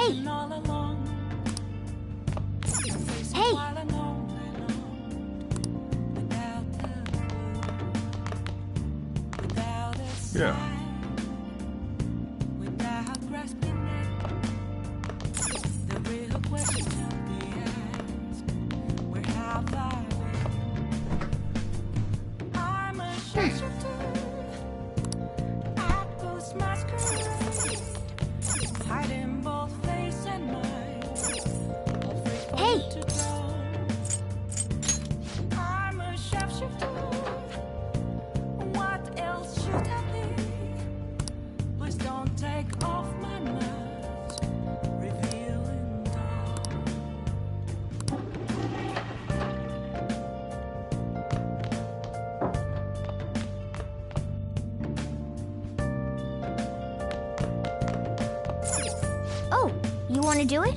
Hey! Hey! Yeah. Oh, you want to do it?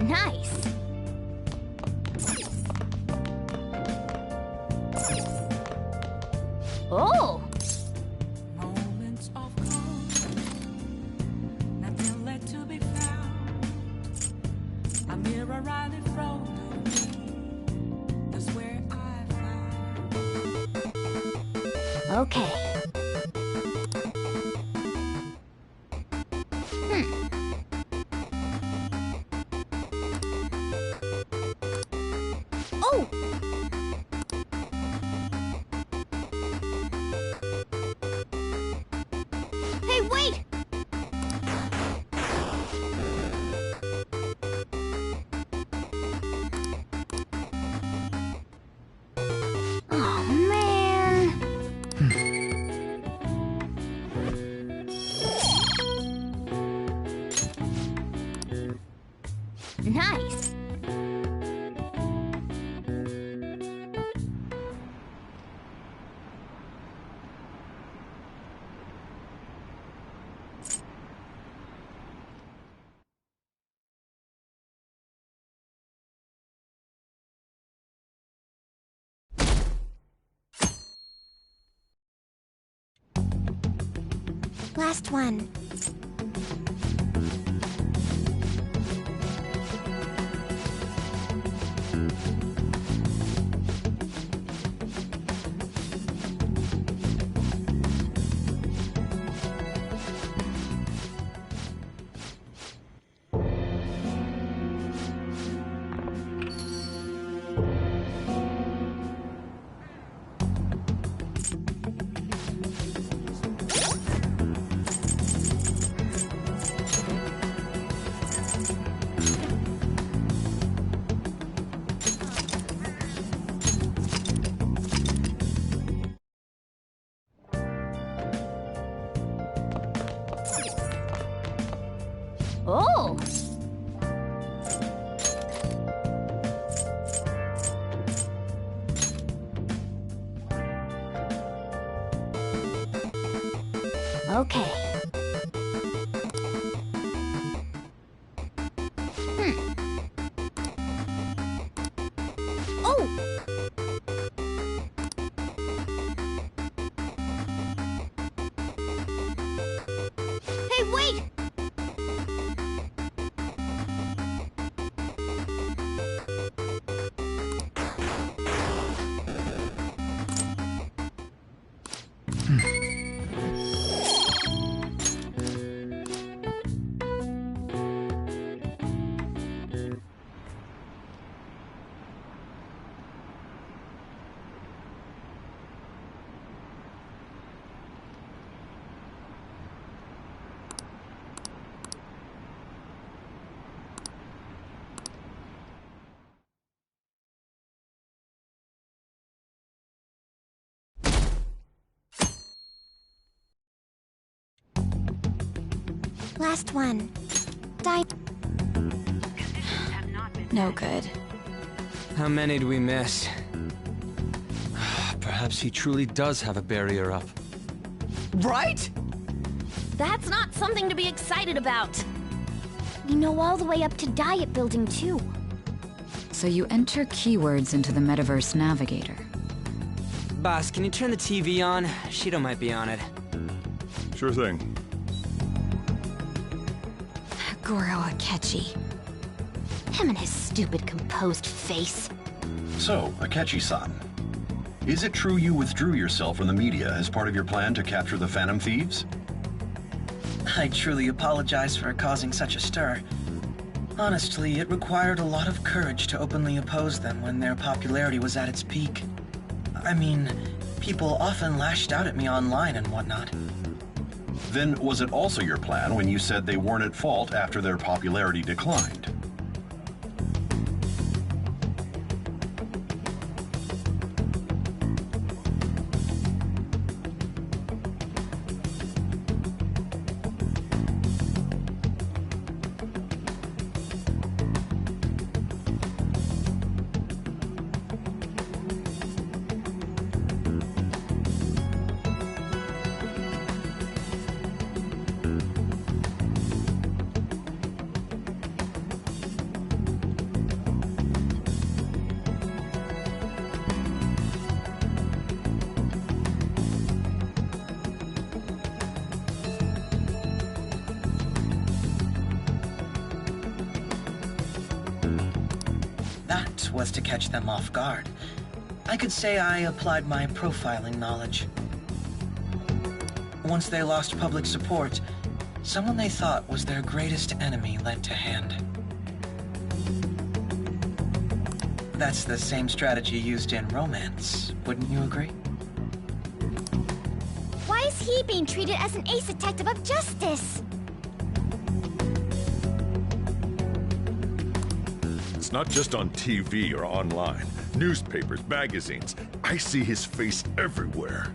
Nice. Oh! Moments of calm, nothing left to be found. A mirror right in front of me, that's where I found. Okay. Oh! Hey, wait! Oh, man. Nice. Last one. Oh! Okay. Oh! Hey, wait! Last one. Die. No good. How many do we miss? Perhaps he truly does have a barrier up. Right? That's not something to be excited about. We know all the way up to Diet Building, too. So you enter keywords into the Metaverse Navigator. Boss, can you turn the TV on? Shido might be on it. Sure thing. Goro Akechi. Him and his stupid composed face. So, Akechi-san, is it true you withdrew yourself from the media as part of your plan to capture the Phantom Thieves? I truly apologize for causing such a stir. Honestly, it required a lot of courage to openly oppose them when their popularity was at its peak. I mean, people often lashed out at me online and whatnot. Then was it also your plan when you said they weren't at fault after their popularity declined? Was to catch them off guard. I could say I applied my profiling knowledge. Once they lost public support, someone they thought was their greatest enemy led to hand. That's the same strategy used in romance, wouldn't you agree? Why is he being treated as an ace detective of justice? It's not just on TV or online. Newspapers, magazines. I see his face everywhere.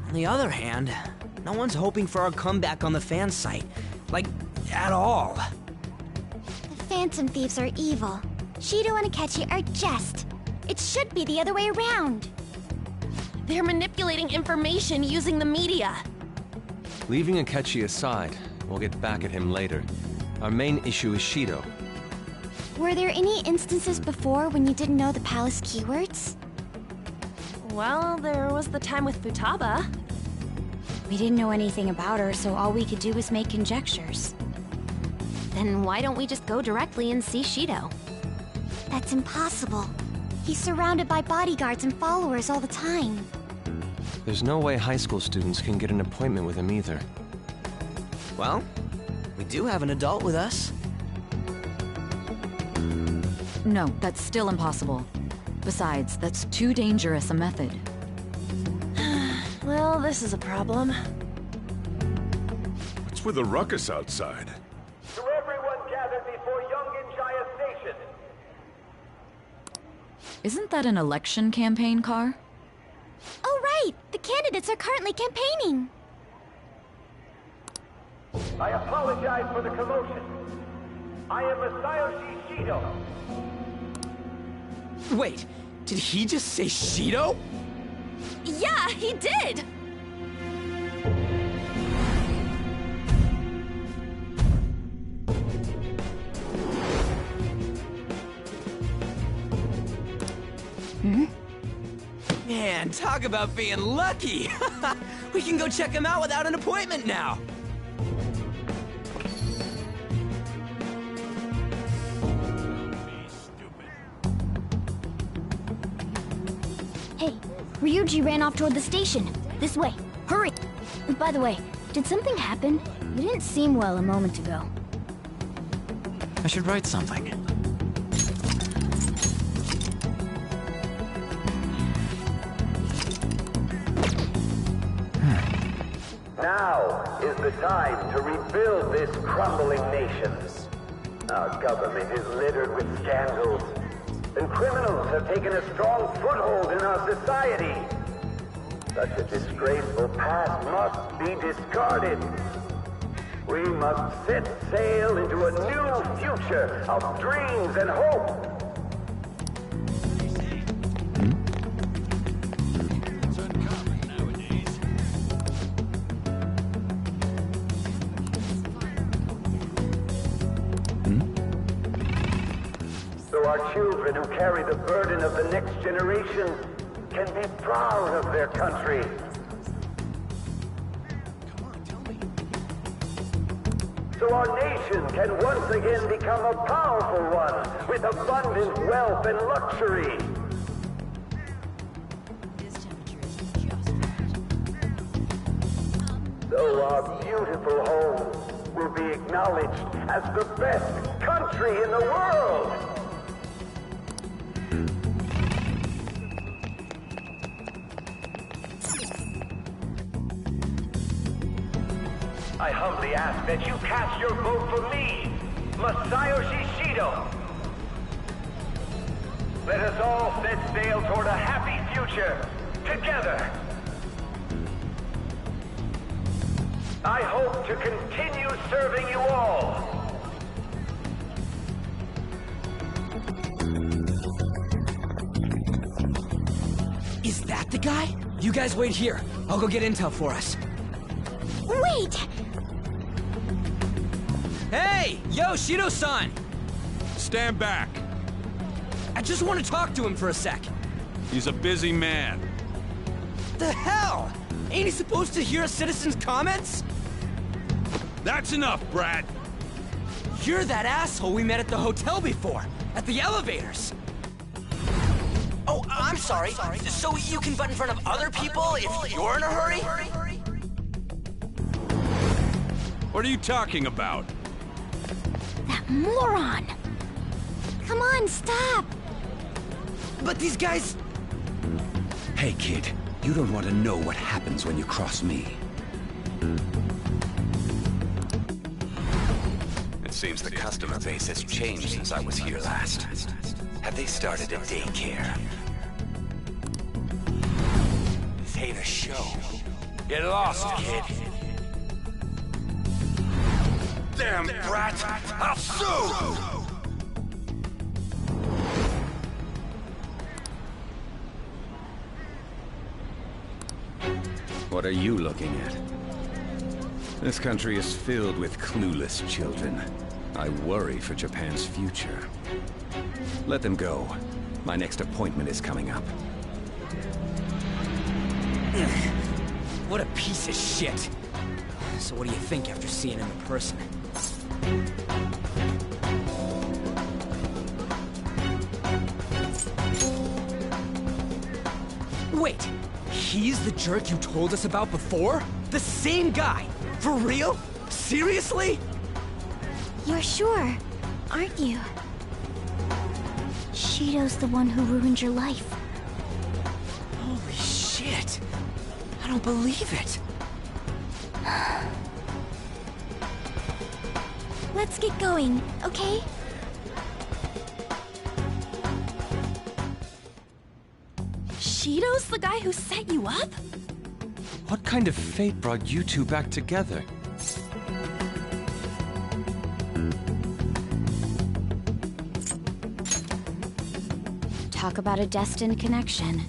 On the other hand, no one's hoping for our comeback on the fan site. Like, at all. The Phantom Thieves are evil. Shido and Akechi are just. It should be the other way around. They're manipulating information using the media. Leaving Akechi aside, we'll get back at him later. Our main issue is Shido. Were there any instances before when you didn't know the palace keywords? Well, there was the time with Futaba. We didn't know anything about her, so all we could do was make conjectures. Then why don't we just go directly and see Shido? That's impossible. He's surrounded by bodyguards and followers all the time. There's no way high school students can get an appointment with him either. Well, we do have an adult with us. No, that's still impossible. Besides, that's too dangerous a method. Well, this is a problem. What's with the ruckus outside? To everyone gathered before Yongen-Jaya Station. Isn't that an election campaign car? Oh, right! The candidates are currently campaigning. I apologize for the commotion. I am Masayoshi Shido. Wait, did he just say Shido? Yeah, he did! Man, talk about being lucky! We can go check him out without an appointment now! Hey, Ryuji ran off toward the station. This way. Hurry! By the way, did something happen? You didn't seem well a moment ago. I should write something. Now is the time to rebuild this crumbling nation. Our government is littered with scandals, and criminals have taken a strong foothold in our society. Such a disgraceful past must be discarded. We must set sail into a new future of dreams and hope. So our children who carry the burden of the next generation can be proud of their country. so our nation can once again become a powerful one with abundant wealth and luxury. So our beautiful home will be acknowledged as the best country in the world. I humbly ask that you cast your vote for me, Masayoshi Shido. Let us all set sail toward a happy future, together. I hope to continue serving you all. Is that the guy? You guys wait here. I'll go get intel for us. Wait! Hey! Yo, Shido-san! Stand back. I just want to talk to him for a sec. He's a busy man. The hell? Ain't he supposed to hear a citizen's comments? That's enough, Brat. You're that asshole we met at the hotel before, at the elevators. Oh, I'm sorry. So you can butt in front of other people if you're in a hurry? What are you talking about? That moron! Come on, stop! But these guys... Hey, kid. You don't want to know what happens when you cross me. It seems the customer base has changed since I was here last. Have they started a daycare? This ain't a show. Get lost, kid. Damn brat! I'll sue! What are you looking at? This country is filled with clueless children. I worry for Japan's future. Let them go. My next appointment is coming up. What a piece of shit. So what do you think after seeing him in person? Wait, he's the jerk you told us about before? The same guy? For real? Seriously? You're sure, aren't you? Shido's the one who ruined your life. Holy shit. I don't believe it. Let's get going, okay? Shido's the guy who set you up? What kind of fate brought you two back together? Talk about a destined connection.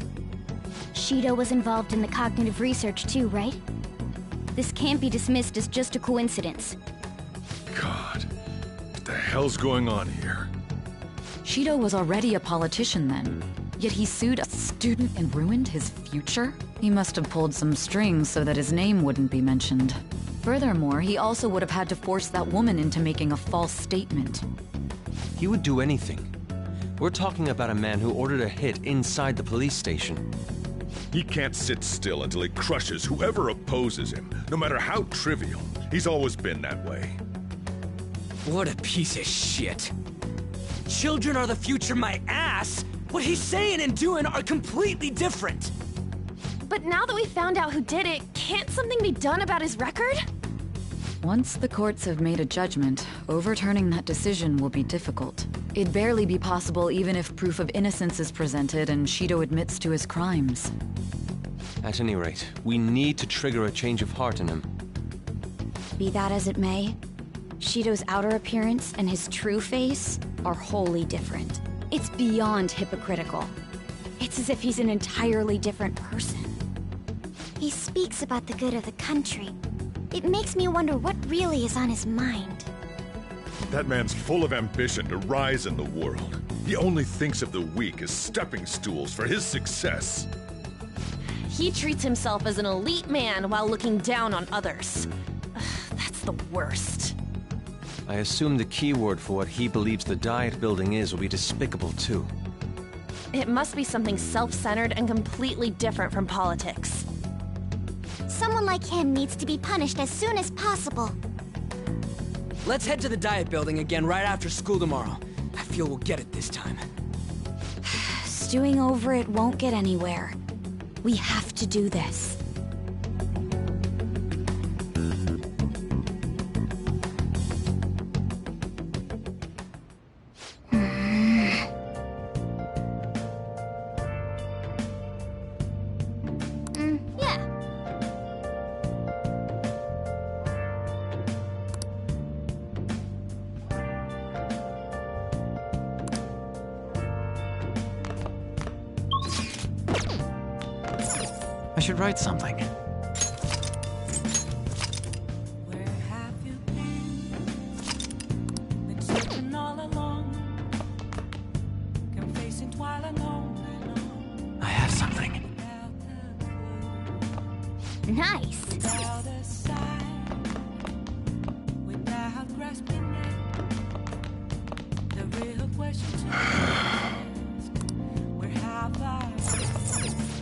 Shido was involved in the cognitive research too, right? This can't be dismissed as just a coincidence. God, what the hell's going on here? Shido was already a politician then, yet he sued a student and ruined his future? He must have pulled some strings so that his name wouldn't be mentioned. Furthermore, he also would have had to force that woman into making a false statement. He would do anything. We're talking about a man who ordered a hit inside the police station. He can't sit still until he crushes whoever opposes him, no matter how trivial. He's always been that way. What a piece of shit. Children are the future, my ass! What he's saying and doing are completely different! But now that we found out who did it, can't something be done about his record? Once the courts have made a judgment, overturning that decision will be difficult. It'd barely be possible even if proof of innocence is presented and Shido admits to his crimes. At any rate, we need to trigger a change of heart in him. Be that as it may, Shido's outer appearance and his true face are wholly different. It's beyond hypocritical. It's as if he's an entirely different person. He speaks about the good of the country. It makes me wonder what really is on his mind. That man's full of ambition to rise in the world. He only thinks of the weak as stepping stools for his success. He treats himself as an elite man while looking down on others. Ugh, that's the worst. I assume the keyword for what he believes the Diet building is will be despicable too. It must be something self-centered and completely different from politics. Someone like him needs to be punished as soon as possible. Let's head to the Diet building again right after school tomorrow. I feel we'll get it this time. Stewing over it won't get anywhere. We have to do this. I should write something. I have something. Nice.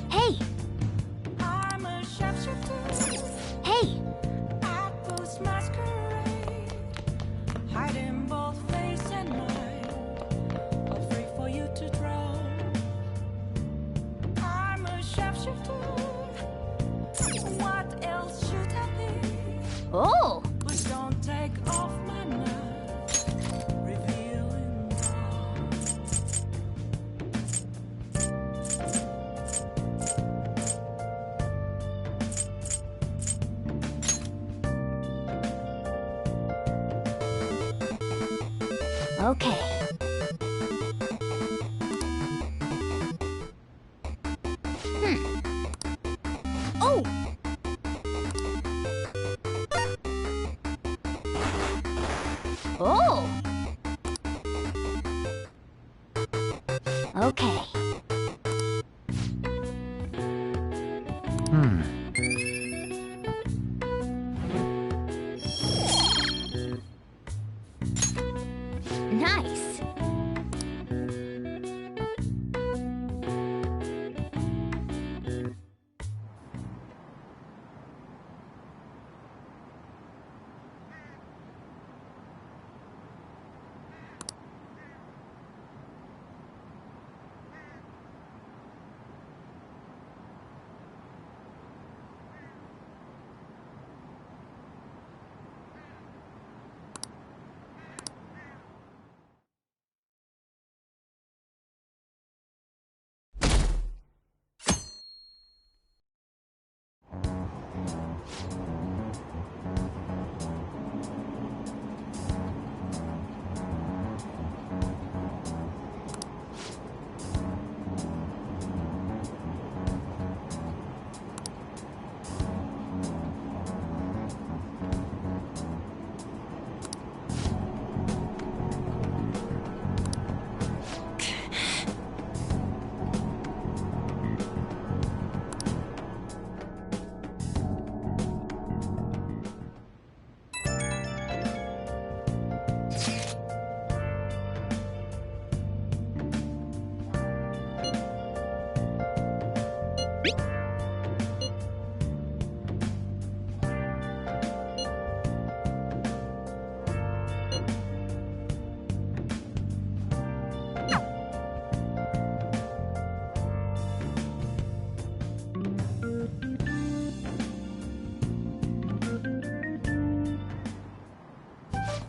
Hey! Hey! Hiding both face and mind, all free for you to draw. I'm a sharpshooter. What else should I be? Oh! But don't take off my mask, revealing Okay. Oh! Oh! Okay. Nice.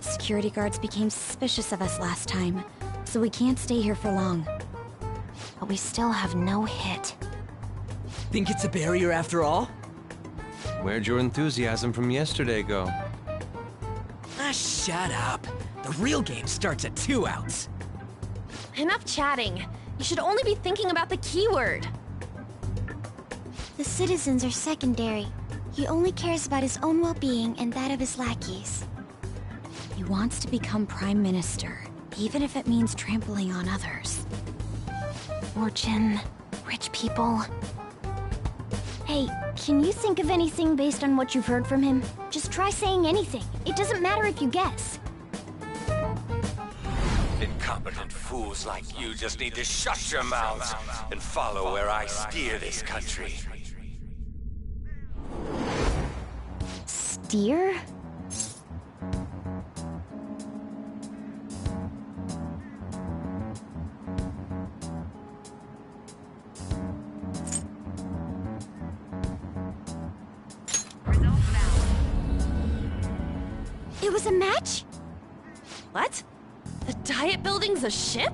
Security guards became suspicious of us last time, so we can't stay here for long. But we still have no hit. Think it's a barrier after all? Where'd your enthusiasm from yesterday go? Ah, shut up. The real game starts at 2 outs. Enough chatting. You should only be thinking about the keyword. The citizens are secondary. He only cares about his own well-being and that of his lackeys. He wants to become Prime Minister, even if it means trampling on others. Fortune, rich people. Hey, can you think of anything based on what you've heard from him? Just try saying anything. It doesn't matter if you guess. Fools like you just need to shut your mouths and follow where I steer this country. Steer? It was a match? What? The Diet Building's a ship?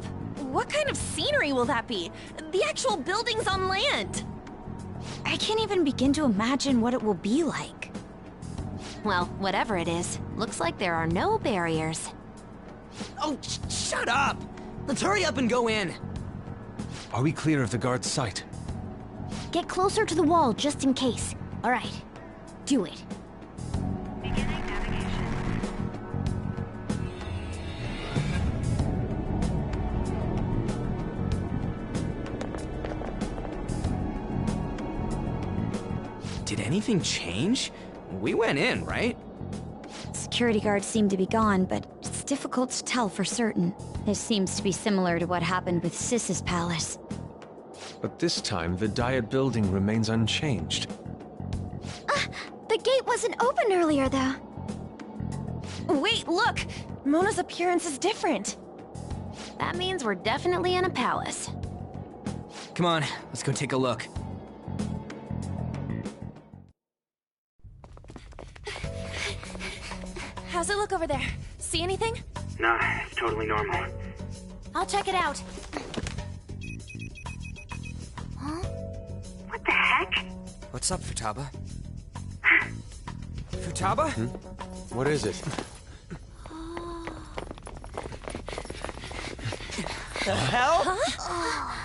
What kind of scenery will that be? The actual building's on land. I can't even begin to imagine what it will be like. Well, whatever it is, looks like there are no barriers. Oh, shut up! Let's hurry up and go in. Are we clear of the guard's sight? Get closer to the wall just in case. All right, do it. Did anything change? We went in, right? Security guards seem to be gone, but it's difficult to tell for certain. This seems to be similar to what happened with Sis's palace. But this time, the Diet Building remains unchanged. The gate wasn't open earlier, though. Wait, look! Mona's appearance is different. That means we're definitely in a palace. Come on, let's go take a look. How's it look over there? See anything? Nah, it's totally normal. I'll check it out. Huh? What the heck? What's up, Futaba? Futaba? What is it? The hell? Huh?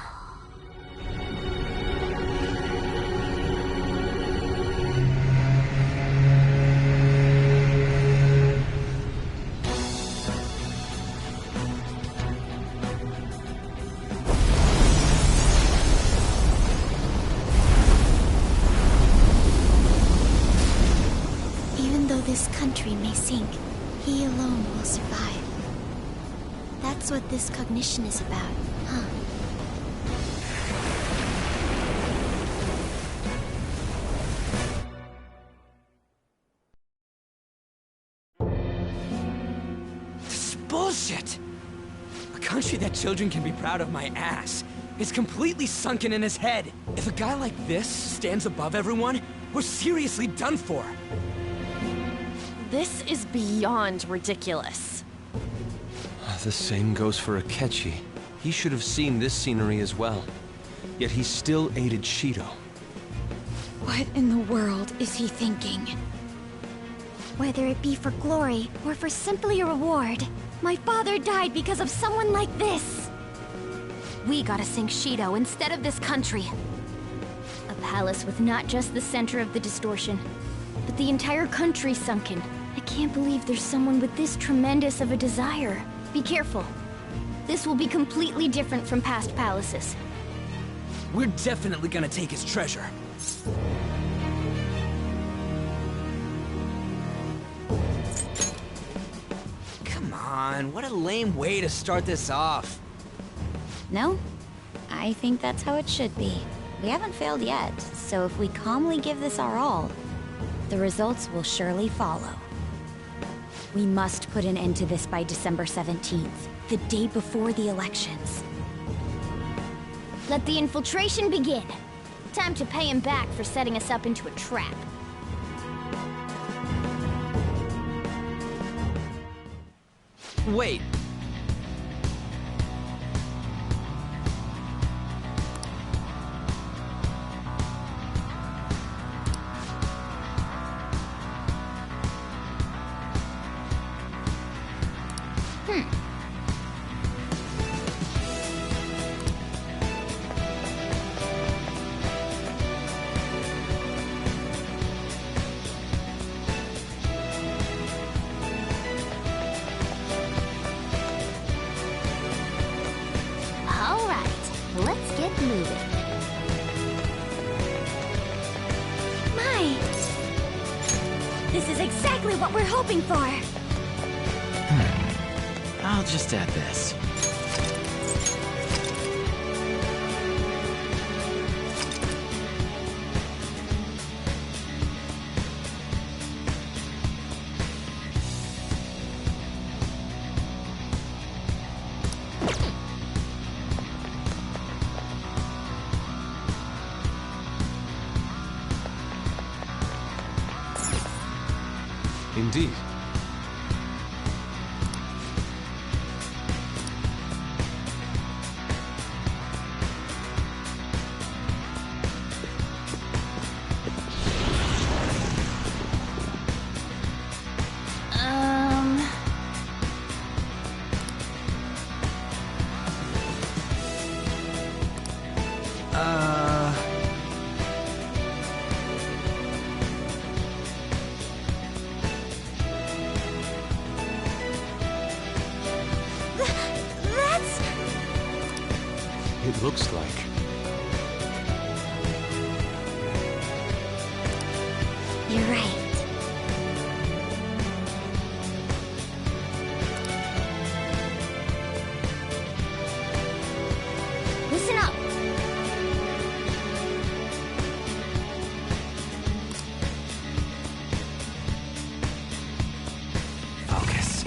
This country may sink, he alone will survive. That's what this cognition is about, huh? This is bullshit! A country that children can be proud of my ass is completely sunken in his head. If a guy like this stands above everyone, we're seriously done for. This is beyond ridiculous. The same goes for Akechi. He should have seen this scenery as well. Yet he still aided Shido. What in the world is he thinking? Whether it be for glory or for simply a reward, my father died because of someone like this. We gotta sink Shido instead of this country. A palace with not just the center of the distortion, but the entire country sunken. I can't believe there's someone with this tremendous of a desire. Be careful. This will be completely different from past palaces. We're definitely gonna take his treasure. Come on, what a lame way to start this off. No? I think that's how it should be. We haven't failed yet, so if we calmly give this our all, the results will surely follow. We must put an end to this by December 17th, the day before the elections. Let the infiltration begin. Time to pay him back for setting us up into a trap. Wait. What we're hoping for. I'll just add this. Indeed. It looks like. You're right. Listen up. Focus.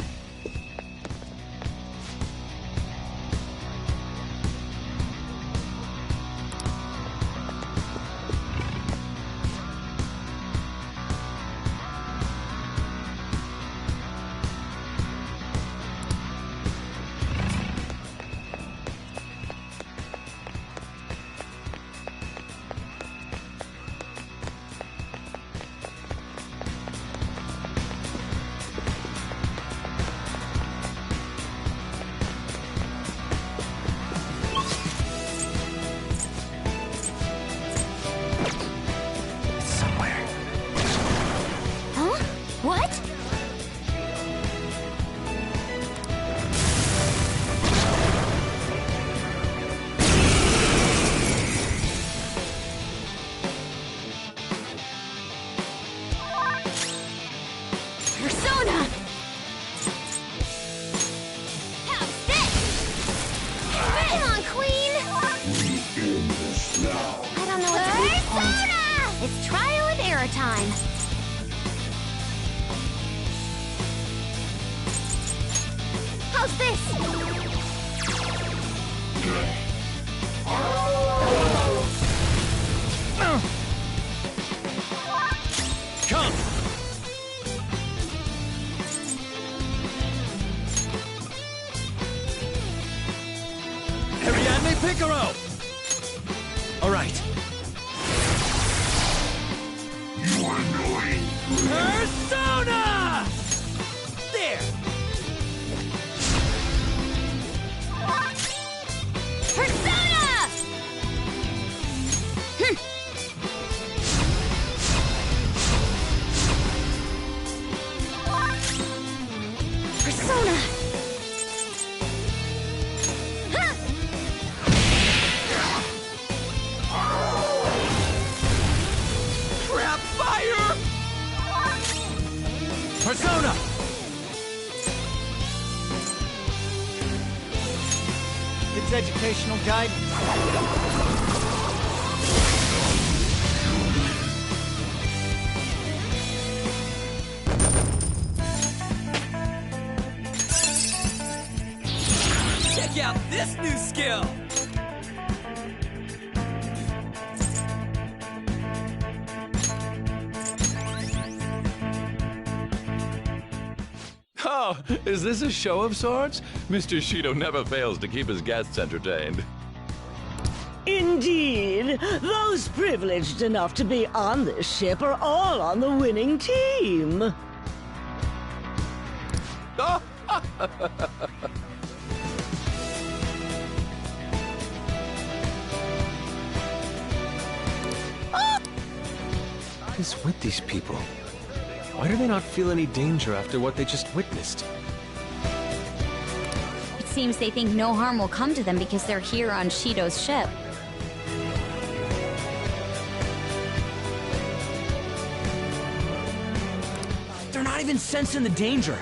What? Persona! How's this? Come on, Queen! I don't know what's weak point. It's trial and error time. How's this? Come! Ariadne Picaro! All right. Persona! There! Persona! Persona! Crap fire! Persona! It's educational guidance. Check out this new skill! Oh, is this a show of sorts? Mr. Shido never fails to keep his guests entertained. Indeed. Those privileged enough to be on this ship are all on the winning team. What is with these people? Why do they not feel any danger after what they just witnessed? It seems they think no harm will come to them because they're here on Shido's ship. They're not even sensing the danger.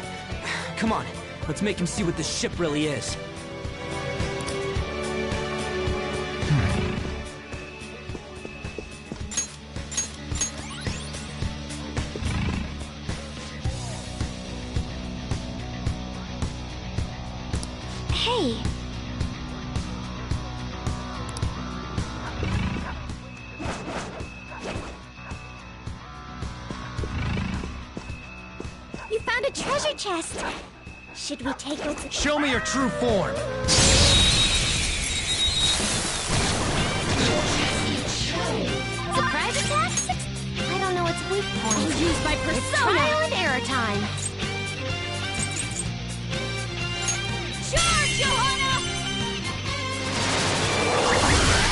Come on, let's make him see what this ship really is. Hey! You found a treasure chest! Should we take what's... Show me your true form! Surprise attacks? I don't know its weak point. I'll use my persona! It's trial and error time. Charge, Johanna!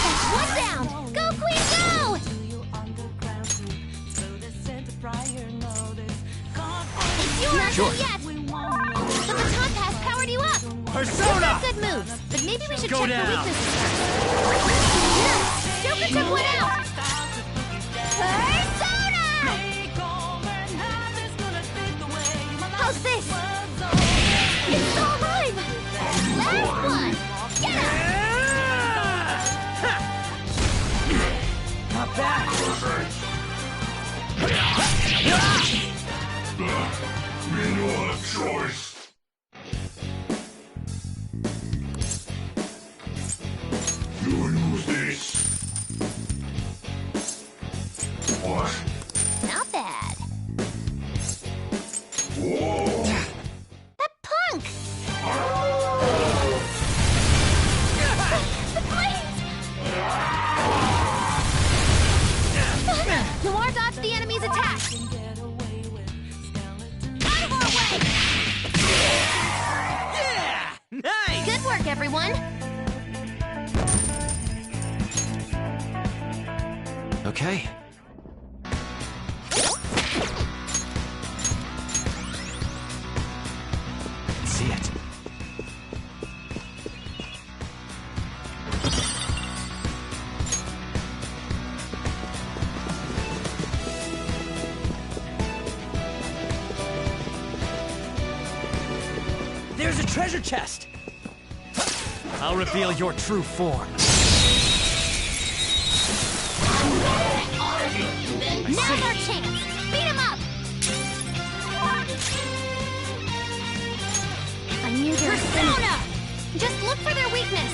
That's one down! Go, Queen, go! It's yours! Sure. Yet. The baton pass powered you up! Persona! Good moves, but maybe we should Go check down. the weaknesses first. Nice! Joker took one out! Persona! How's this? It's still alive! Last one! Get up! Not bad! We don't have choice. You use this. What? Not bad. Whoa! That punk! The flames! Noir dodged the enemy's attack! Out of our way! Yeah! Nice! Good work, everyone! Okay. See it. There's a treasure chest! I'll reveal your true form. Now's our chance! Beat him up! I knew there was Persona! Just look for their weakness!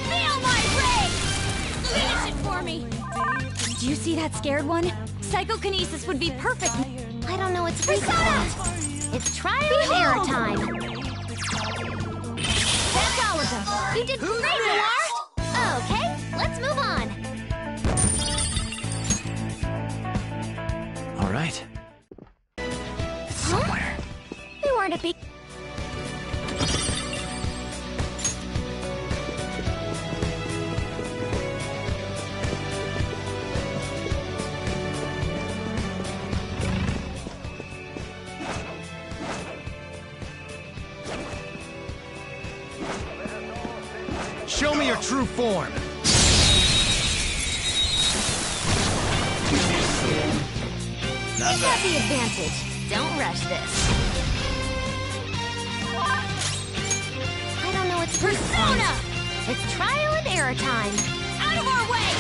Feel my rage! Finish it for me! Do you see that scared one? Psychokinesis would be perfect. I don't know its weak point. It's trial and error time. That's all of them. You did great, Noir! Okay, let's move on. All right. It's somewhere. They weren't a big... Show me your true form! You got the advantage. Don't rush this. I don't know its persona! It's trial and error time. Out of our way!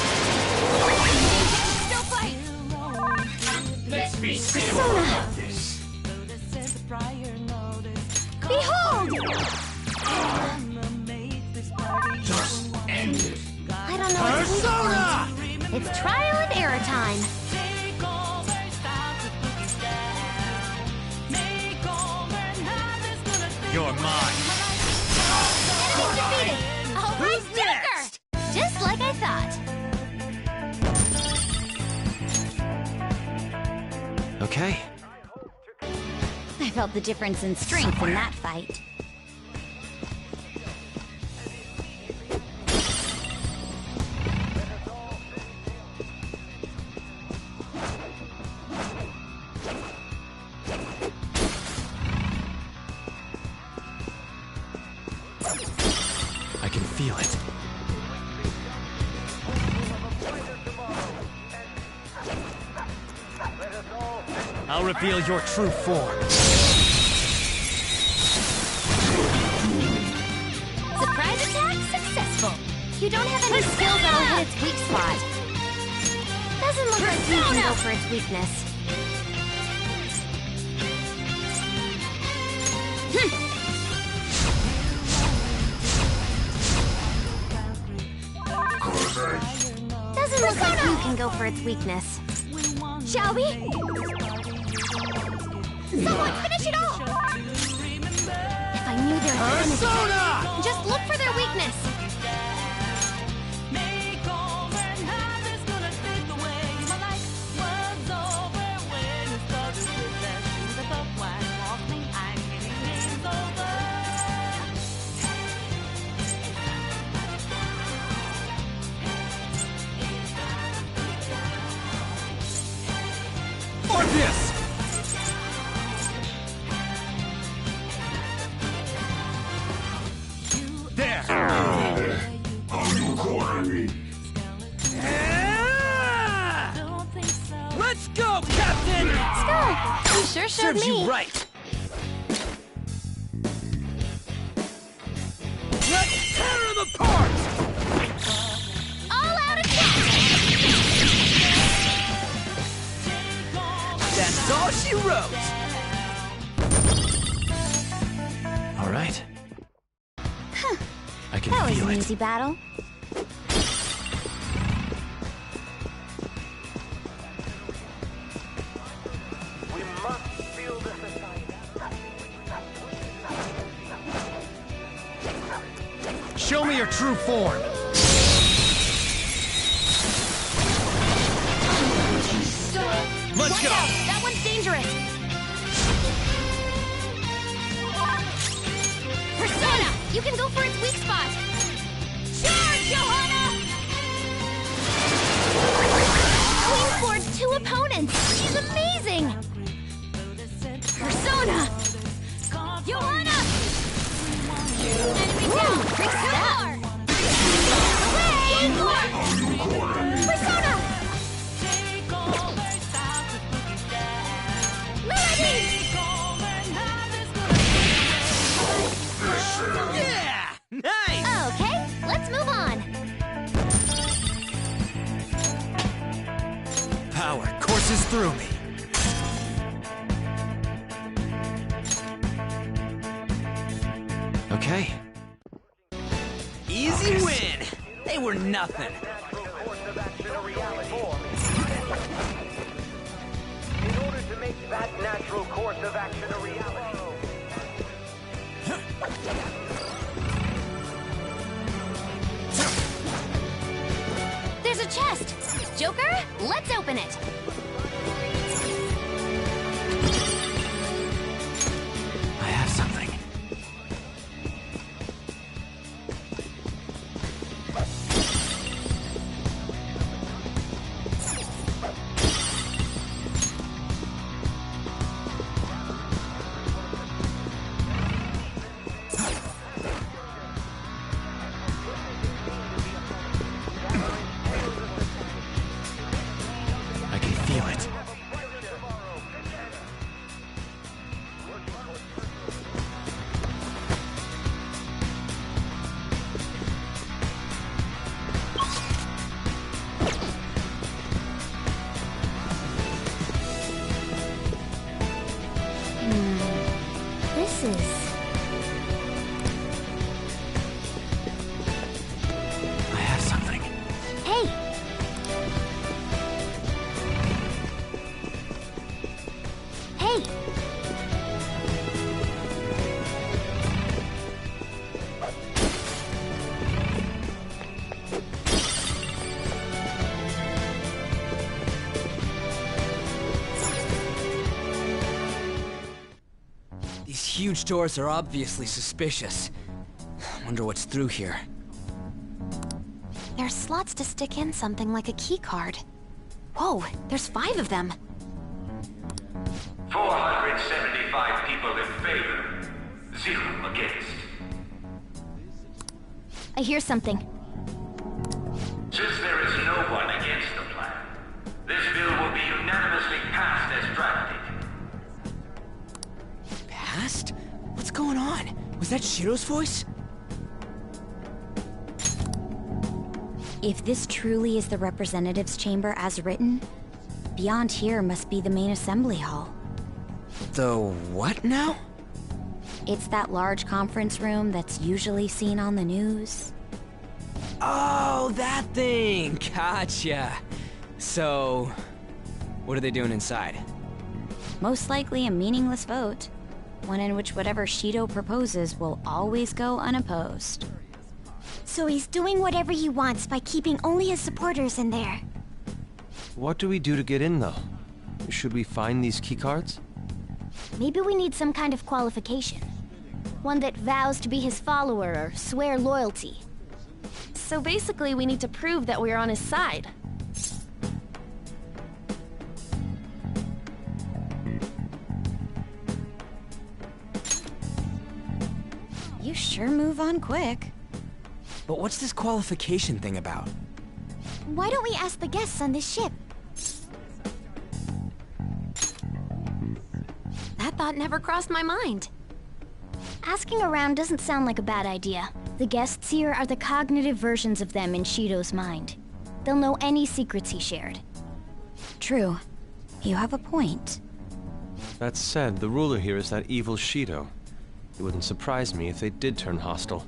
Still fight! Let's be civil Persona! about this. Behold! Just end it. I don't know its weak point. It's trial and error time. You're mine. Enemy defeated! All right, Joker! Just like I thought. Okay. I felt the difference in strength in that fight. I can feel it. I'll reveal your true form. Surprise attack successful. You don't have any skills that'll hit its weak spot. Doesn't look like you can go for its weakness. Doesn't look like you can go for its weakness. Shall we? Someone finish it all! If I knew their Persona! just look for their weakness. Orpheus! There! Are you cornering me? Let's go, Captain! Let's go! You sure showed Serves me. you right. Let's tear him apart! All out attack! That's all she wrote! All right. Huh. I can That was feel an it. easy battle. Show me your true form. Let's Watch go. out! That one's dangerous. Persona! You can go for its weak spot. Charge, Johanna! Queen floored 2 opponents. She's amazing. Persona! Johanna! Enemy down! Persona! Away! Persona! Yeah! Nice! Okay, let's move on. Power courses through me. Okay. Easy win! They were nothing. In order to make that natural course of action a reality. There's a chest. Joker, let's open it. I have something. I can feel it. This is... I have something. Hey! Hey! These huge doors are obviously suspicious. Wonder what's through here. There's slots to stick in something like a key card. Whoa, there's 5 of them. 475 people in favor, 0 against. I hear something. Since there is no one against the plan, this bill will be unanimously passed as drafted. Passed? What's going on? Was that Shiro's voice? If this truly is the representatives' chamber as written, beyond here must be the main assembly hall. The what now? It's that large conference room that's usually seen on the news. Oh, that thing! Gotcha. So, what are they doing inside? Most likely a meaningless vote. One in which whatever Shido proposes will always go unopposed. So he's doing whatever he wants by keeping only his supporters in there. What do we do to get in, though? Should we find these keycards? Maybe we need some kind of qualification. One that vows to be his follower or swear loyalty. So basically, we need to prove that we're on his side. You sure move on quick. But what's this qualification thing about? Why don't we ask the guests on this ship? That thought never crossed my mind. Asking around doesn't sound like a bad idea. The guests here are the cognitive versions of them in Shido's mind. They'll know any secrets he shared. True. You have a point. That said, the ruler here is that evil Shido. It wouldn't surprise me if they did turn hostile.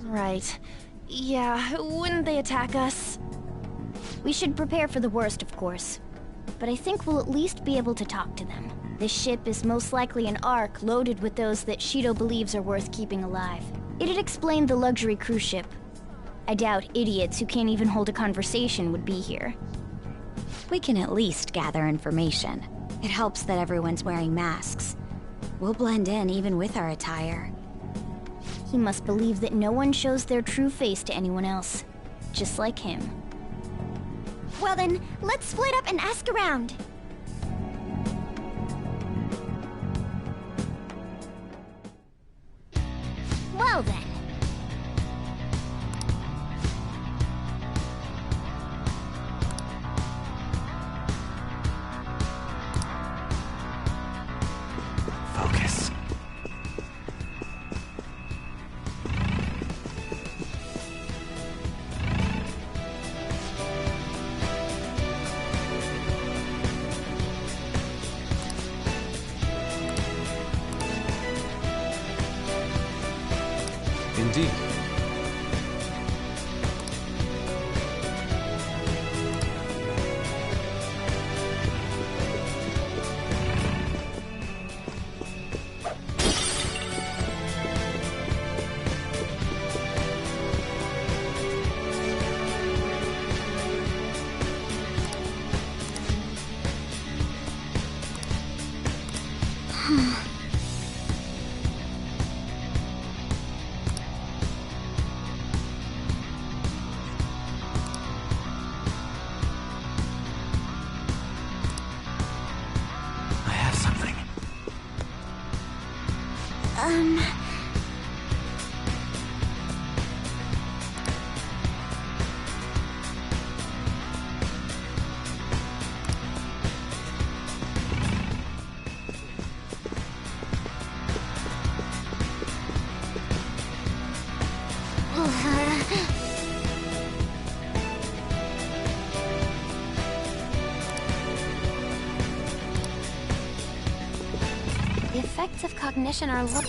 Right. Yeah, wouldn't they attack us? We should prepare for the worst, of course. But I think we'll at least be able to talk to them. This ship is most likely an Ark loaded with those that Shido believes are worth keeping alive. It'd explain the luxury cruise ship. I doubt idiots who can't even hold a conversation would be here. We can at least gather information. It helps that everyone's wearing masks. We'll blend in even with our attire. He must believe that no one shows their true face to anyone else. Just like him. Well then, let's split up and ask around. Well then. Focus. Indeed. The effects of cognition are low.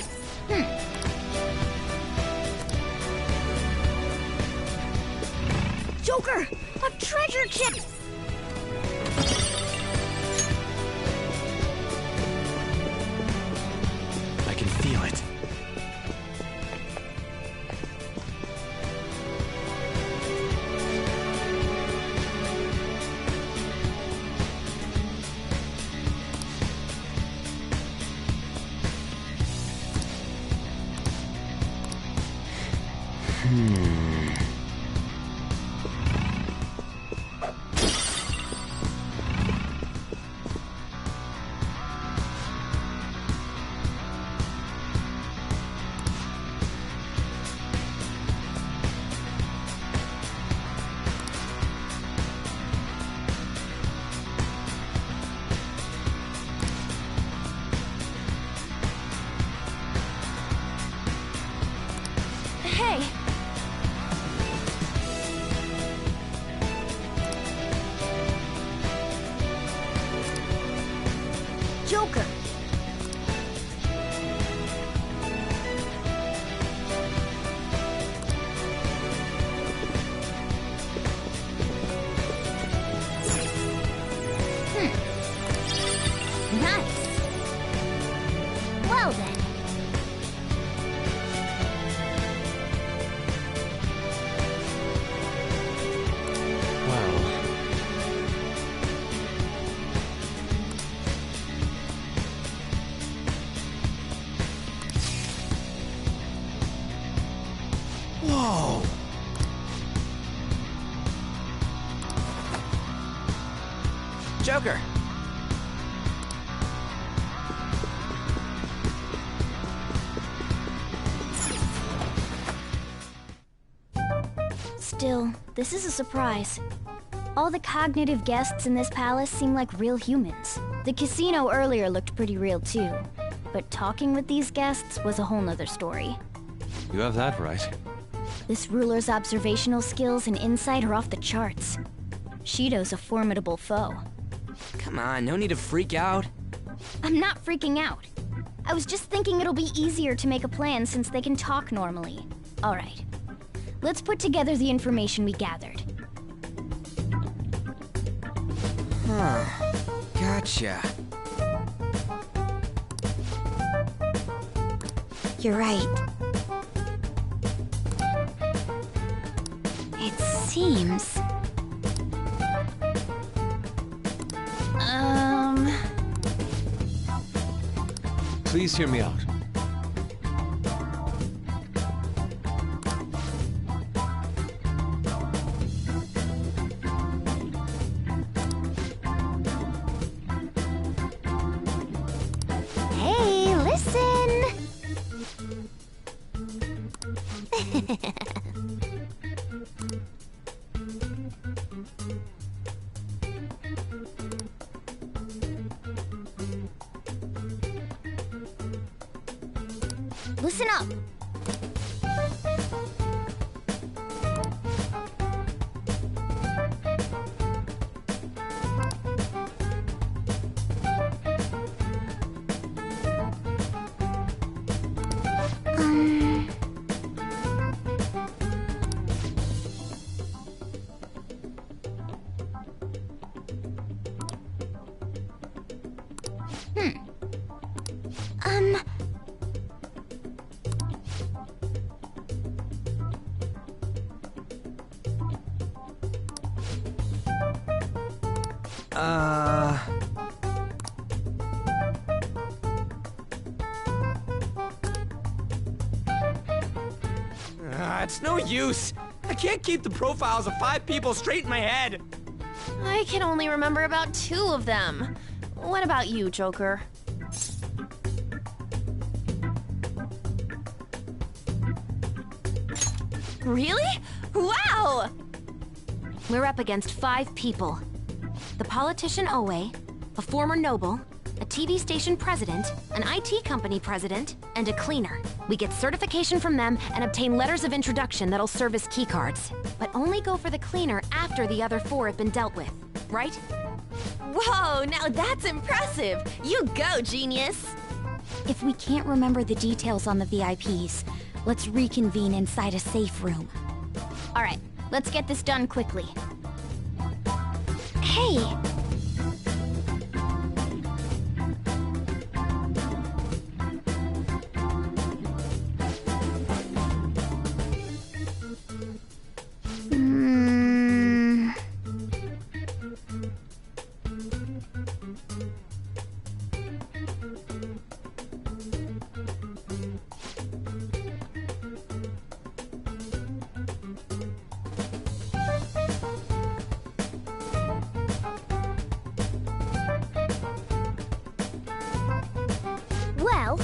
Joker! A treasure chest! I can feel it. Hey! Joker! Nice! Joker. Still, this is a surprise. All the cognitive guests in this palace seem like real humans. The casino earlier looked pretty real too, but talking with these guests was a whole nother story. You have that right. This ruler's observational skills and insight are off the charts. Shido's a formidable foe. Come on, no need to freak out. I'm not freaking out. I was just thinking it'll be easier to make a plan since they can talk normally. All right. Let's put together the information we gathered. Huh. Gotcha. You're right. It seems... Please hear me out. Hey, listen! Listen up! It's no use. I can't keep the profiles of 5 people straight in my head. I can only remember about 2 of them. What about you, Joker? Really? Wow! We're up against 5 people. The politician Owe, a former noble, a TV station president, an IT company president, and a cleaner. We get certification from them and obtain letters of introduction that'll serve as keycards. But only go for the cleaner after the other 4 have been dealt with, right? Whoa, now that's impressive! You go, genius! If we can't remember the details on the VIPs, let's reconvene inside a safe room. All right, let's get this done quickly. Hey! Well...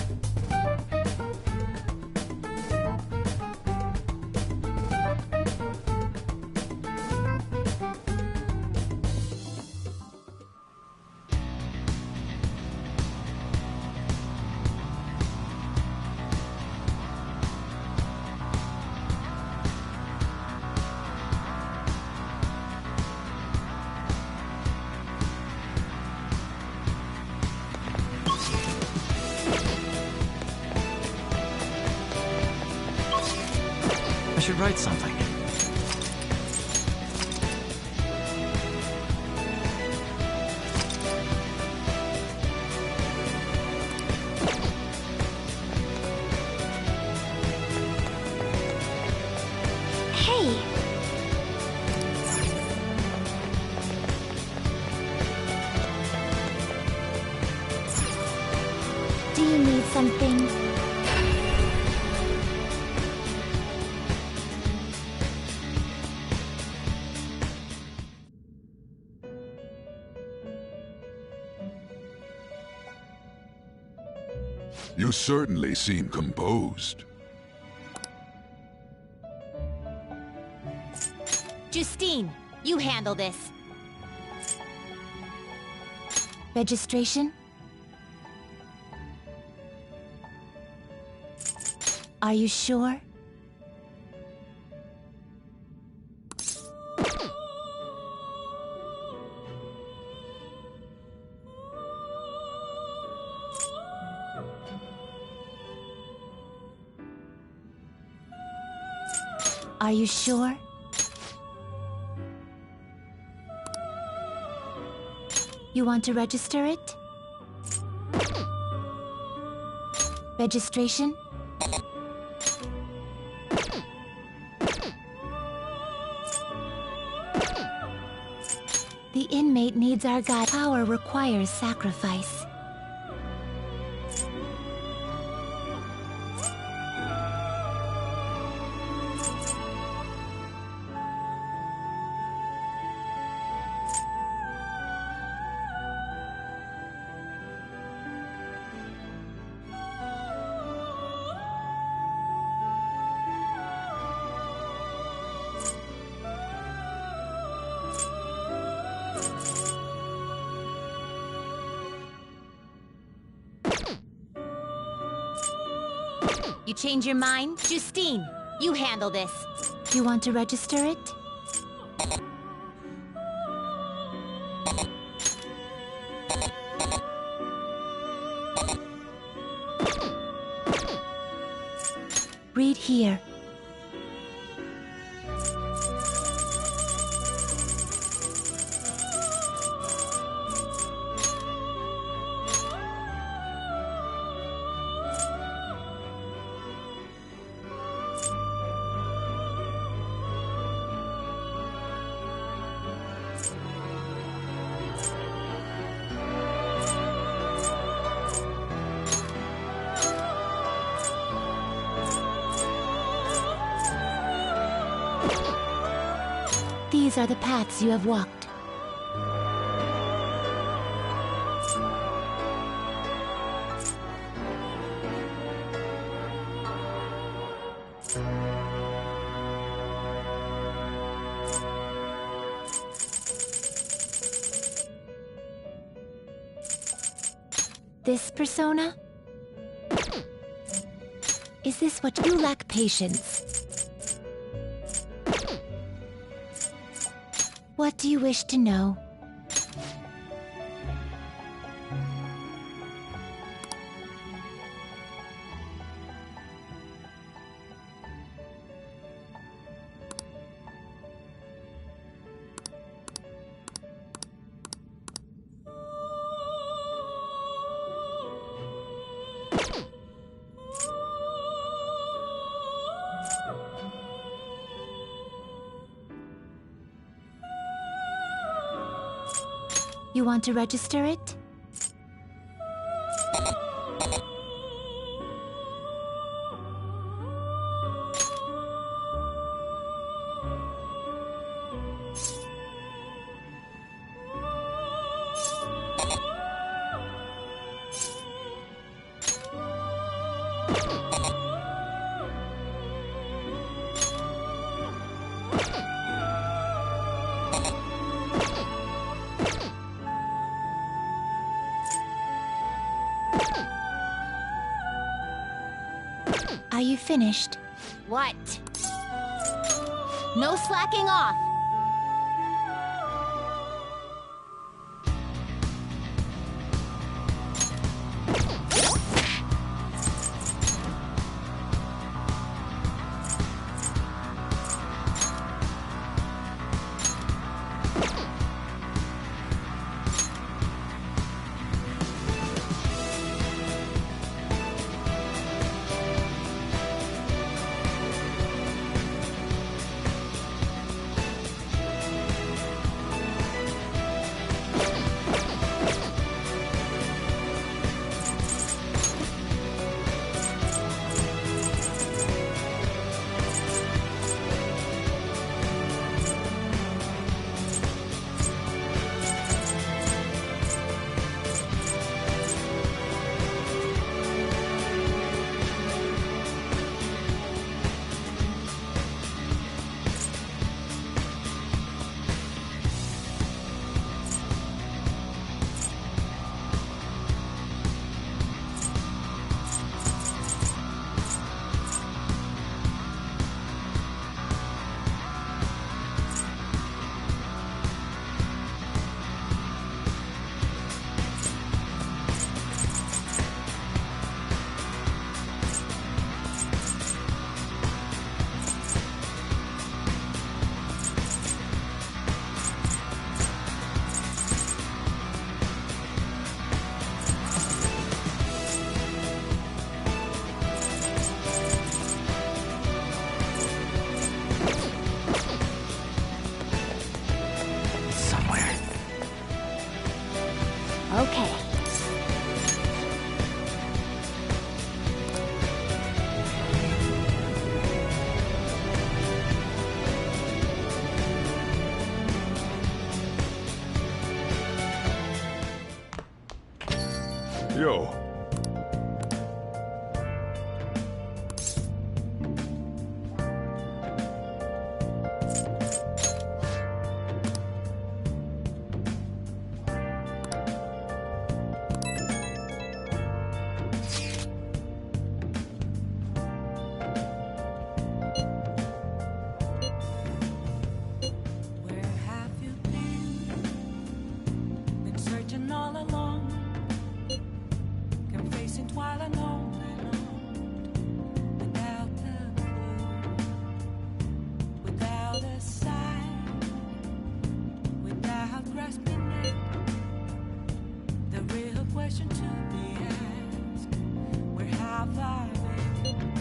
I should write something. Hey! Do you need something? You certainly seem composed. Justine, you handle this. Registration? Are you sure? Are you sure? You want to register it? Registration? The inmate needs our guide. Power requires sacrifice. You change your mind? Justine, you handle this. You want to register it? Read here. These are the paths you have walked. This persona? Is this what you lack patience? What do you wish to know? You want to register it? Are you finished? What? No slacking off! Okay. Yo. Where have you been? Been searching all along, kept facing twilight on and on, without a clue, without a sign, without grasping it. The real question to be asked: where have I been?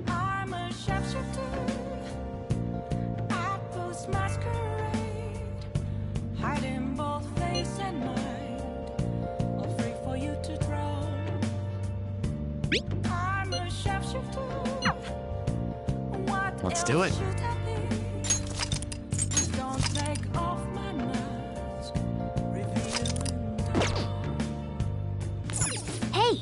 I'm a sharpshooter. Masquerade, hiding both face and mind, all free for you to draw. I'm a sharpshooter. Let's do it. Please don't take off my mask, revealing dawn. Hey!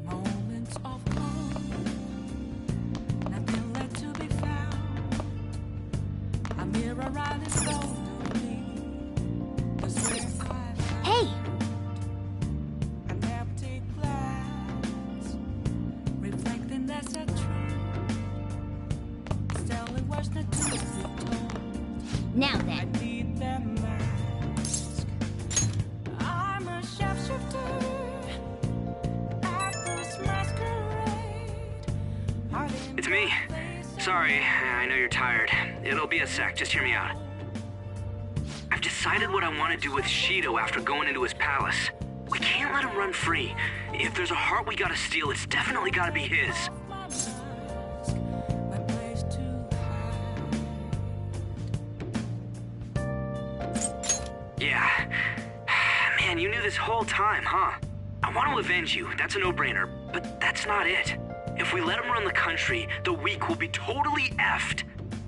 Moments of calm, nothing left to be found. A mirror right in front of me was where I found Hey! an empty glass, reflecting that's a truth. Still, it was not to be told. Now I then. need that mask. I'm a sharpshooter. It's me. Sorry, I know you're tired. It'll be a sec, just hear me out. I've decided what I want to do with Shido after going into his palace. We can't let him run free. If there's a heart we gotta steal, it's definitely gotta be his. Yeah. Man, you knew this whole time, huh? I want to avenge you, that's a no-brainer, but that's not it. If we let him run the country, the weak will be totally effed.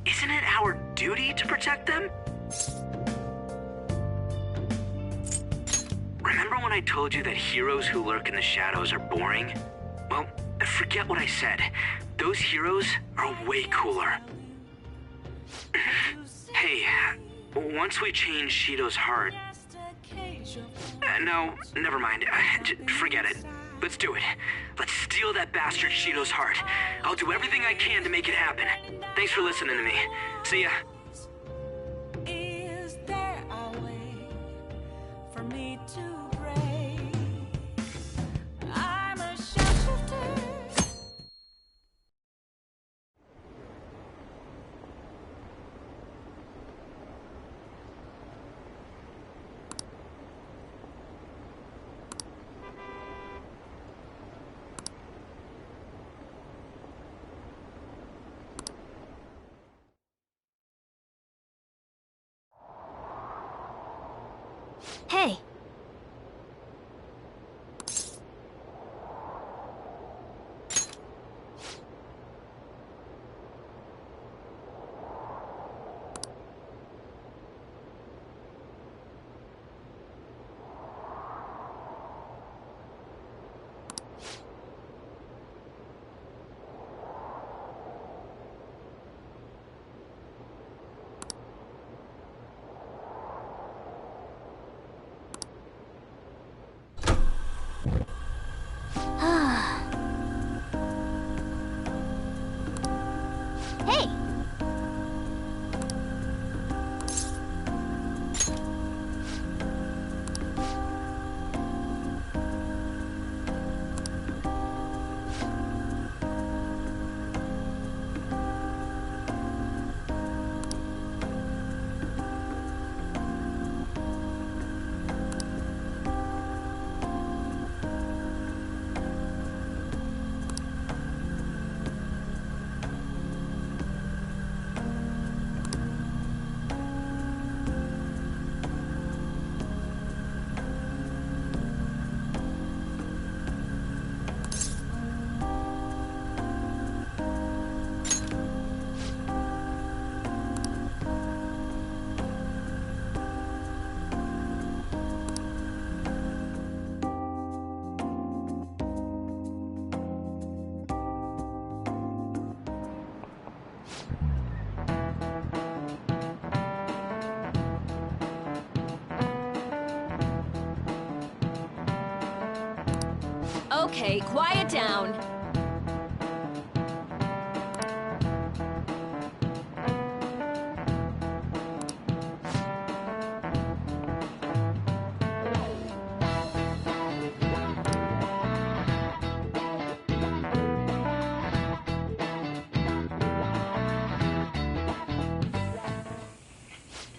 Isn't it our duty to protect them? Remember when I told you that heroes who lurk in the shadows are boring? Well, forget what I said. Those heroes are way cooler. Hey, once we change Shido's heart... no, never mind. Forget it. Let's do it. Let's steal that bastard Shido's heart. I'll do everything I can to make it happen. Thanks for listening to me. See ya. Is there a way for me to break? I'm a sharpshooter. Hey! Okay, quiet down.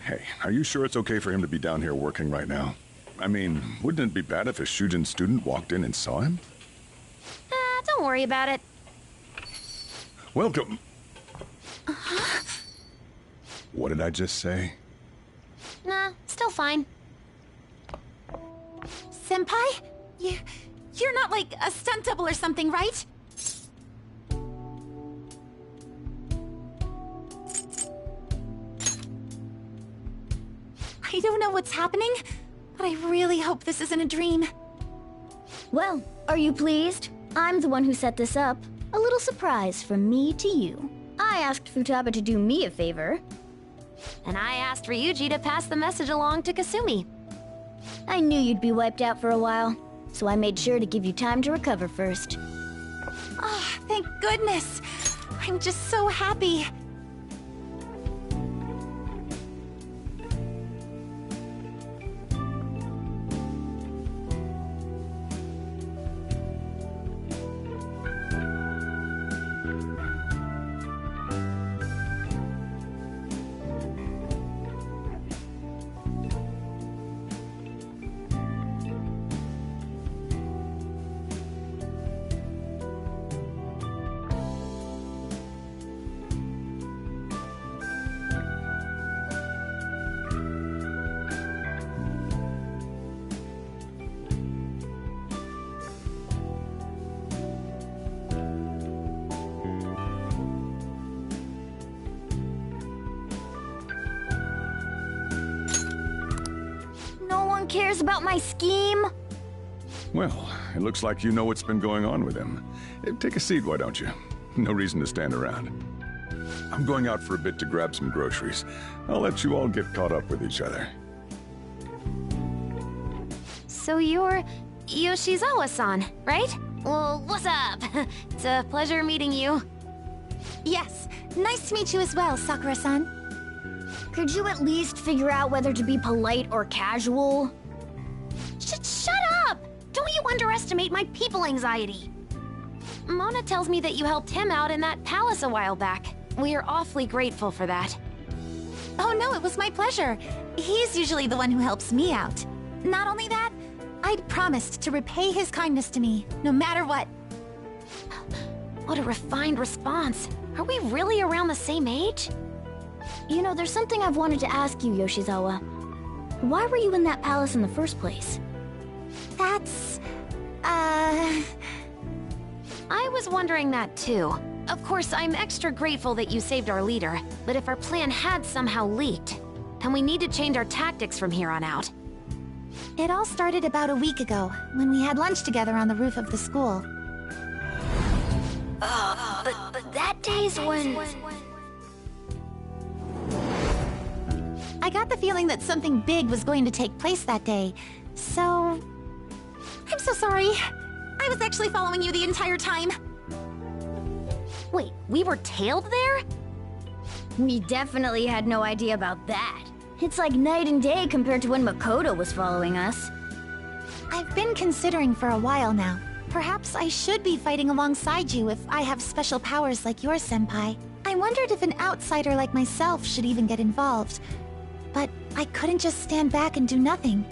Hey, are you sure it's okay for him to be down here working right now? I mean, wouldn't it be bad if a Shujin student walked in and saw him? Don't worry about it. Welcome. What did I just say? Nah, still fine. Senpai? You're not like a stunt double or something, right? I don't know what's happening, but I really hope this isn't a dream. Well, are you pleased? I'm the one who set this up. A little surprise from me to you. I asked Futaba to do me a favor. And I asked Ryuji to pass the message along to Kasumi. I knew you'd be wiped out for a while, so I made sure to give you time to recover first. Oh, thank goodness. I'm just so happy. No one cares about my scheme? Well, it looks like you know what's been going on with him. Take a seat, why don't you? No reason to stand around. I'm going out for a bit to grab some groceries. I'll let you all get caught up with each other. So you're Yoshizawa-san, right? Well, what's up? It's a pleasure meeting you. Yes, nice to meet you as well, Sakura-san. Could you at least figure out whether to be polite or casual? Shut up! Don't you underestimate my people anxiety. Mona tells me that you helped him out in that palace a while back. We are awfully grateful for that. Oh no, it was my pleasure. He's usually the one who helps me out. Not only that, I'd promised to repay his kindness to me, no matter what. What a refined response. Are we really around the same age? You know, there's something I've wanted to ask you, Yoshizawa. Why were you in that palace in the first place? That's... I was wondering that too. Of course, I'm extra grateful that you saved our leader, but if our plan had somehow leaked, then we need to change our tactics from here on out. It all started about a week ago, when we had lunch together on the roof of the school. But that day's when... I got the feeling that something big was going to take place that day, so... I'm so sorry. I was actually following you the entire time. Wait, we were tailed there? We definitely had no idea about that. It's like night and day compared to when Makoto was following us. I've been considering for a while now. Perhaps I should be fighting alongside you if I have special powers like yours, Senpai. I wondered if an outsider like myself should even get involved. But I couldn't just stand back and do nothing.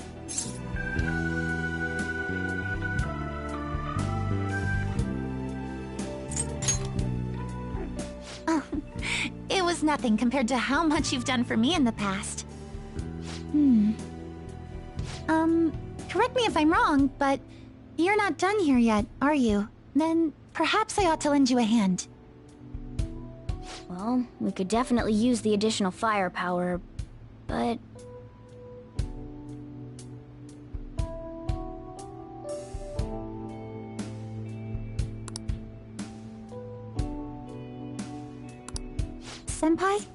It was nothing compared to how much you've done for me in the past. Correct me if I'm wrong, but you're not done here yet, are you? Then perhaps I ought to lend you a hand. Well, we could definitely use the additional firepower, but... Senpai?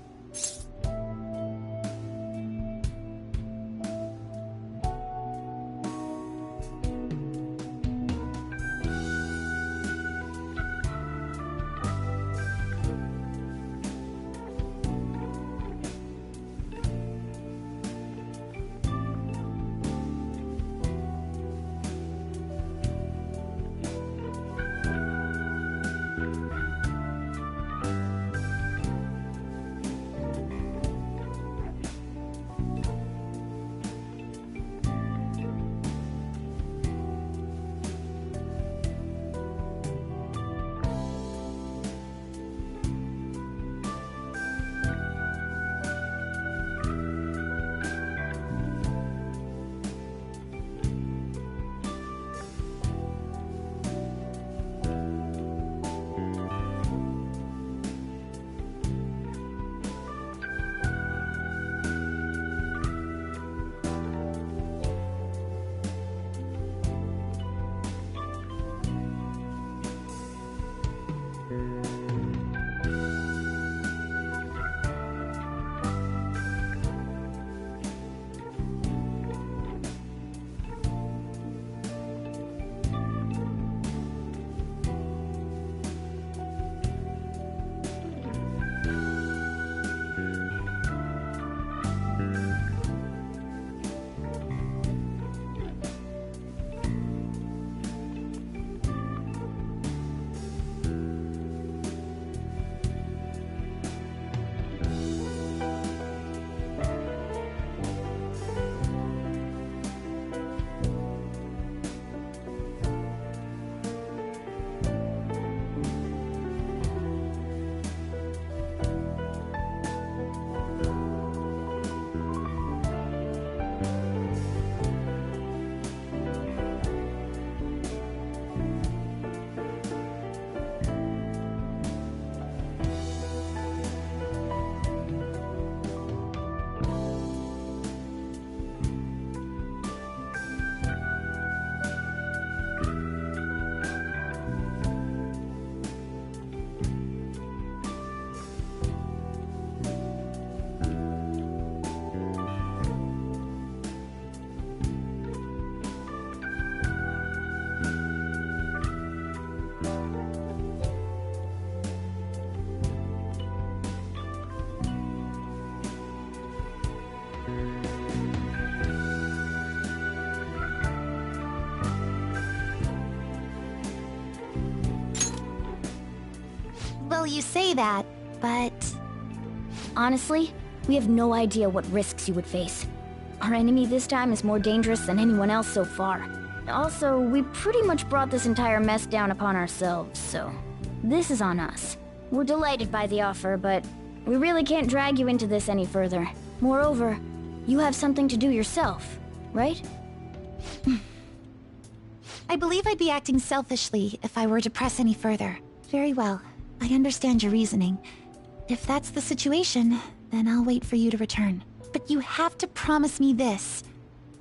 Well, you say that, but... Honestly, we have no idea what risks you would face. Our enemy this time is more dangerous than anyone else so far. Also, we pretty much brought this entire mess down upon ourselves, so... this is on us. We're delighted by the offer, but we really can't drag you into this any further. Moreover, you have something to do yourself, right? I believe I'd be acting selfishly if I were to press any further. Very well. I understand your reasoning. If that's the situation, then I'll wait for you to return. But you have to promise me this.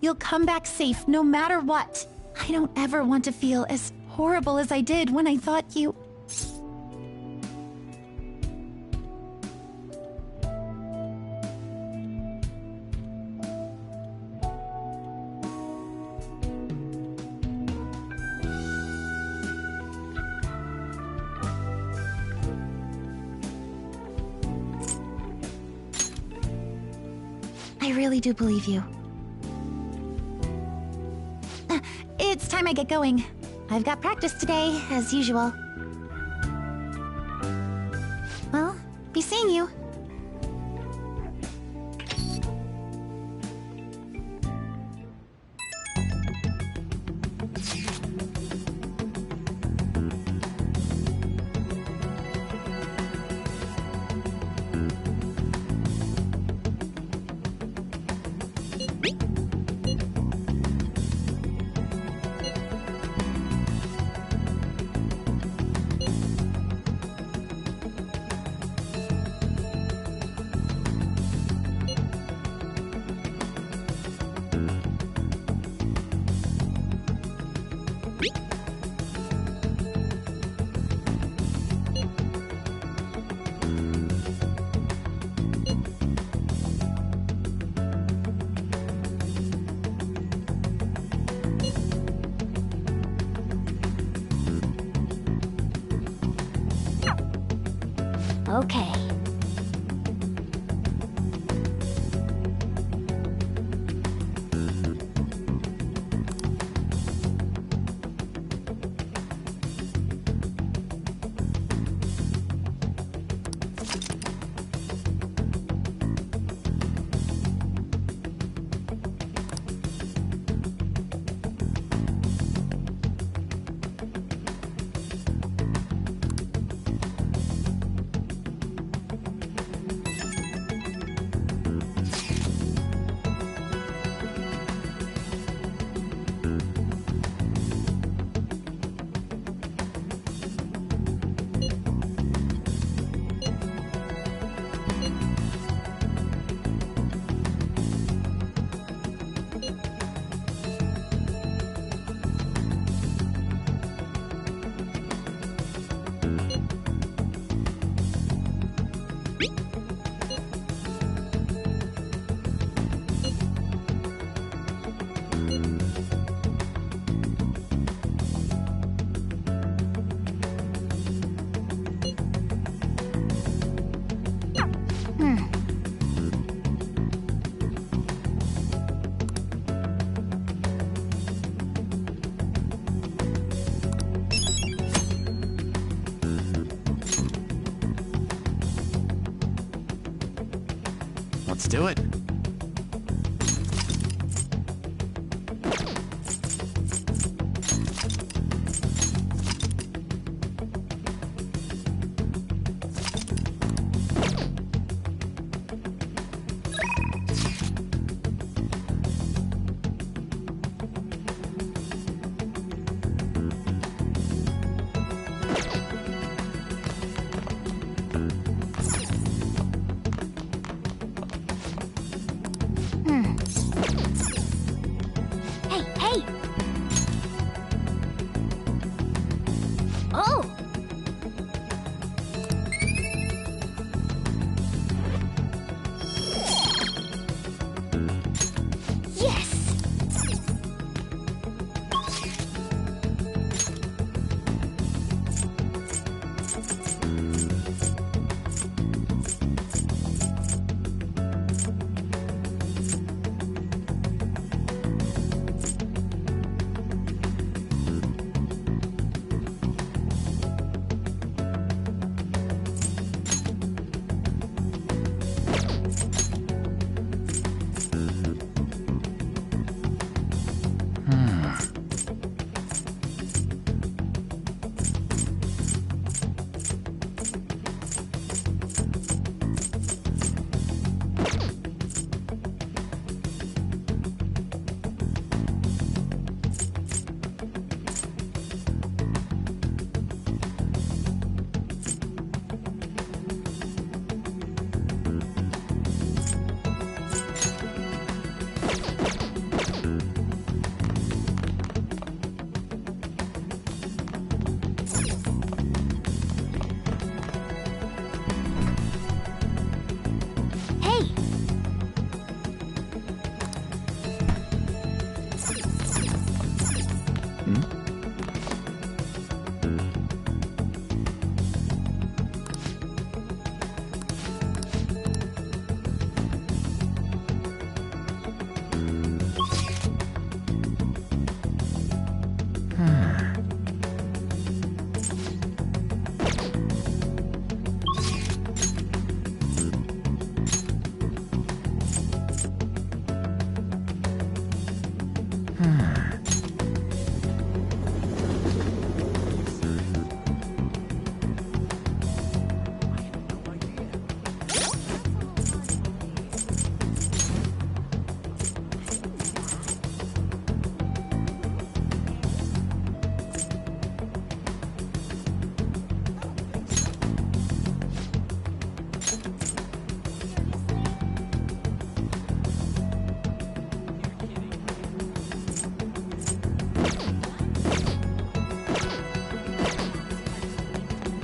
You'll come back safe no matter what. I don't ever want to feel as horrible as I did when I thought you... I really do believe you. It's time I get going. I've got practice today, as usual. Well, be seeing you. Okay. Let's do it.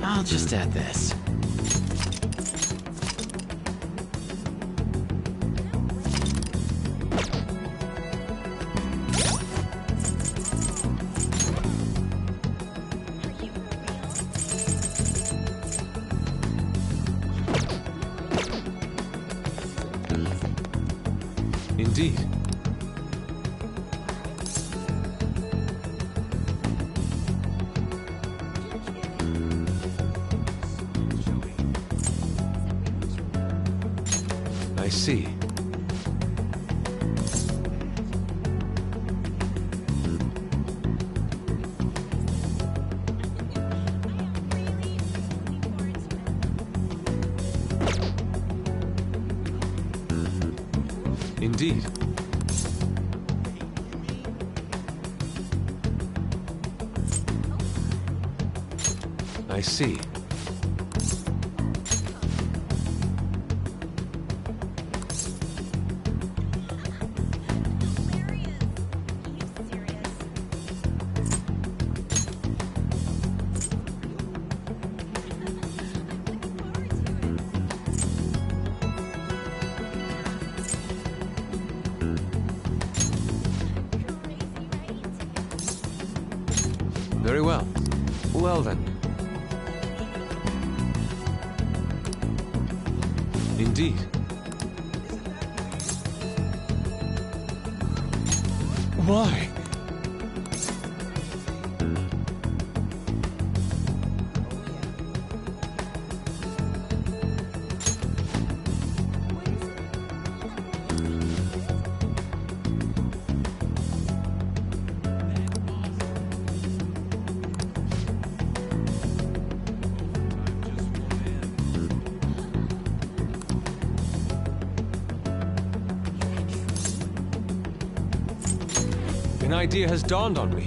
I'll just add this. Indeed. I see. Indeed. I see. Very well. Well then. Indeed. Why? An idea has dawned on me.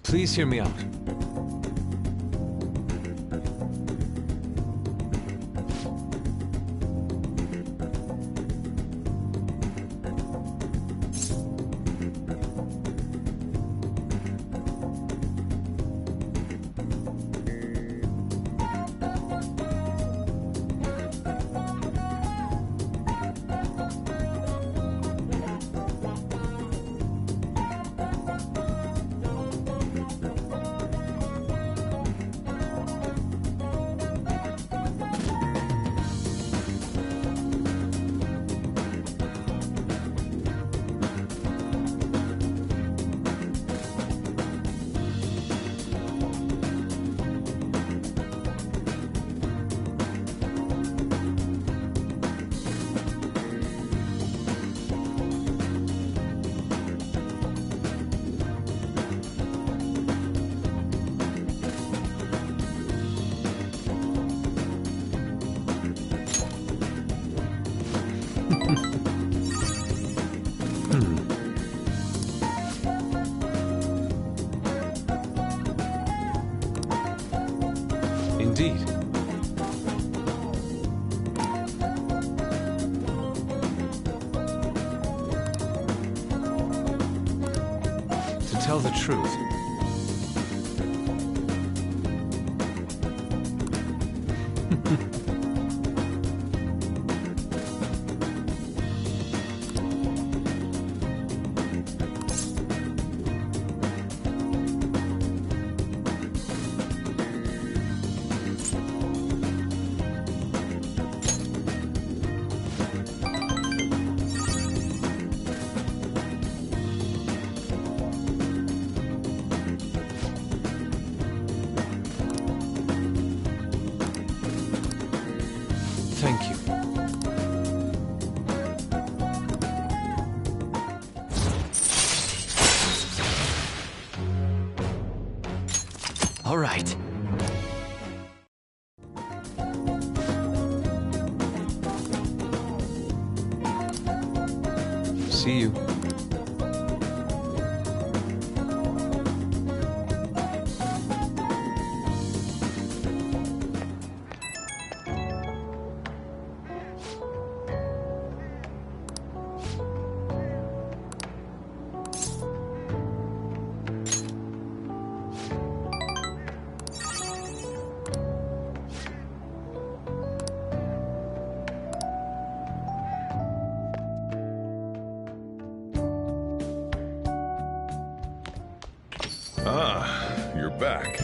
Please hear me out. Indeed. To tell the truth, thank you. All right. See you. back.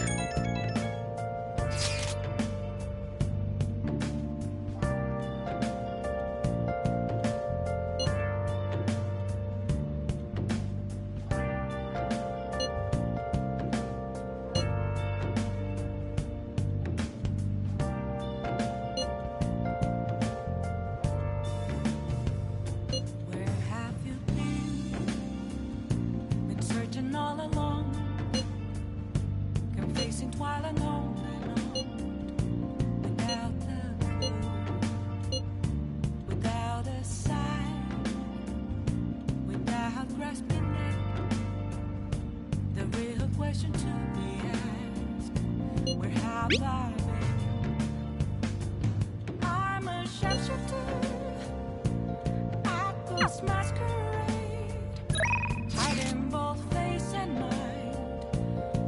Where have you been? Been searching all along, confessing while alone without a clue, without a sign, without grasping it. The real question to be asked: where have I been? I'm a shapeshifter. This masquerade, hiding both face and mind,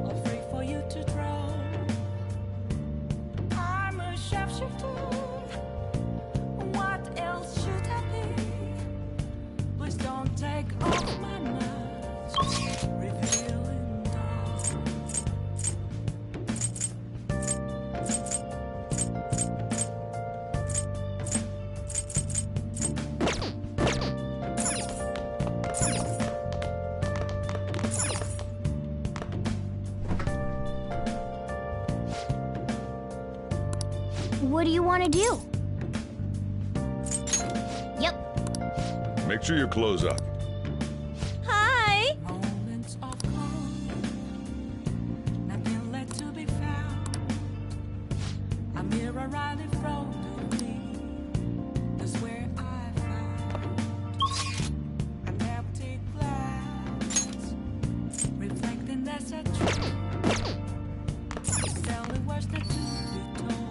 all free for you to draw. I'm a shapeshifter. What else should I be? Please don't take off my mask, revealing dawn. What do you want to do? Yep. Make sure your clothes up. Hi! Moments of calm, nothing left to be found. A mirror right in front of me, that's where I found an empty glass, reflecting that's a truth. Telling words that to be told.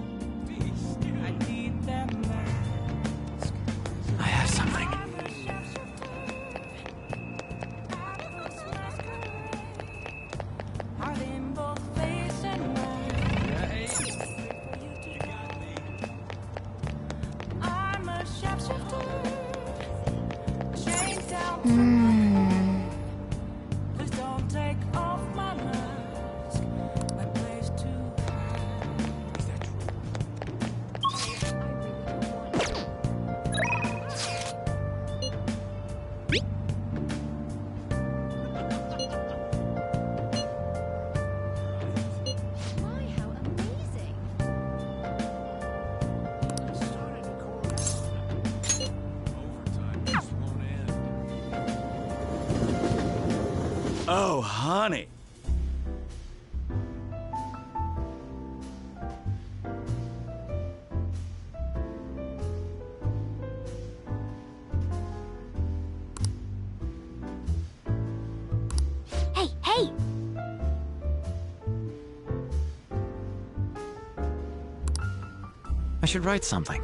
I need that mask. I have something. Heart in both face and mind. I'm a shapeshifter. Chained down to my head. Please don't take off my mask. My place to hide. Is that true? My, how amazing! Oh, honey. Hey, hey! I should write something.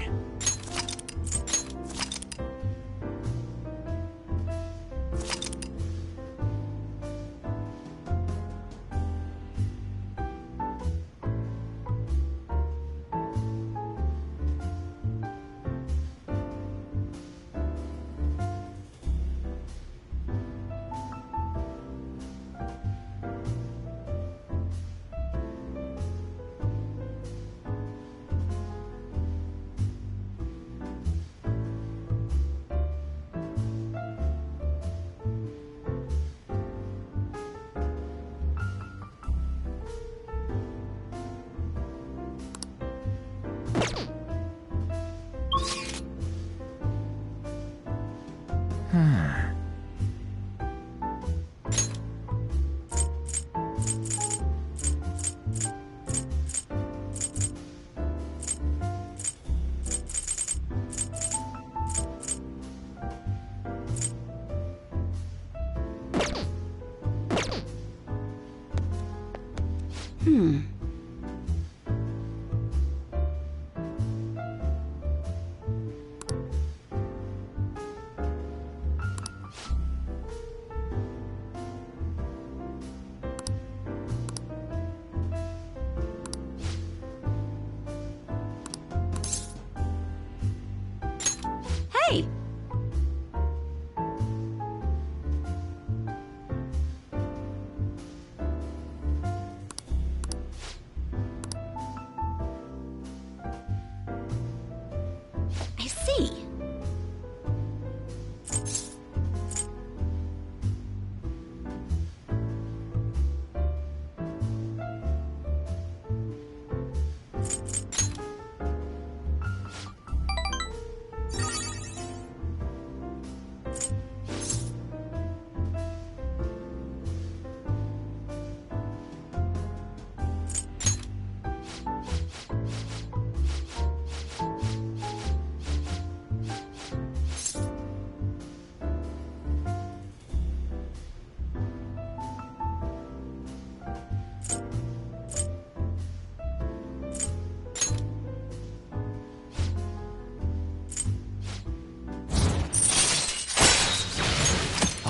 Hey!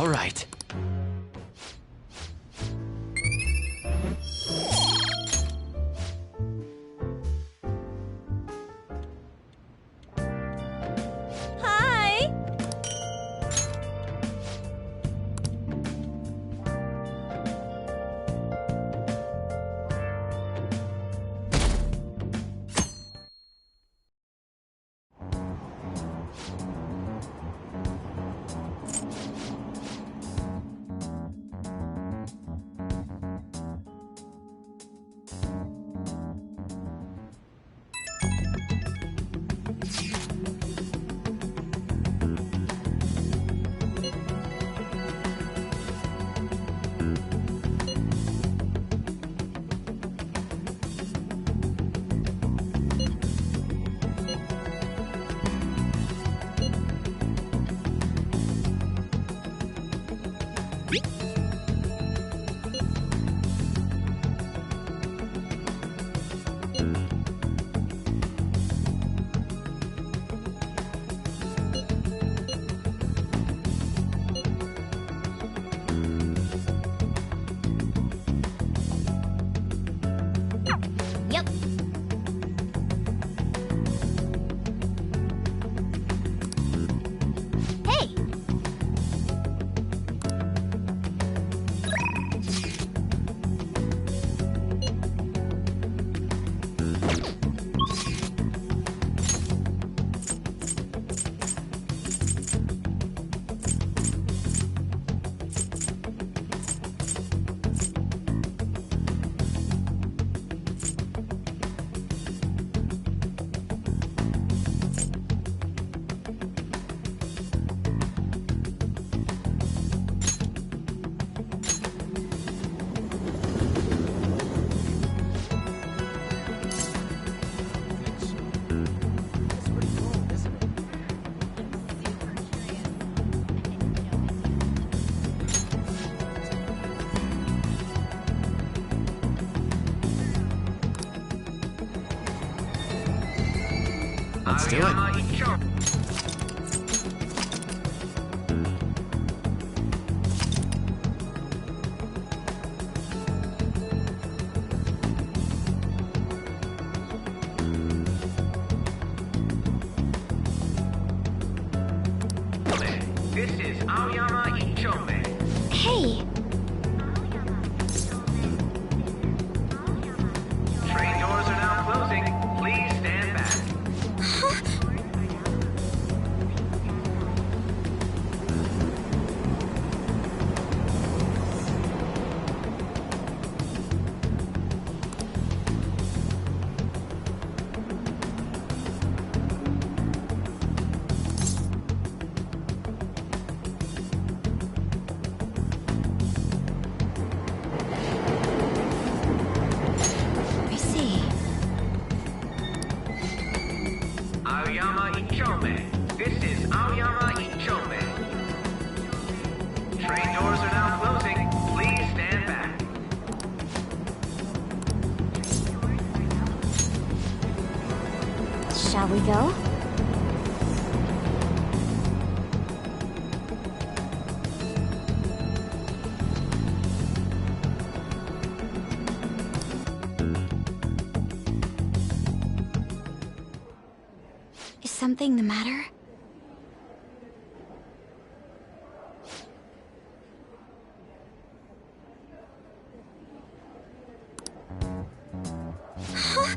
All right. Hi! Yep. Hey! Let's do it. This is Aoyama Ichome. Hey! Train doors are now closing. Please stand back. I see. Aoyama Ichome. This is Aoyama Ichome. Train doors are now closing. Please stand back. Shall we go? Is something the matter? Huh?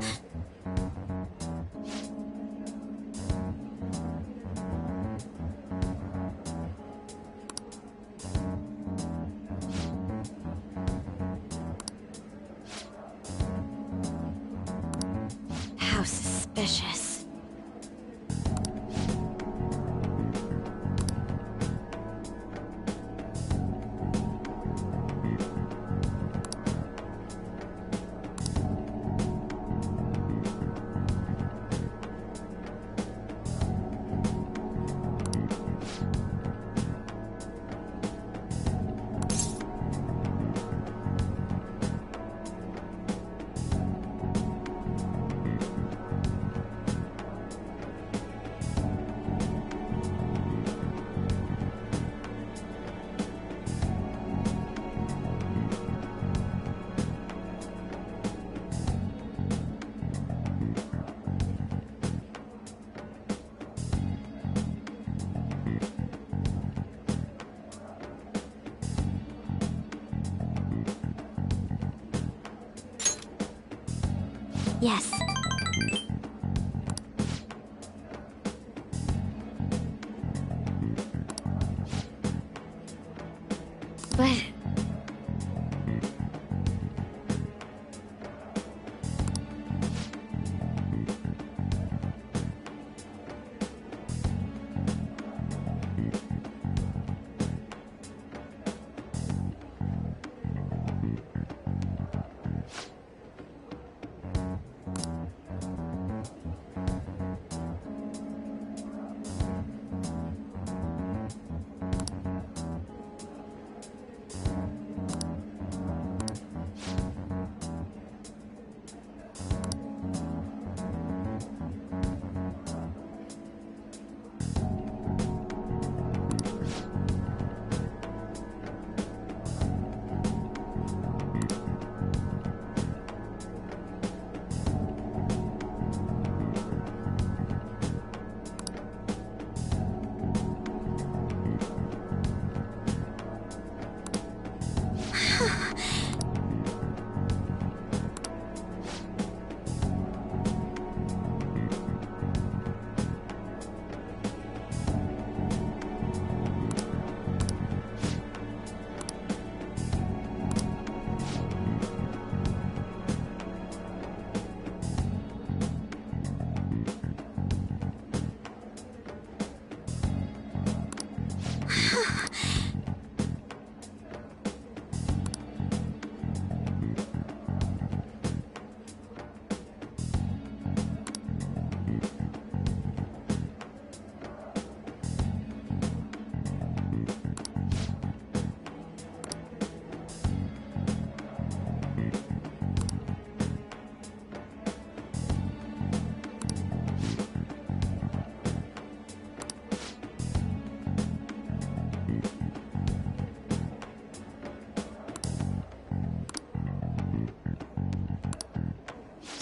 How suspicious. Yes. But...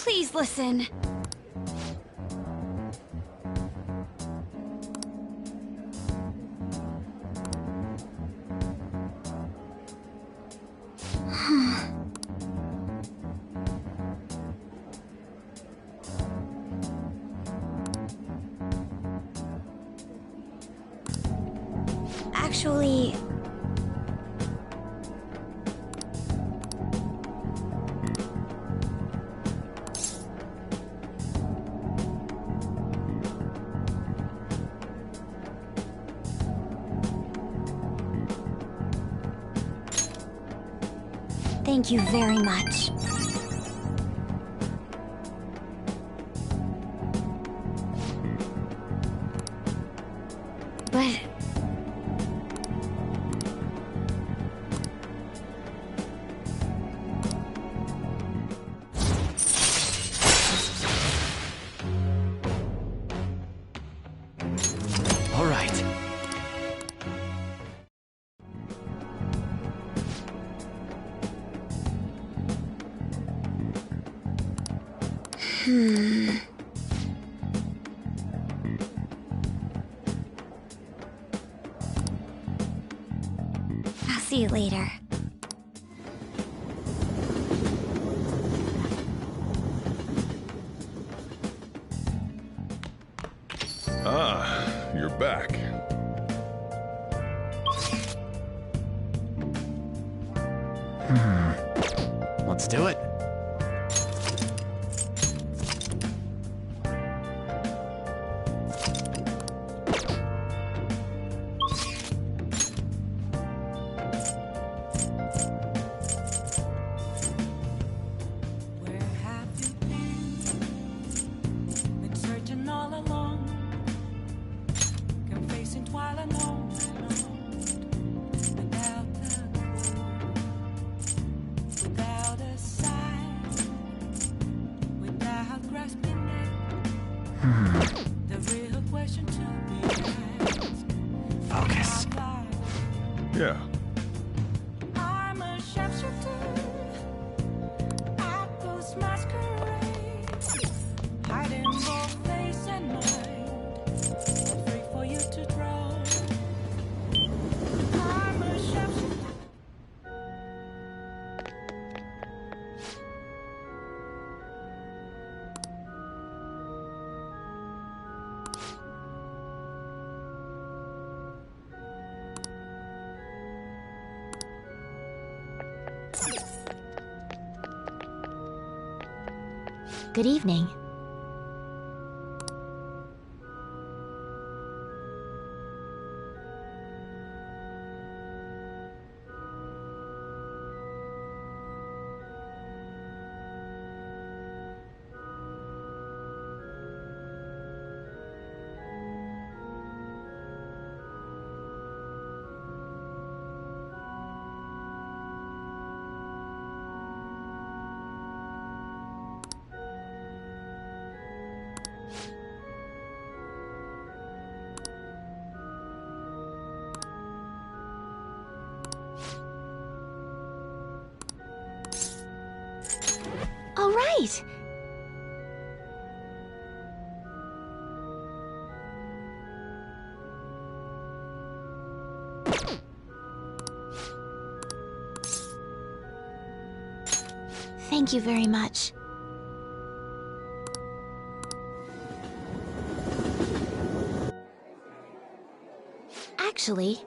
Please listen. Actually... Thank you very much. But... All right. I'll see you later. Ah, you're back. Let's do it. Been searching all along, confessing while alone, without a clue, without a sign, without grasping it. The real question to be asked. Focus. Yeah. I'm a sharpshooter, apples masquerade, hiding both face and mind, free for you to draw. I'm a sharpshooter. Good evening. All right. Thank you very much. Actually,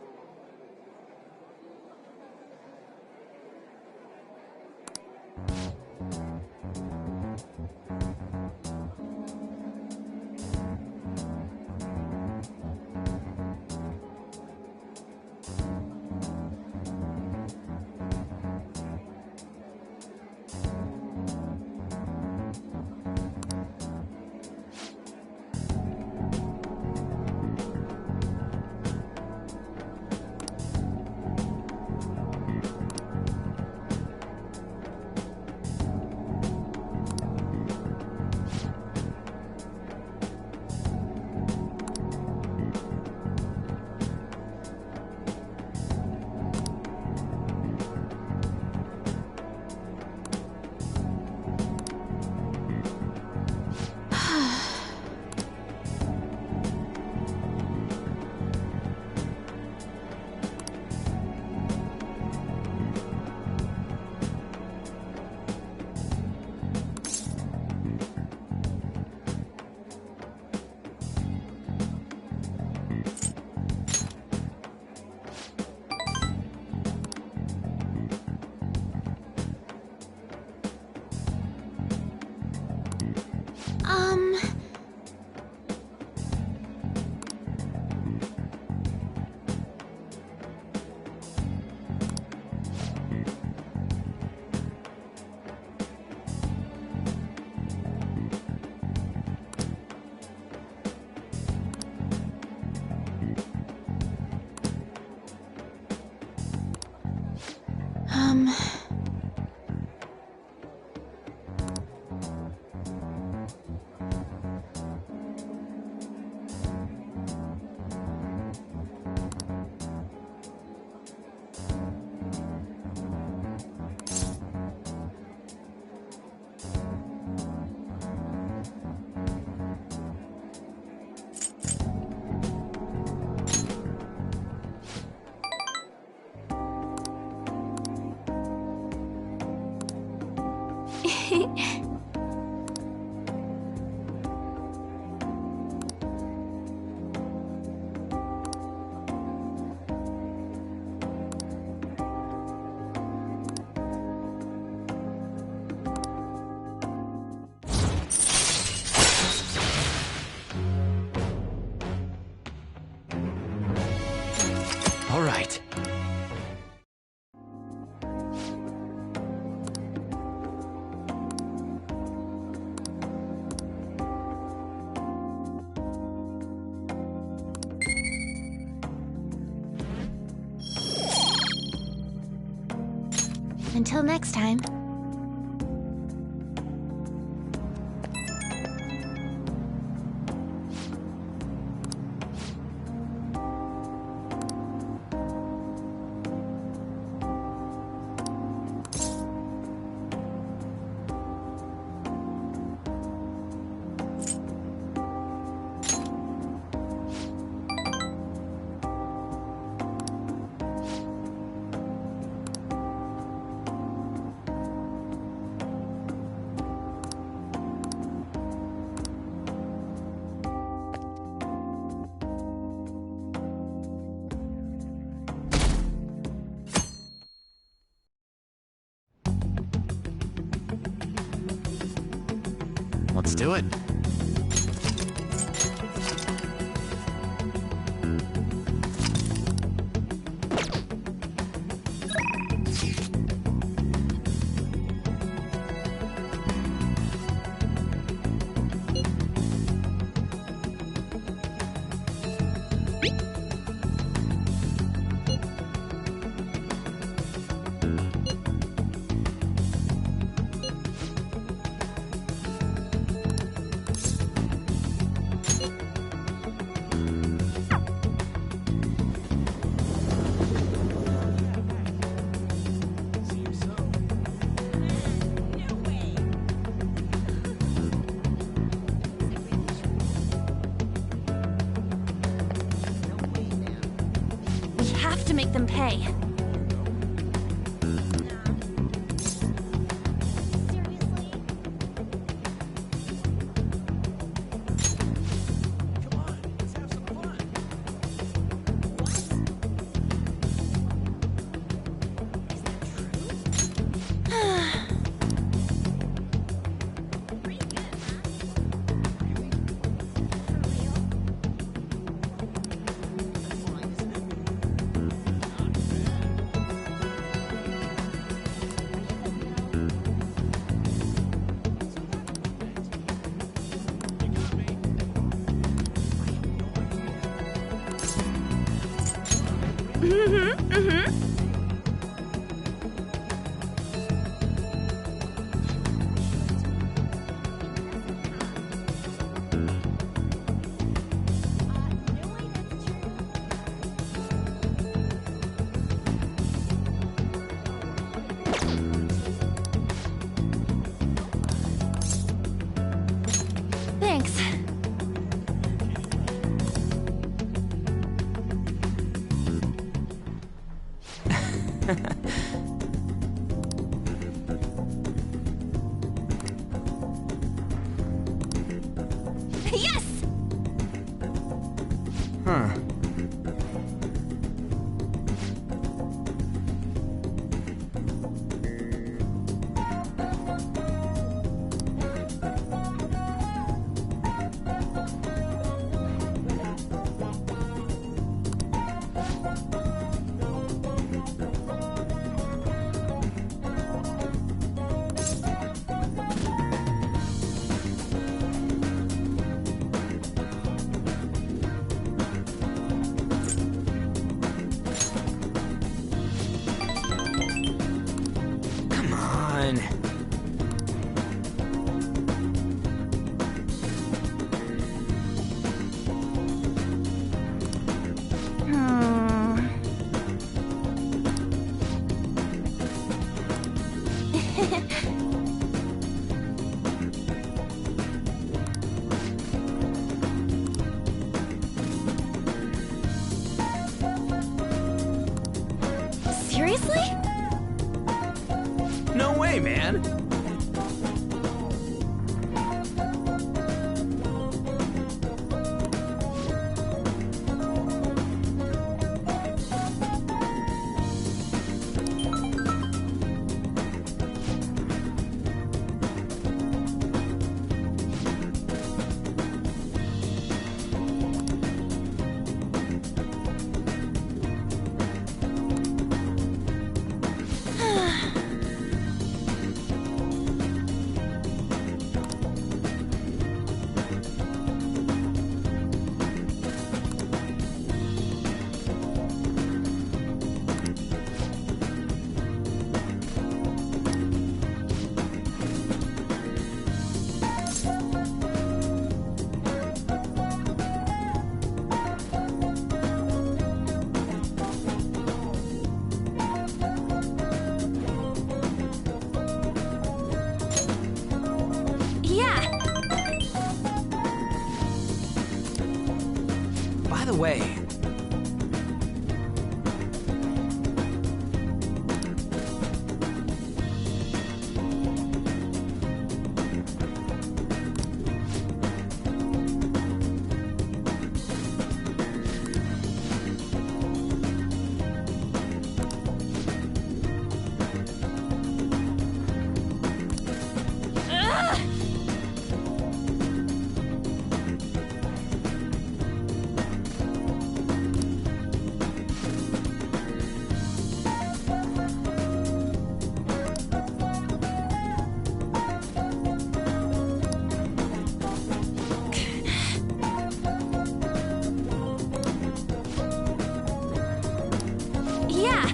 All right. until next time. Let's do it. To make them pay. Thanks. Yes! Huh. Seriously? No way, man. By the way... Yeah.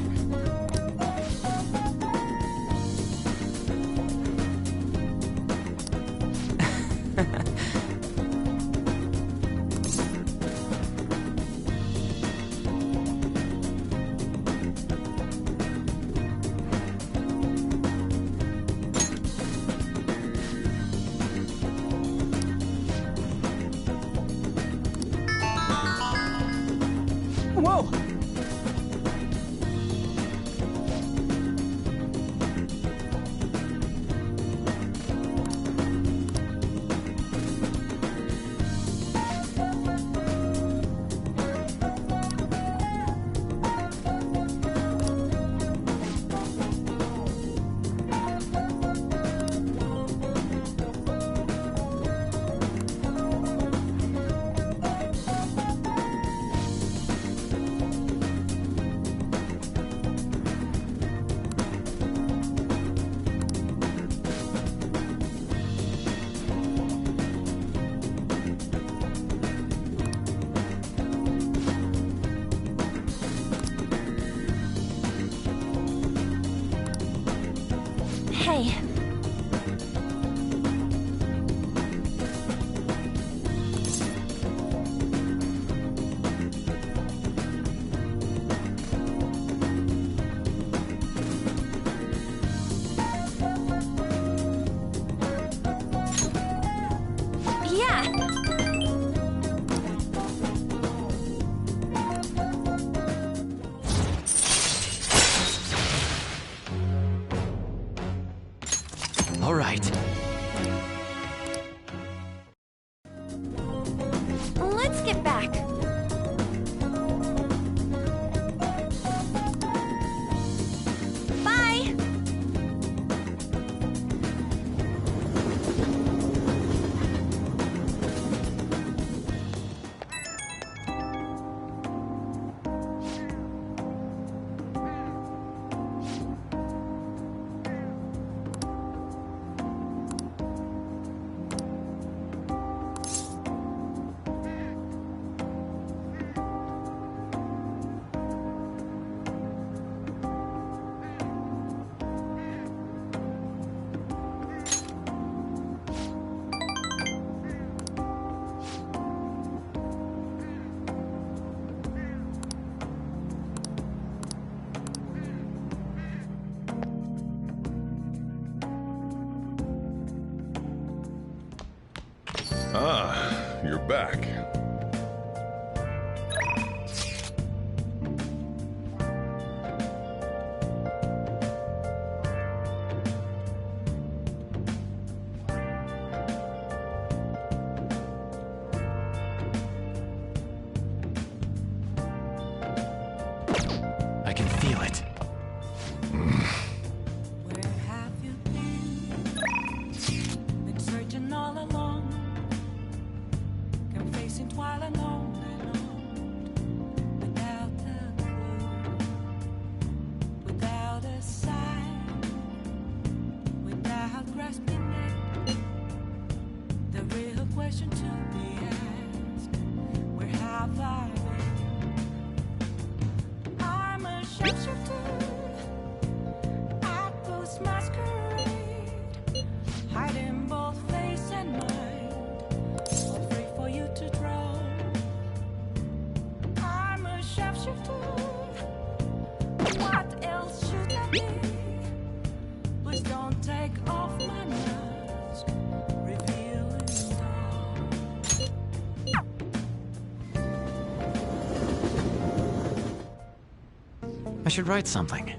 Whoa! Hey. Yeah. All right. Let's get back. Bye. Ah, you're back. I can feel it. Where have you been? Been searching all along, come facing while alone and on, without a clue, without a sign, without grasping it. The real question to be asked: where have I been? I'm a shapeshifter. Masquerade, hiding both face and mind, all free for you to draw. I'm a shapeshifter. What else should I be? Please don't take off my mask, revealing I should write something.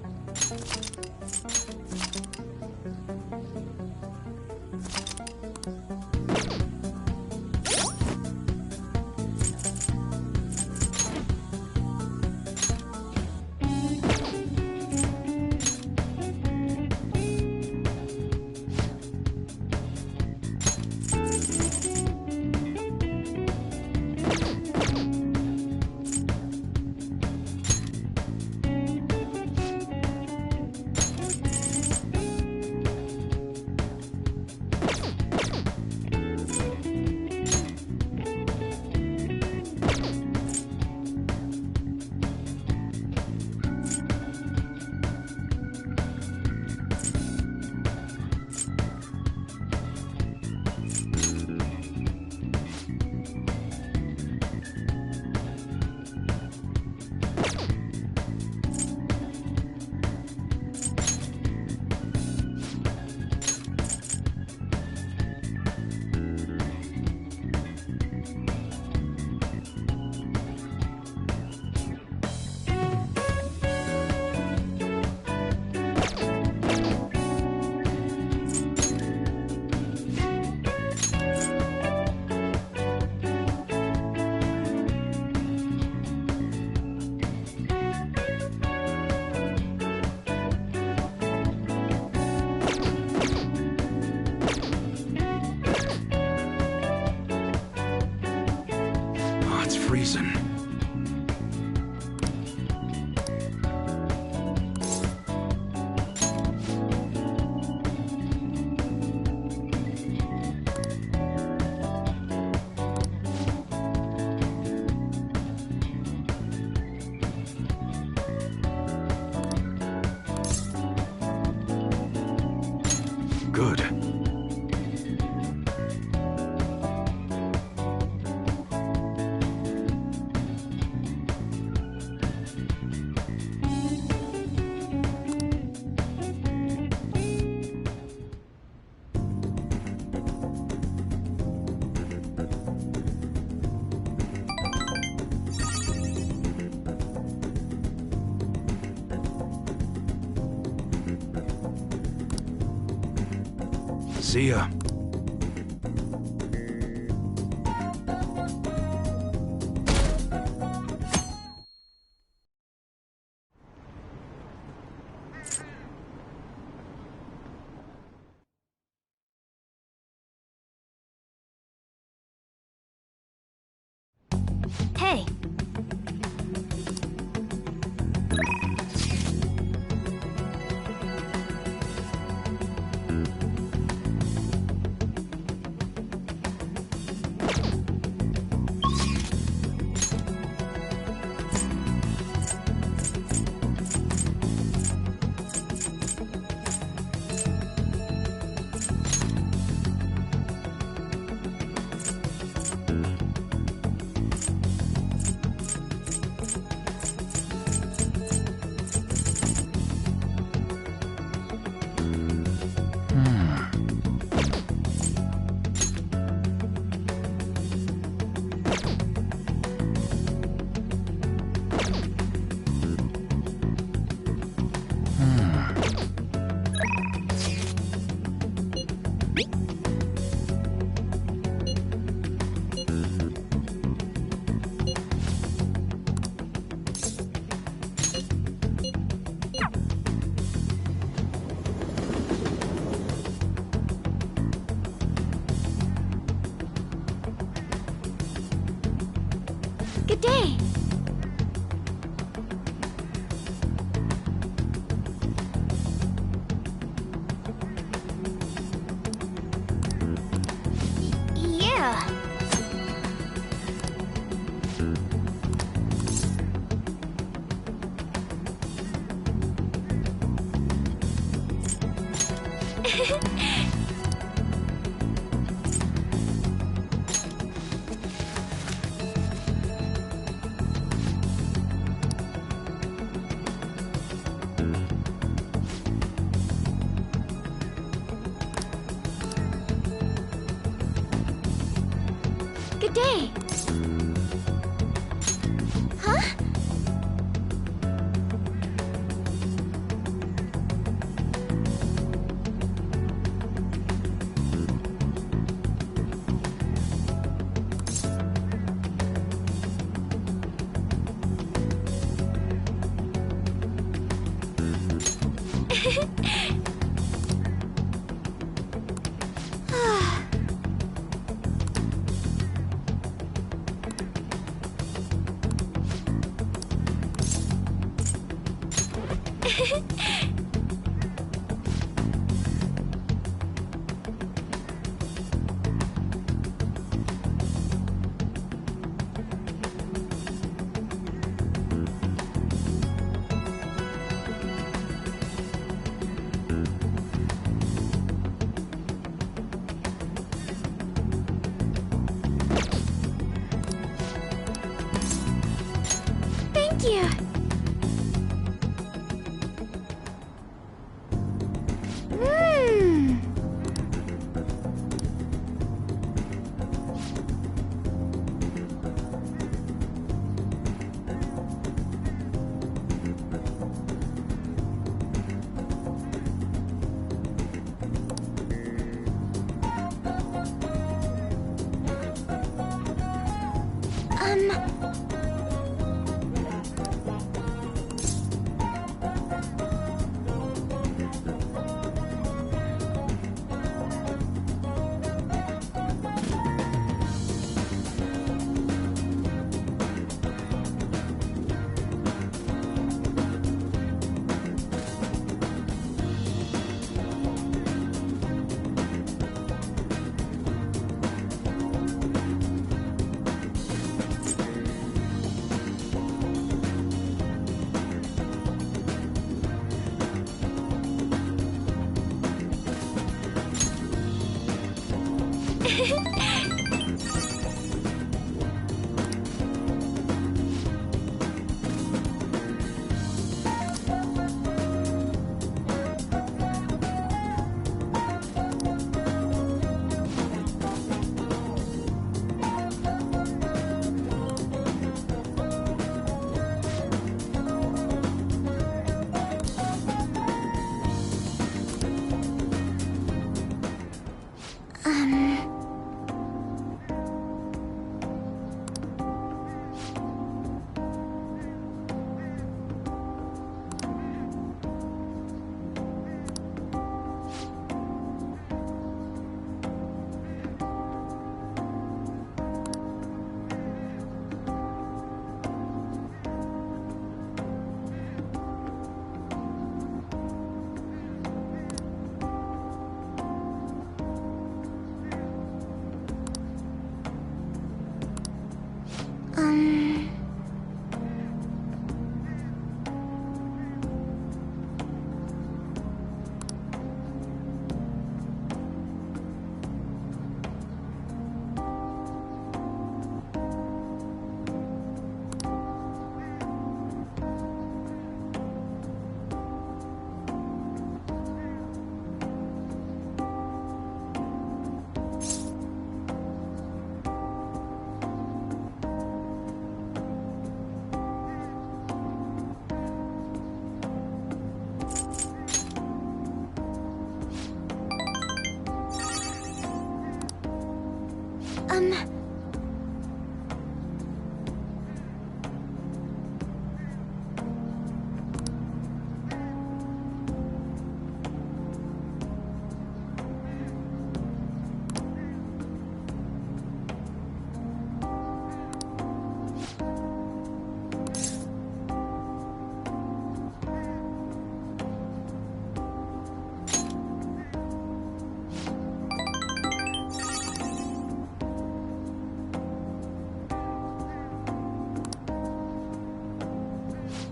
lesson. Good. See ya. Hey. Good day. Yeah. Good day. Huh? Thank you.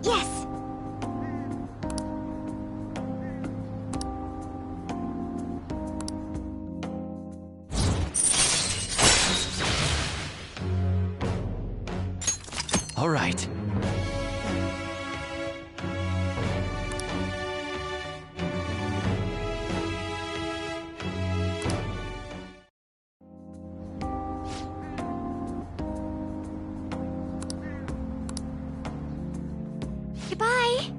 Yes! All right. Goodbye!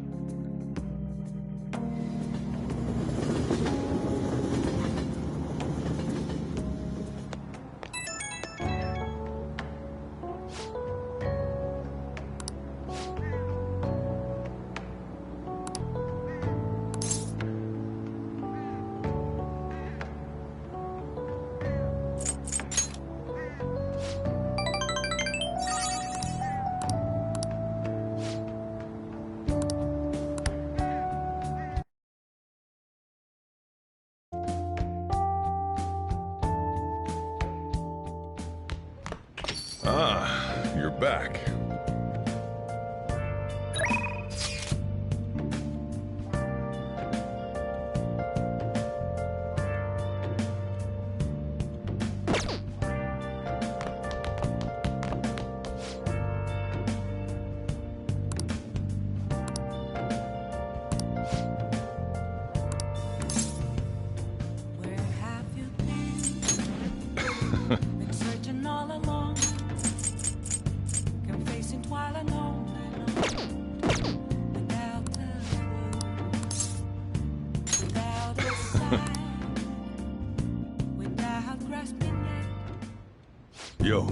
Ah, you're back. Where have you been? Been searching all along, confessing while alone without a clue, without a sign, without grasping it. Yo.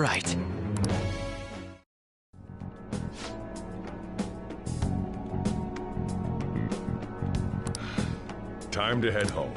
right. Time to head home.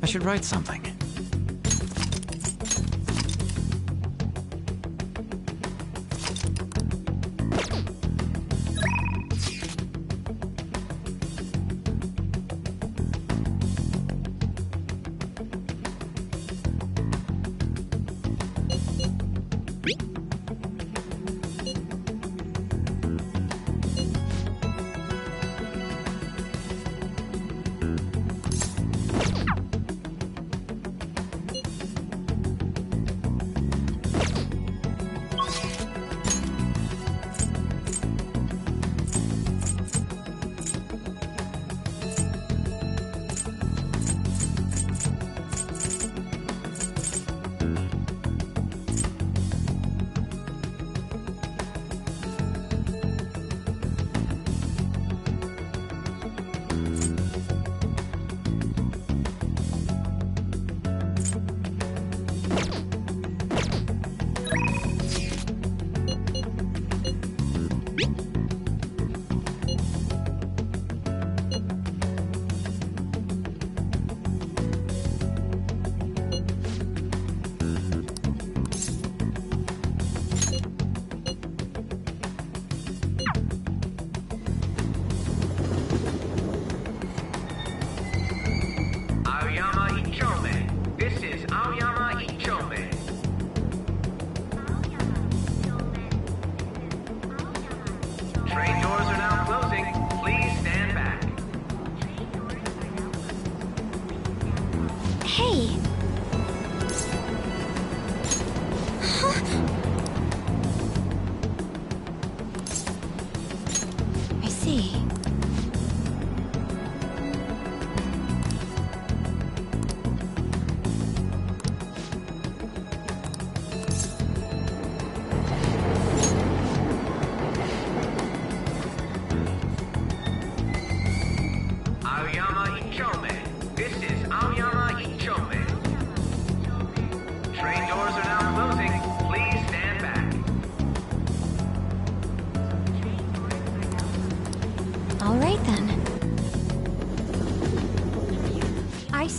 I should write something.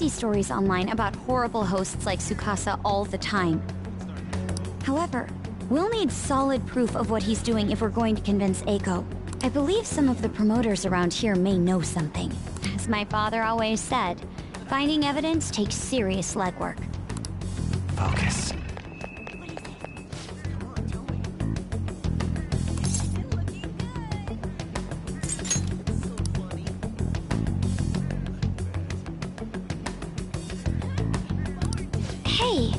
Stories online about horrible hosts like Tsukasa all the time. However, we'll need solid proof of what he's doing if we're going to convince Eiko. I believe some of the promoters around here may know something. As my father always said, Finding evidence takes serious legwork. Focus. Hey!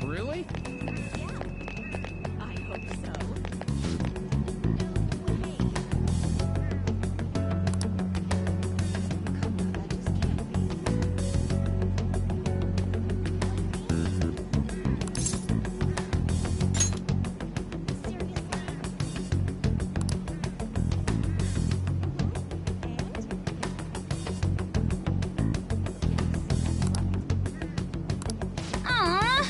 Really? I hope so. Aww!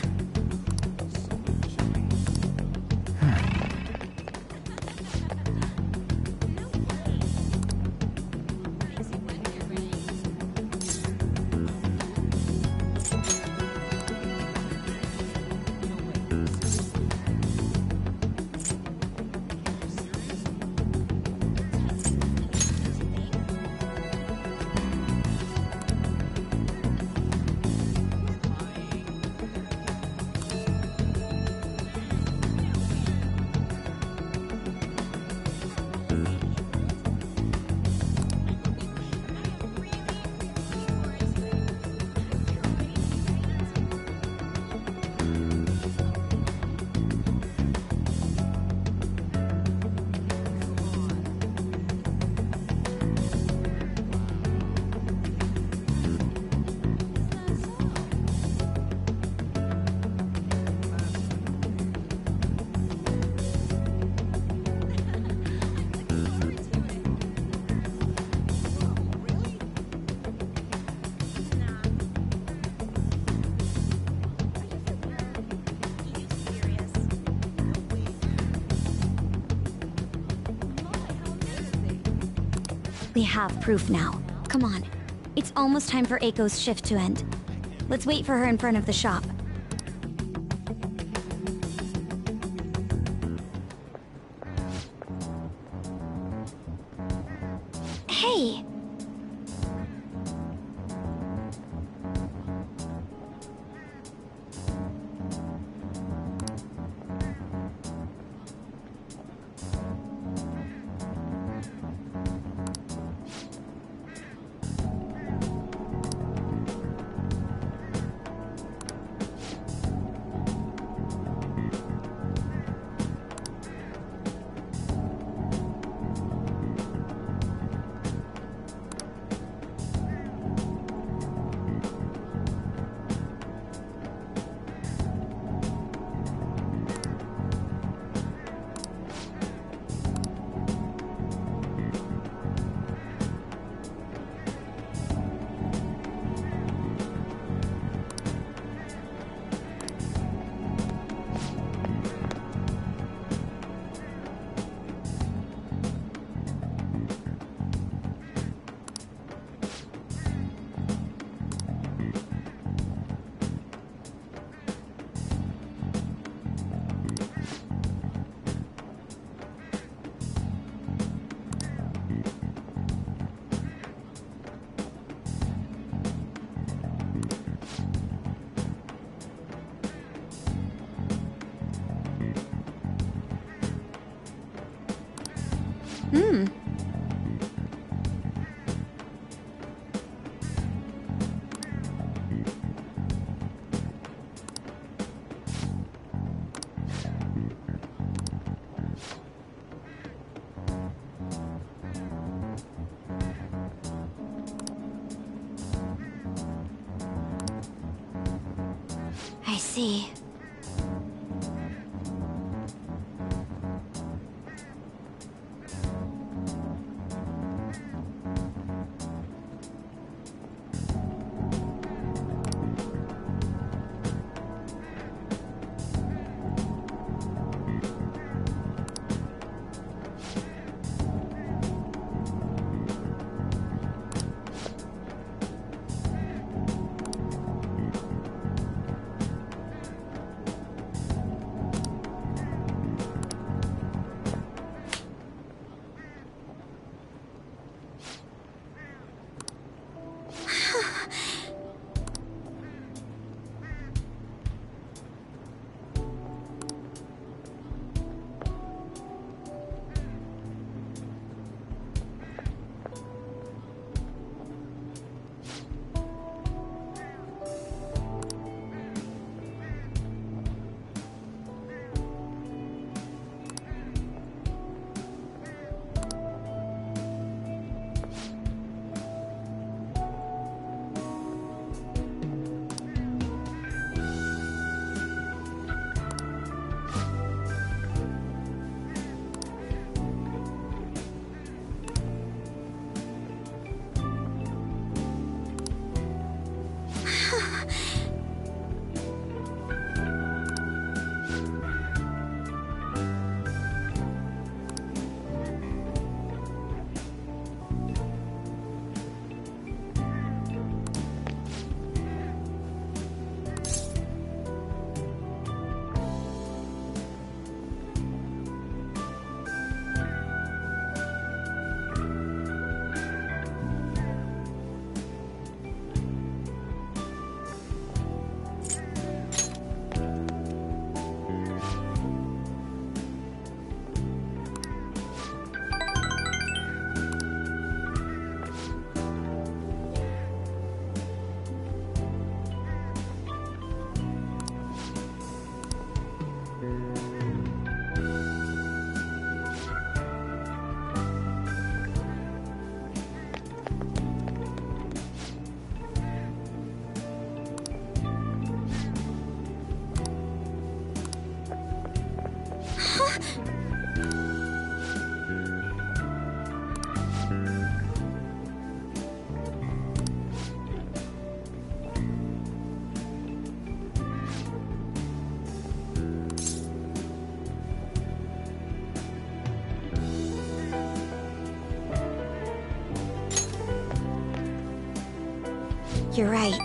We have proof now. Come on. It's almost time for Aiko's shift to end. Let's wait for her in front of the shop. Hey! see. You're right.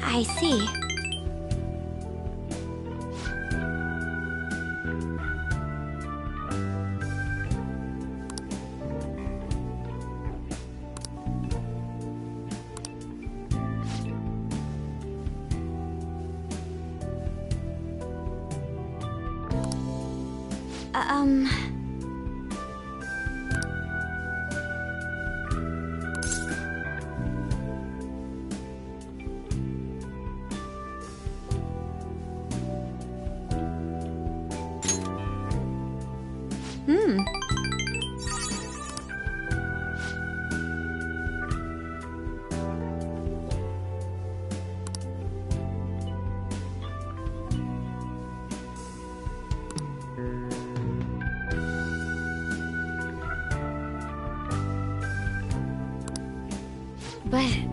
I see. But...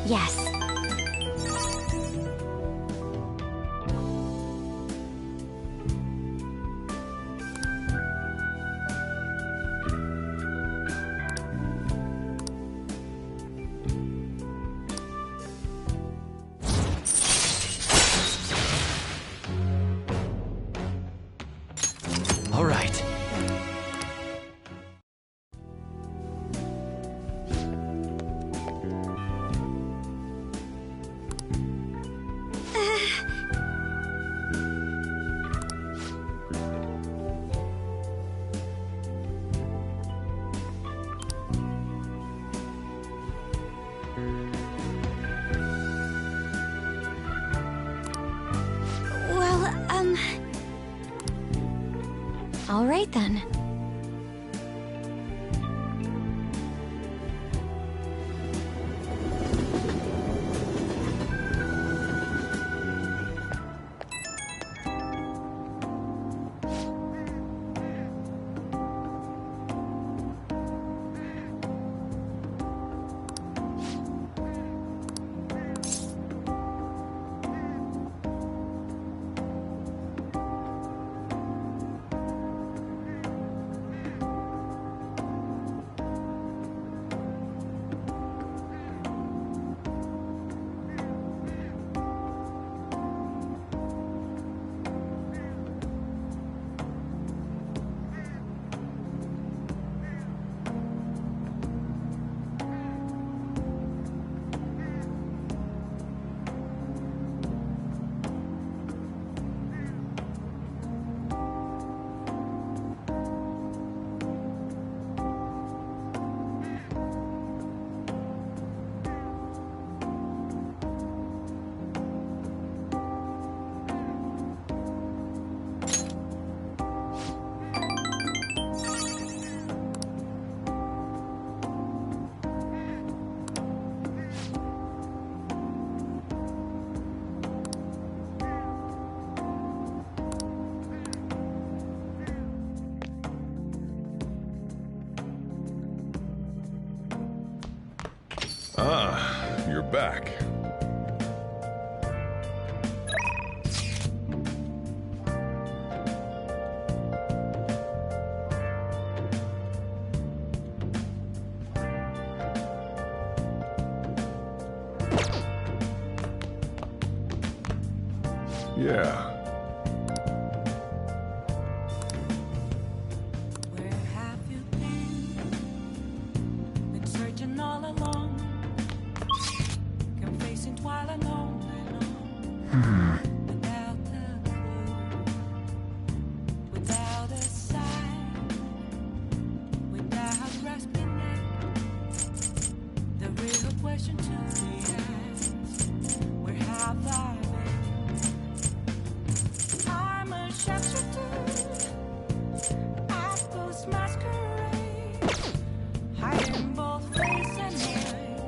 Yes. All right. Well, all right then. Ah, you're back. Yeah. Where have you been? Been searching all along, complacent while alone without a clue, without a sign, without grasping it. The real question to be asked: where have I been? I'm a shapeshifter, apples masquerade, hiding both face and mind,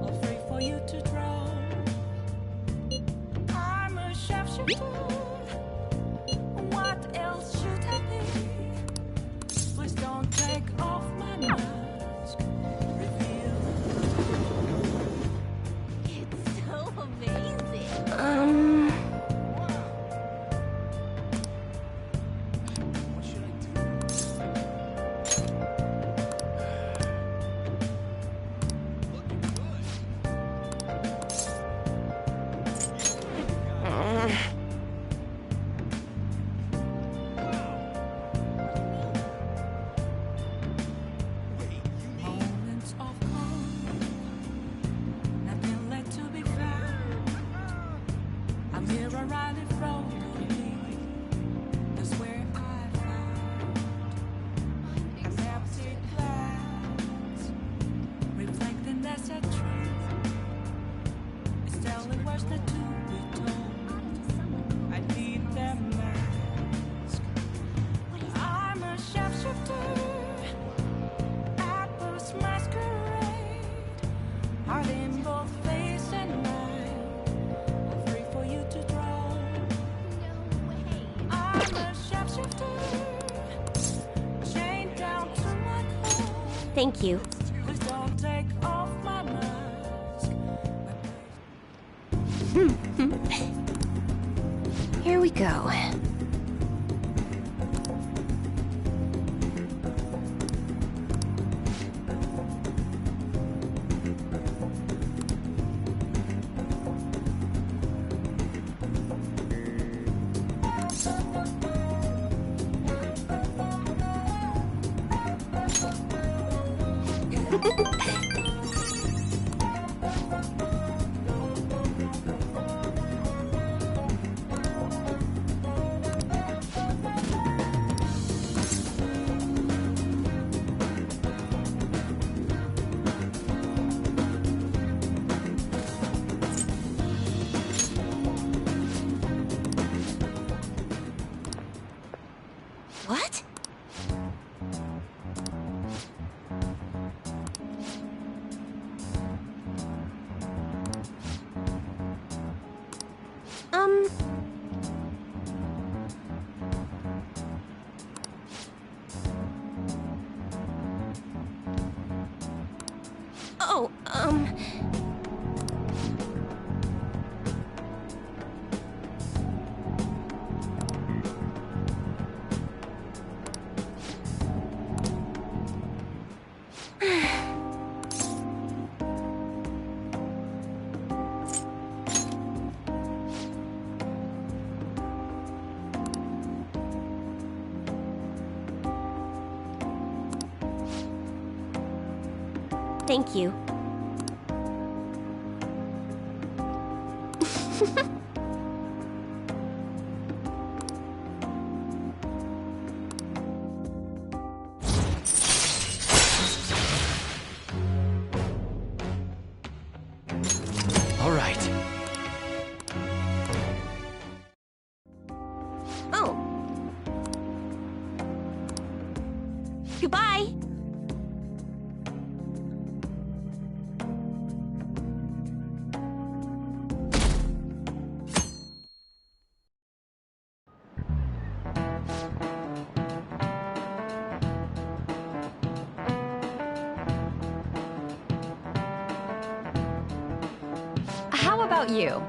all free for you to draw. I'm a shapeshifter, what else should I be? Please don't take off my mask, reveal. It's so amazing. Moments of calm, nothing left to be found. A mirror right in front of me, that's where I found an empty glass, reflecting that's a truth. It's telling words not to be told. I need that mask. I'm a shapeshifter, apples masquerade, heart in both face and mind, all free for you to draw. I'm a shapeshifter, chained down to my core. Thank you. Please don't take off my mask, Here we go. What? Oh, Thank you. All right. Oh. Goodbye. How about you?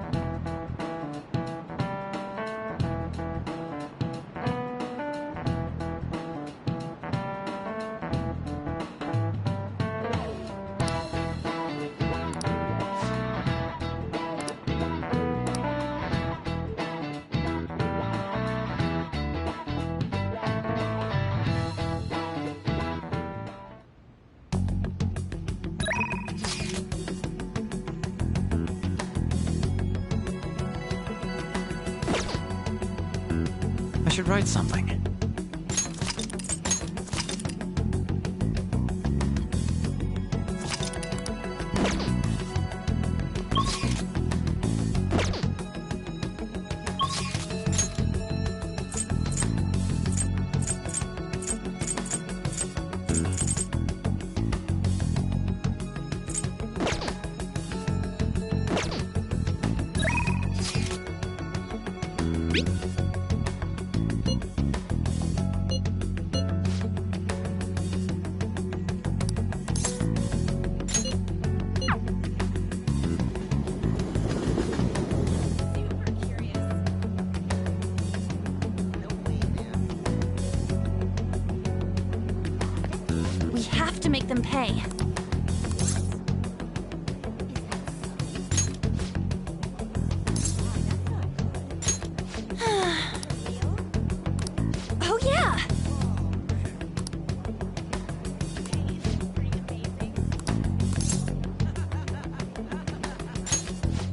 I should write something. We have to make them pay. Oh yeah!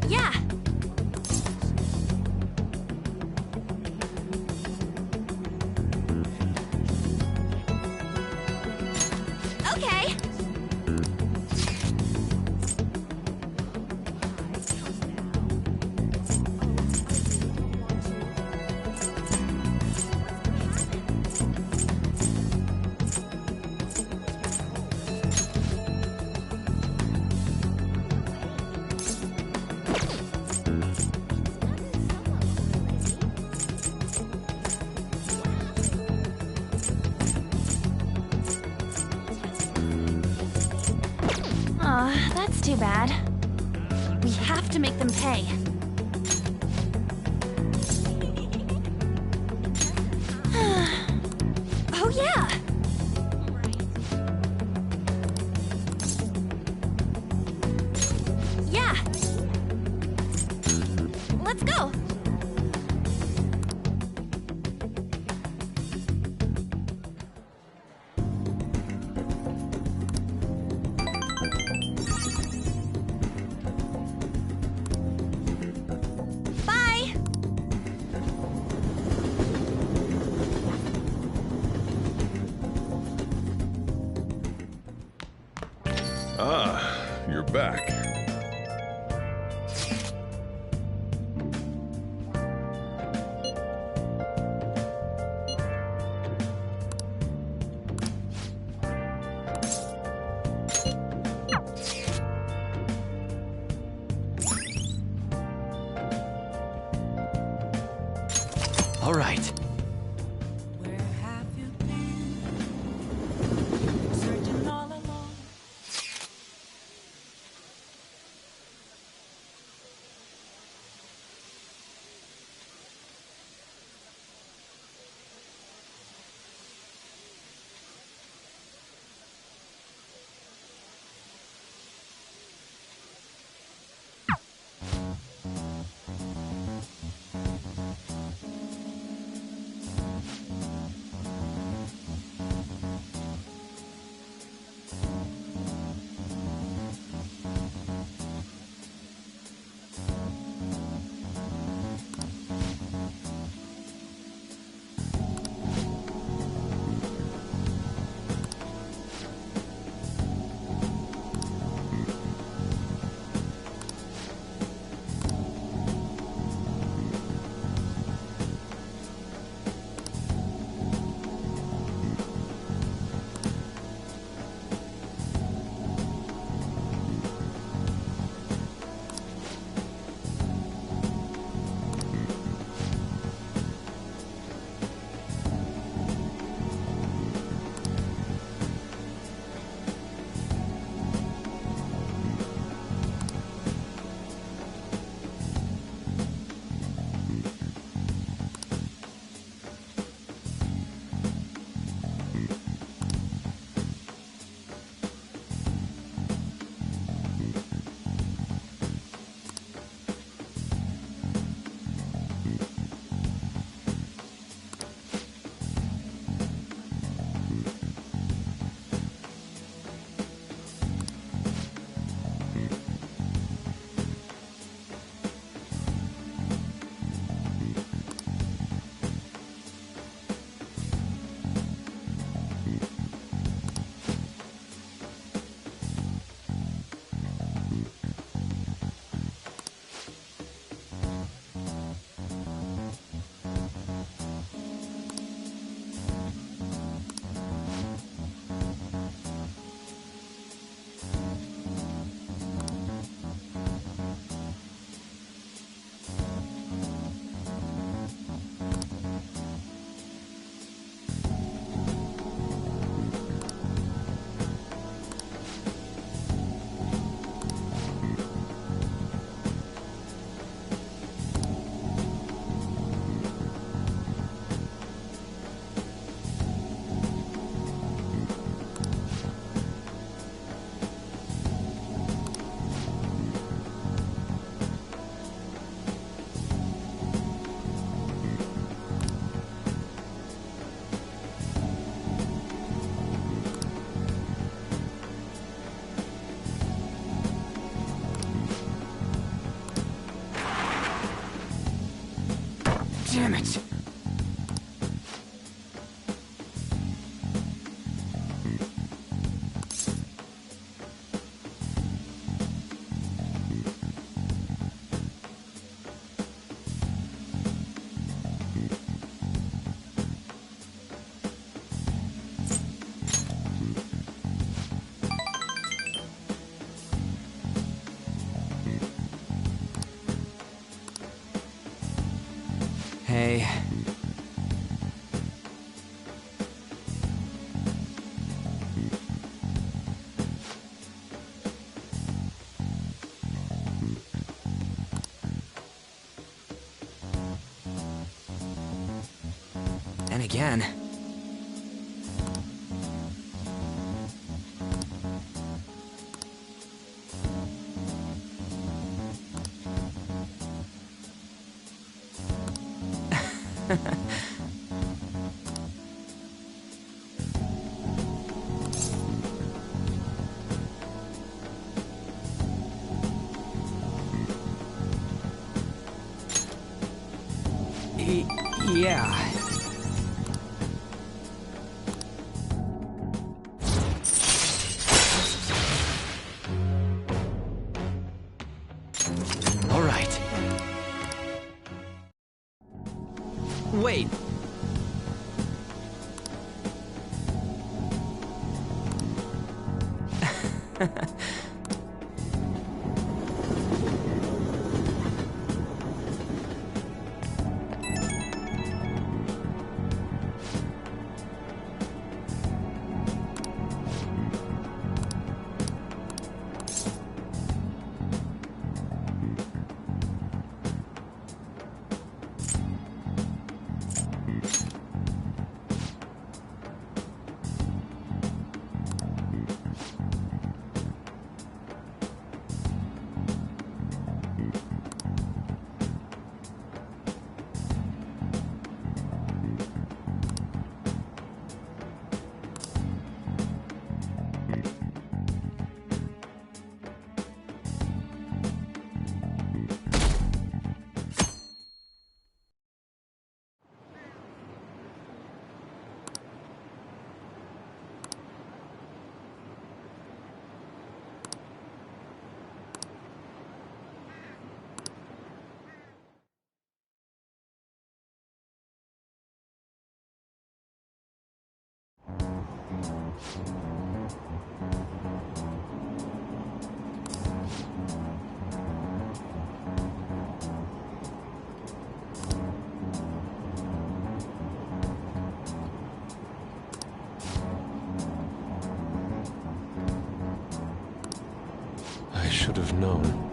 Yeah! Okay! Aw, that's too bad. We have to make them pay. let's go! Bye! Ah, you're back. All right. Where have you been? Searching all along. Damn it! Hey. And again. Yeah. All right. Wait. I should have known.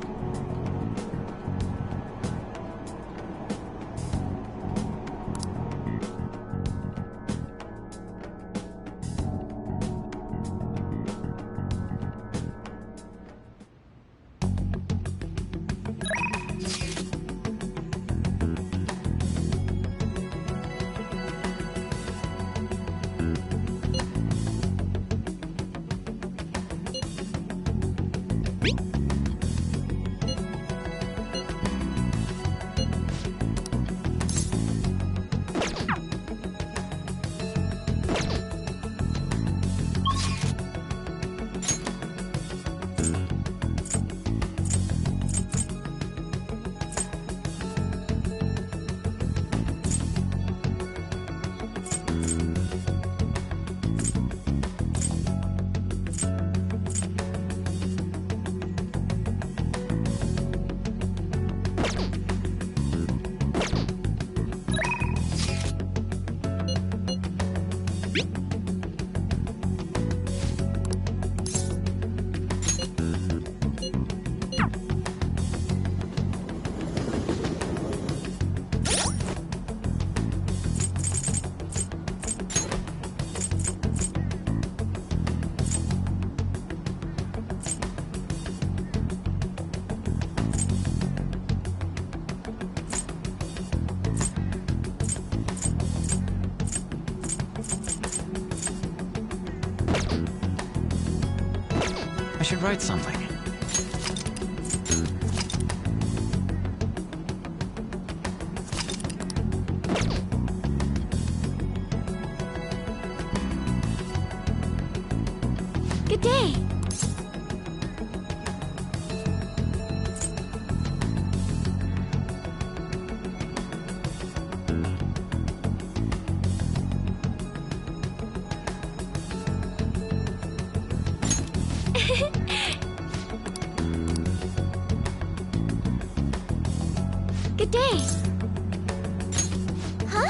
I should write something. Good day. Good day. Huh?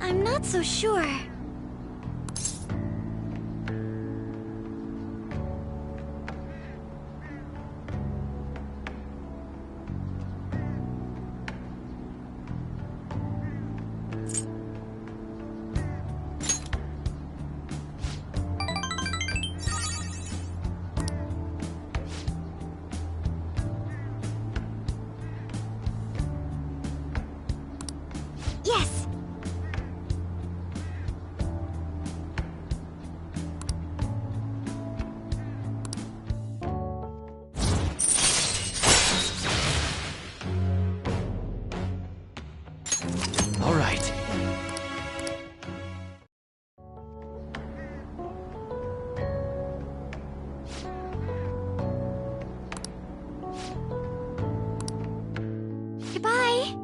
I'm not so sure. Yes! All right. Goodbye!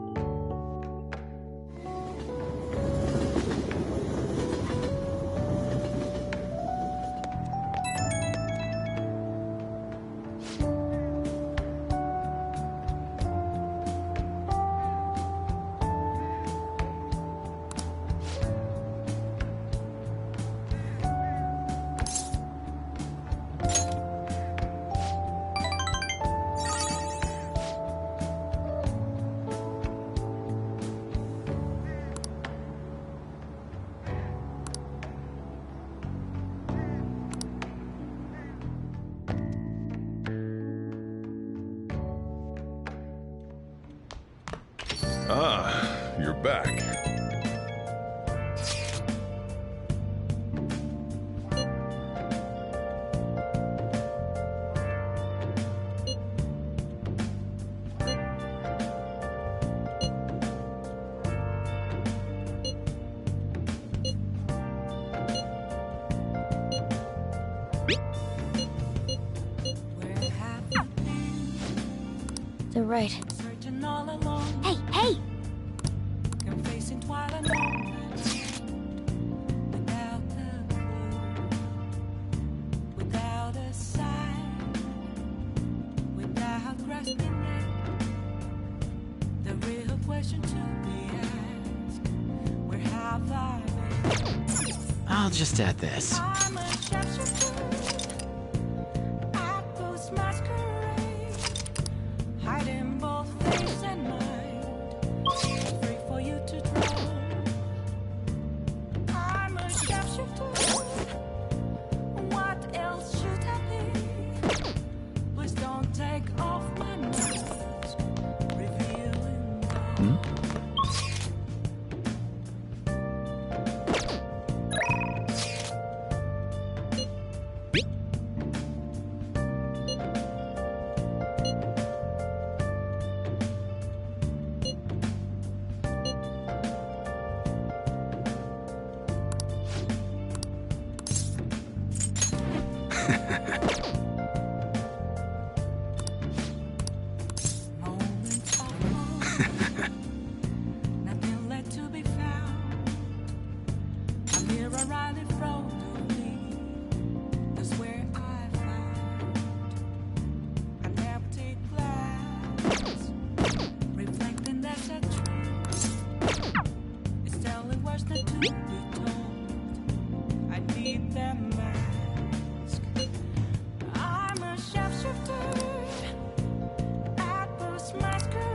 Ah, you're back. They're right. Searching all along, Hey, hey! facing twilight moments without a clue, without a sign, without grasping it. The real question to be asked: where have I been? I'll just add this. I'm a shapeshifter. I post masquerade, hiding both face and mind. Free for you to draw. I'm a shapeshifter. What else should I be? Please don't take off my mask, revealing Nothing left to be found. I'm here, O'Reilly front of me. That's where I found an empty glass, reflecting that's a truth. It's telling words not to be told. I need that mask. I'm a sharpshooter at this masquerade.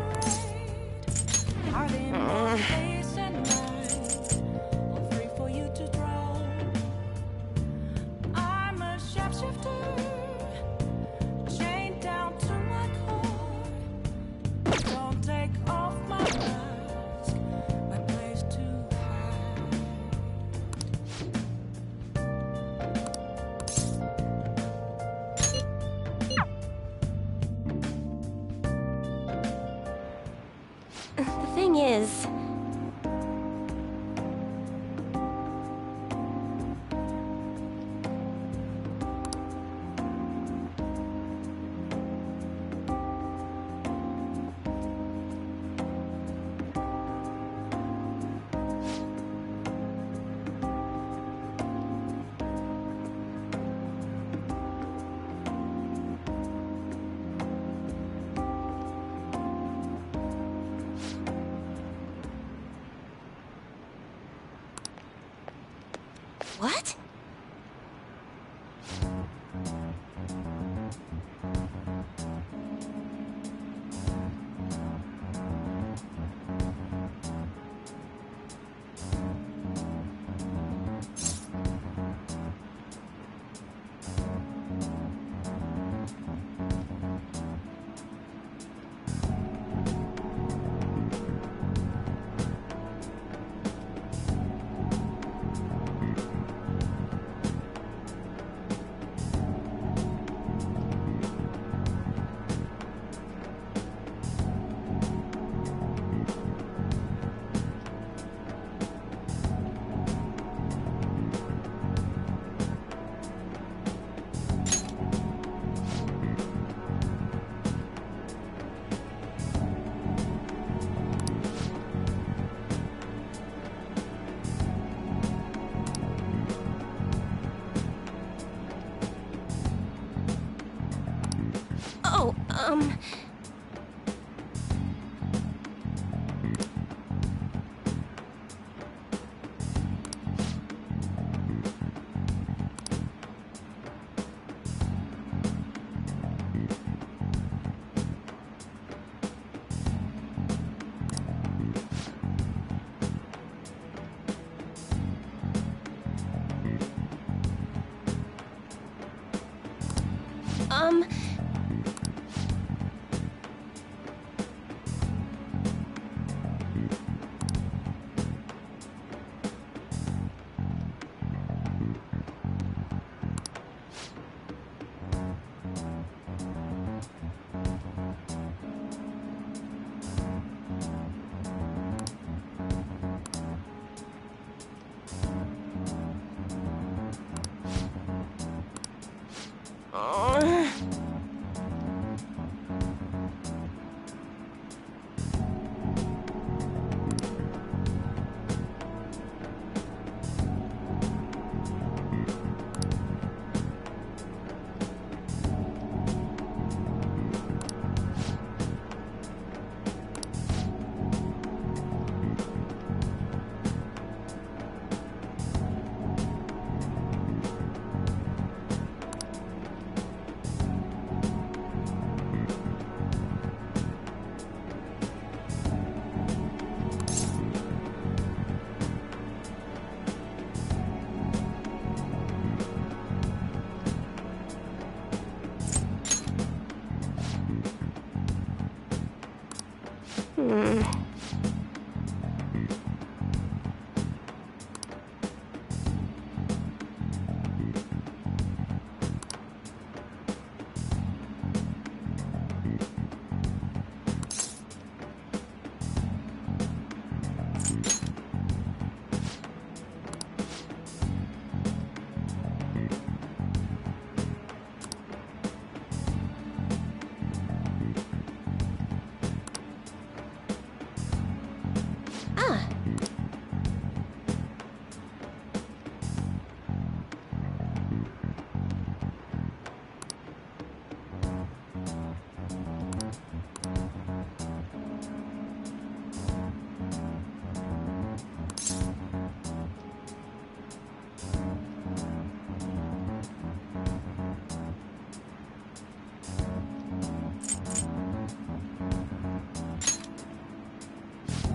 Heart in my face and mind, all free for you to draw. I'm a sharpshooter, chained down to my core. Don't take off my mask, my place to hide. The thing is... What? Oh,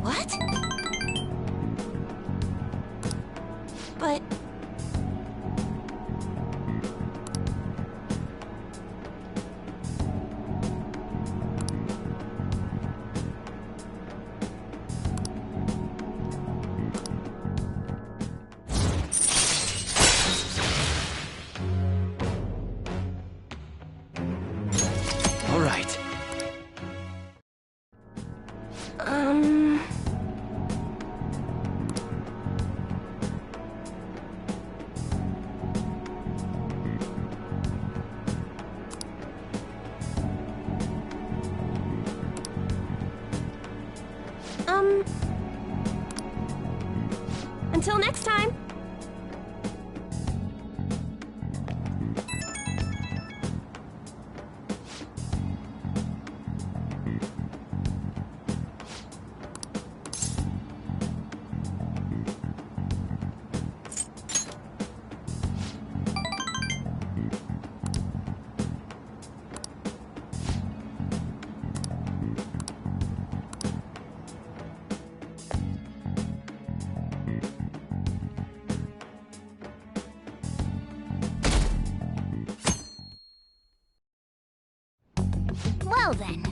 What? But... All right. Until next time. Well then.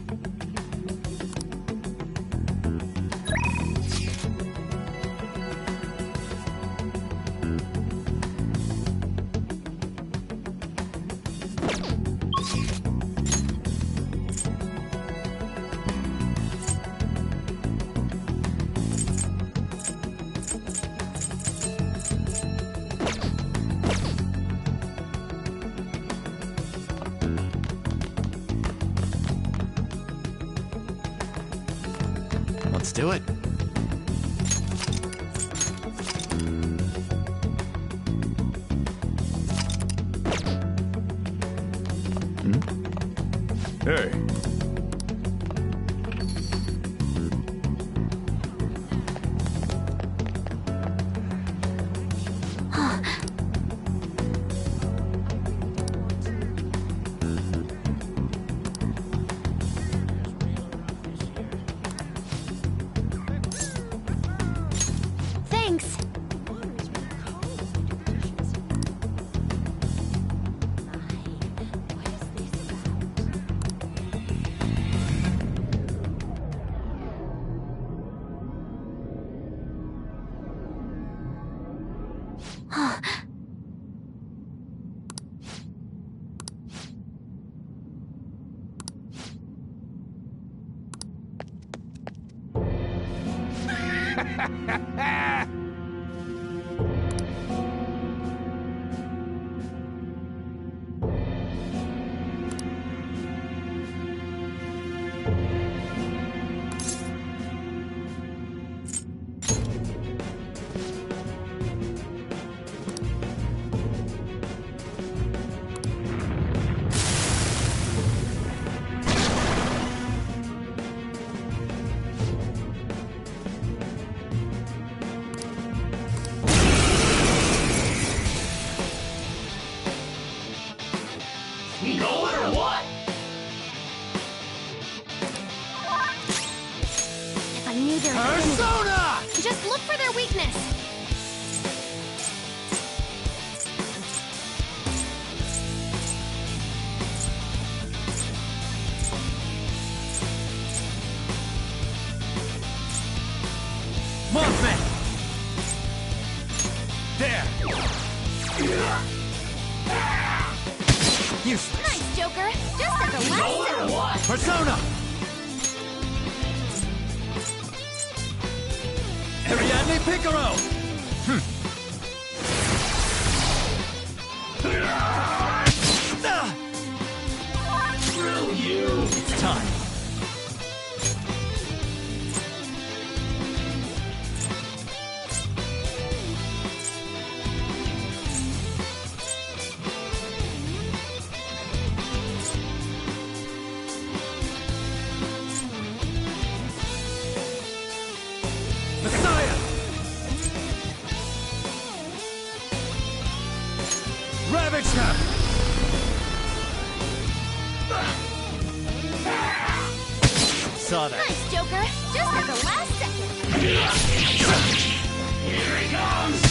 Let's do it. Hey. Thanks. If I knew their Persona! Just look for their weakness. Mothman! There! Useless. Nice, Joker. Just at the last second. Persona! Ariadne Picaro! Thrill you! It's time. saw that. Nice, Joker. Just at the last second. Here he comes!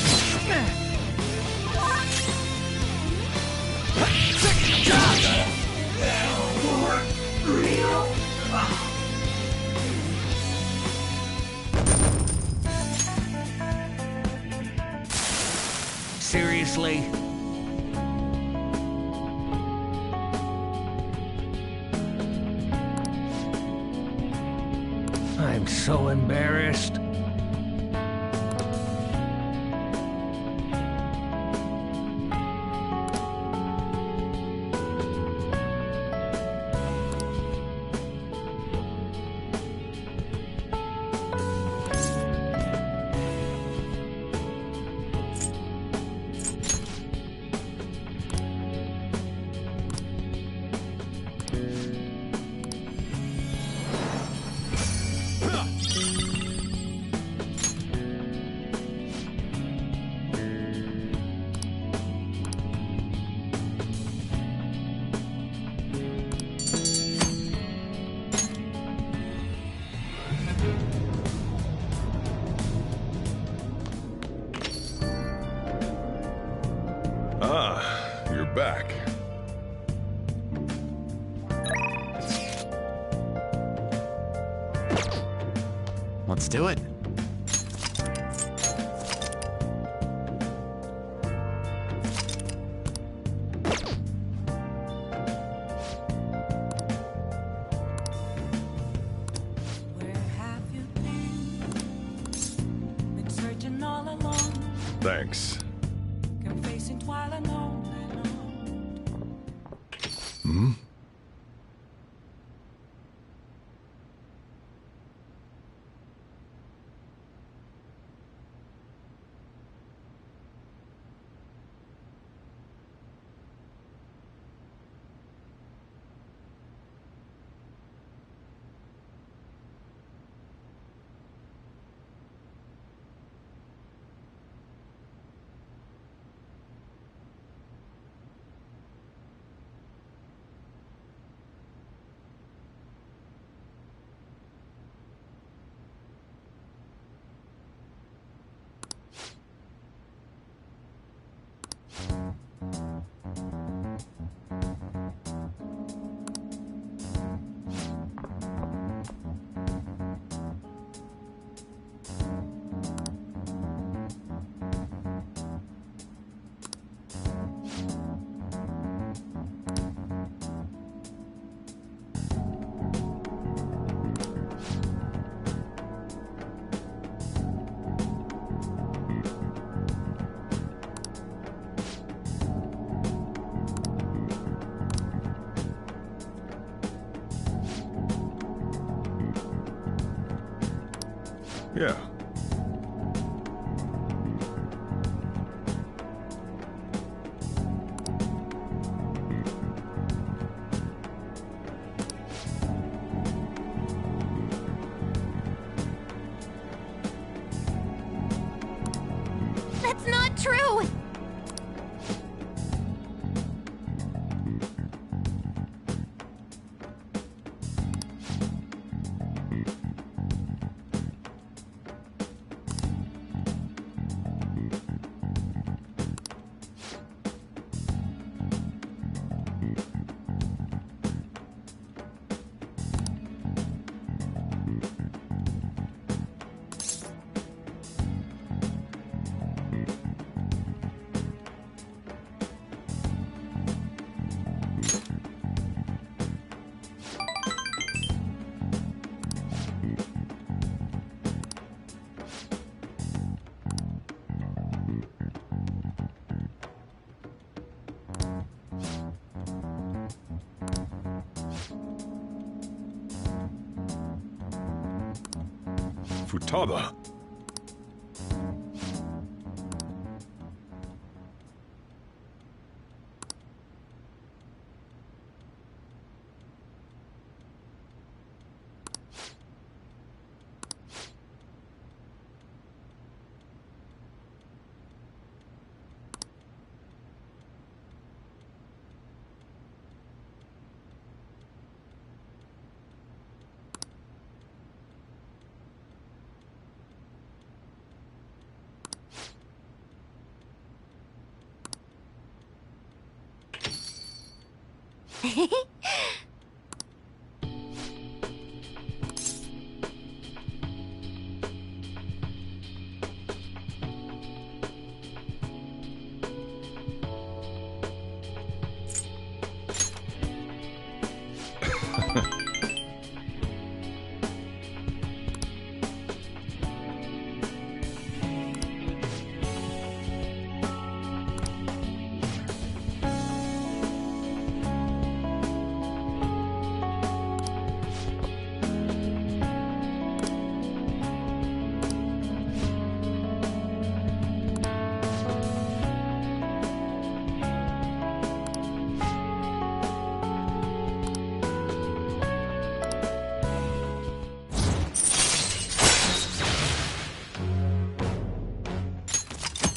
Seriously? I'm so embarrassed. Ah, you're back. Let's do it. Been searching all along, Thanks. confessing while I know that Hmm? Yeah. That's not true! Futada.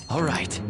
All right.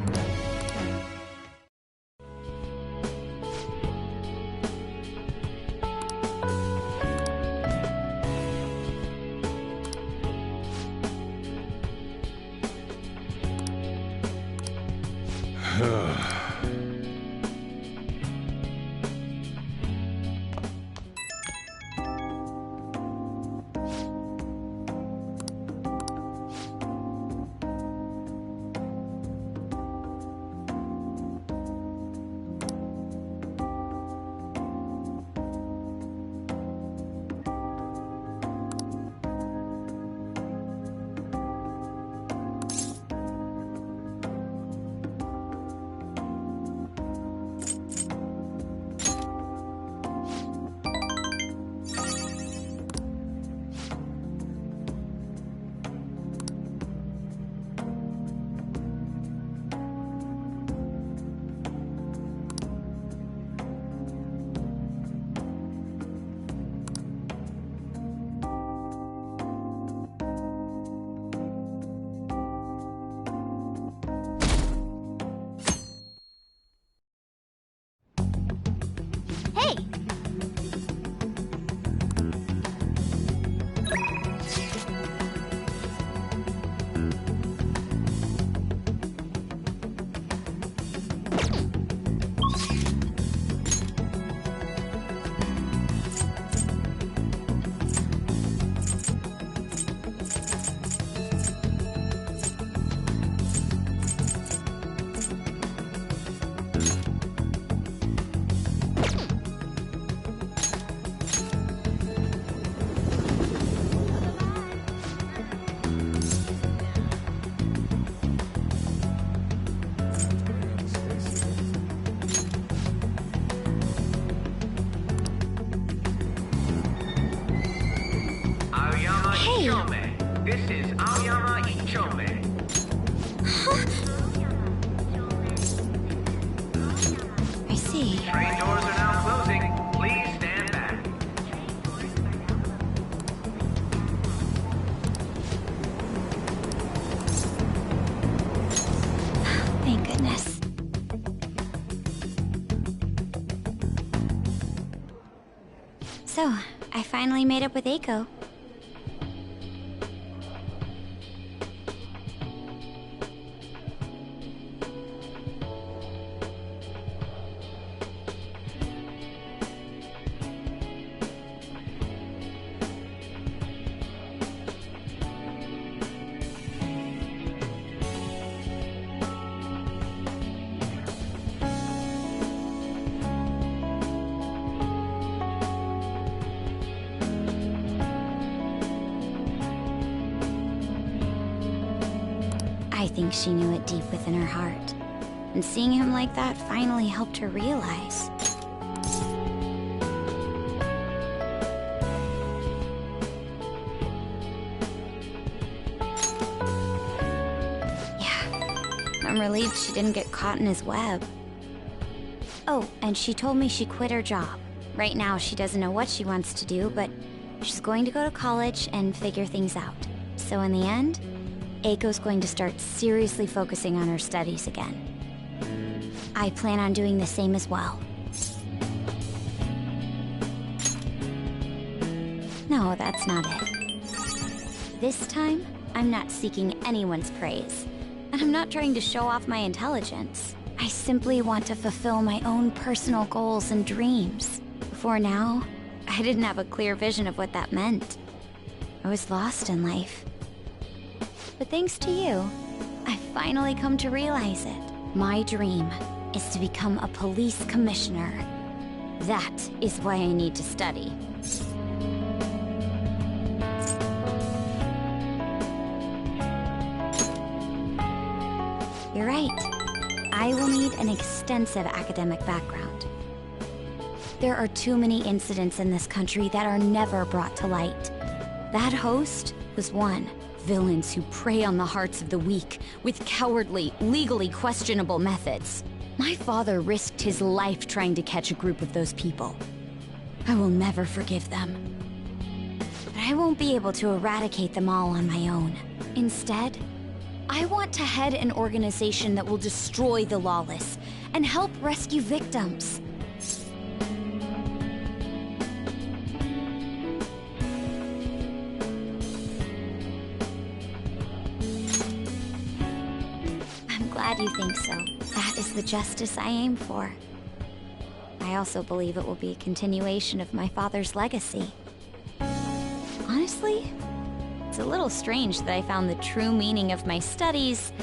This is Aoyama Ichome. I see. Train doors are now closing. Please stand back. Thank goodness. So, I finally made up with Eiko. I think she knew it deep within her heart. And seeing him like that finally helped her realize. Yeah, I'm relieved she didn't get caught in his web. Oh, and she told me she quit her job. Right now she doesn't know what she wants to do, but she's going to go to college and figure things out. So in the end, Eiko's going to start seriously focusing on her studies again. I plan on doing the same as well. No, that's not it. This time, I'm not seeking anyone's praise, and I'm not trying to show off my intelligence. I simply want to fulfill my own personal goals and dreams. Before now, I didn't have a clear vision of what that meant. I was lost in life. But thanks to you, I've finally come to realize it. My dream is to become a police commissioner. That is why I need to study. You're right. I will need an extensive academic background. There are too many incidents in this country that are never brought to light. That host was one. Villains who prey on the hearts of the weak with cowardly, legally questionable methods. My father risked his life trying to catch a group of those people. I will never forgive them. But I won't be able to eradicate them all on my own. Instead, I want to head an organization that will destroy the lawless and help rescue victims. I'm glad you think so. That is the justice I aim for. I also believe it will be a continuation of my father's legacy. Honestly, it's a little strange that I found the true meaning of my studies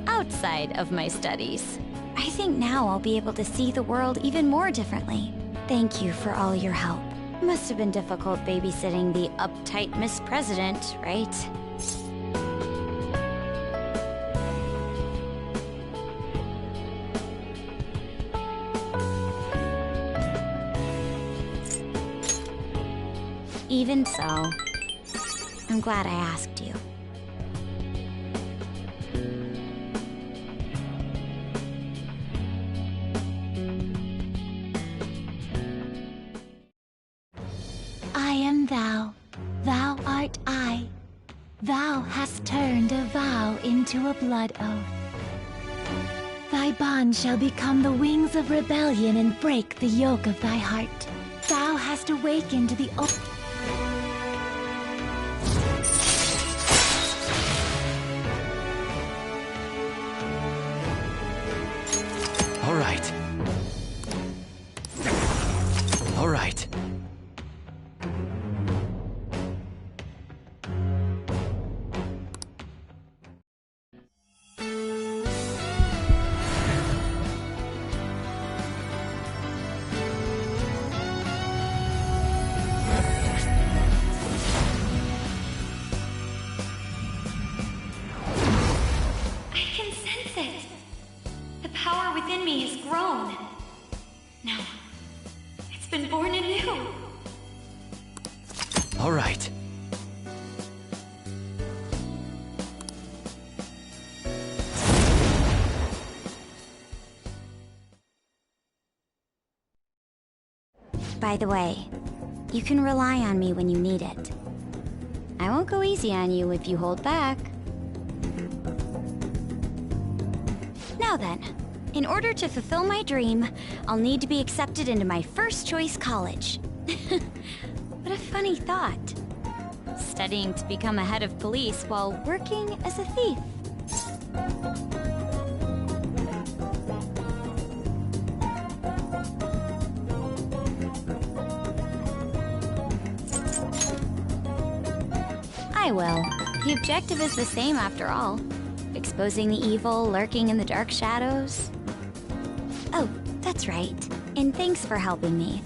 outside of my studies. I think now I'll be able to see the world even more differently. Thank you for all your help. Must have been difficult babysitting the uptight Miss President, right? Even so, I'm glad I asked you. I am thou, thou art I. Thou hast turned a vow into a blood oath. Thy bond shall become the wings of rebellion and break the yoke of thy heart. Thou hast awakened the All right. All right. By the way, you can rely on me when you need it. I won't go easy on you if you hold back. Now then, in order to fulfill my dream, I'll need to be accepted into my first choice college. What a funny thought. Studying to become a head of police while working as a thief. I will. The objective is the same after all. Exposing the evil lurking in the dark shadows. Oh, that's right. And thanks for helping me.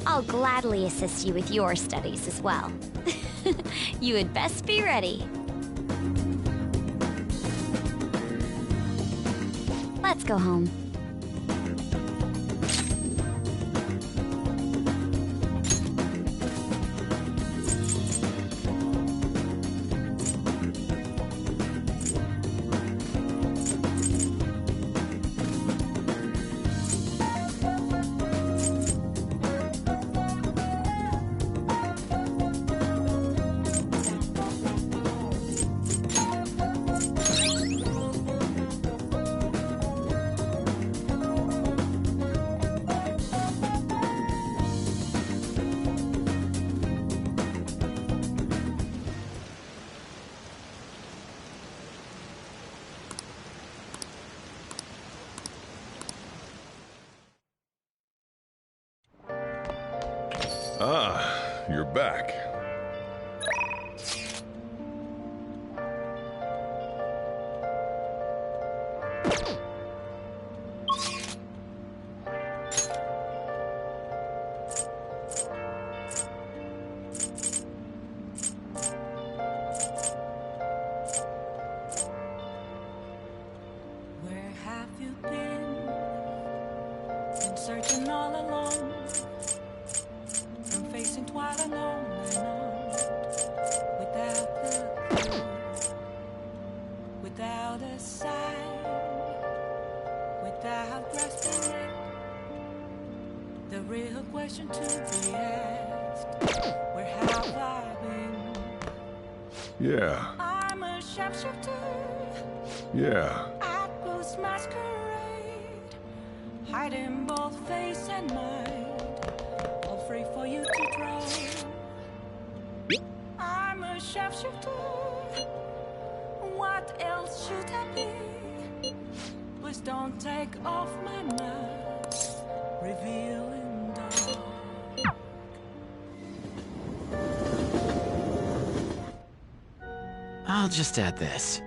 I'll gladly assist you with your studies as well. You had best be ready. Let's go home. you're back. Where have you been? Been searching all alone, from facing twilight on and on, without a clue, without a sign, without grasping it. The real question to be asked: where have I been? Yeah, I'm a sharpshooter. yeah. Apples masquerade, hiding both face and mind, all free for you to draw. I'm a sharpshooter. What else should I be? Please don't take off my mask, revealing dark. I'll just add this.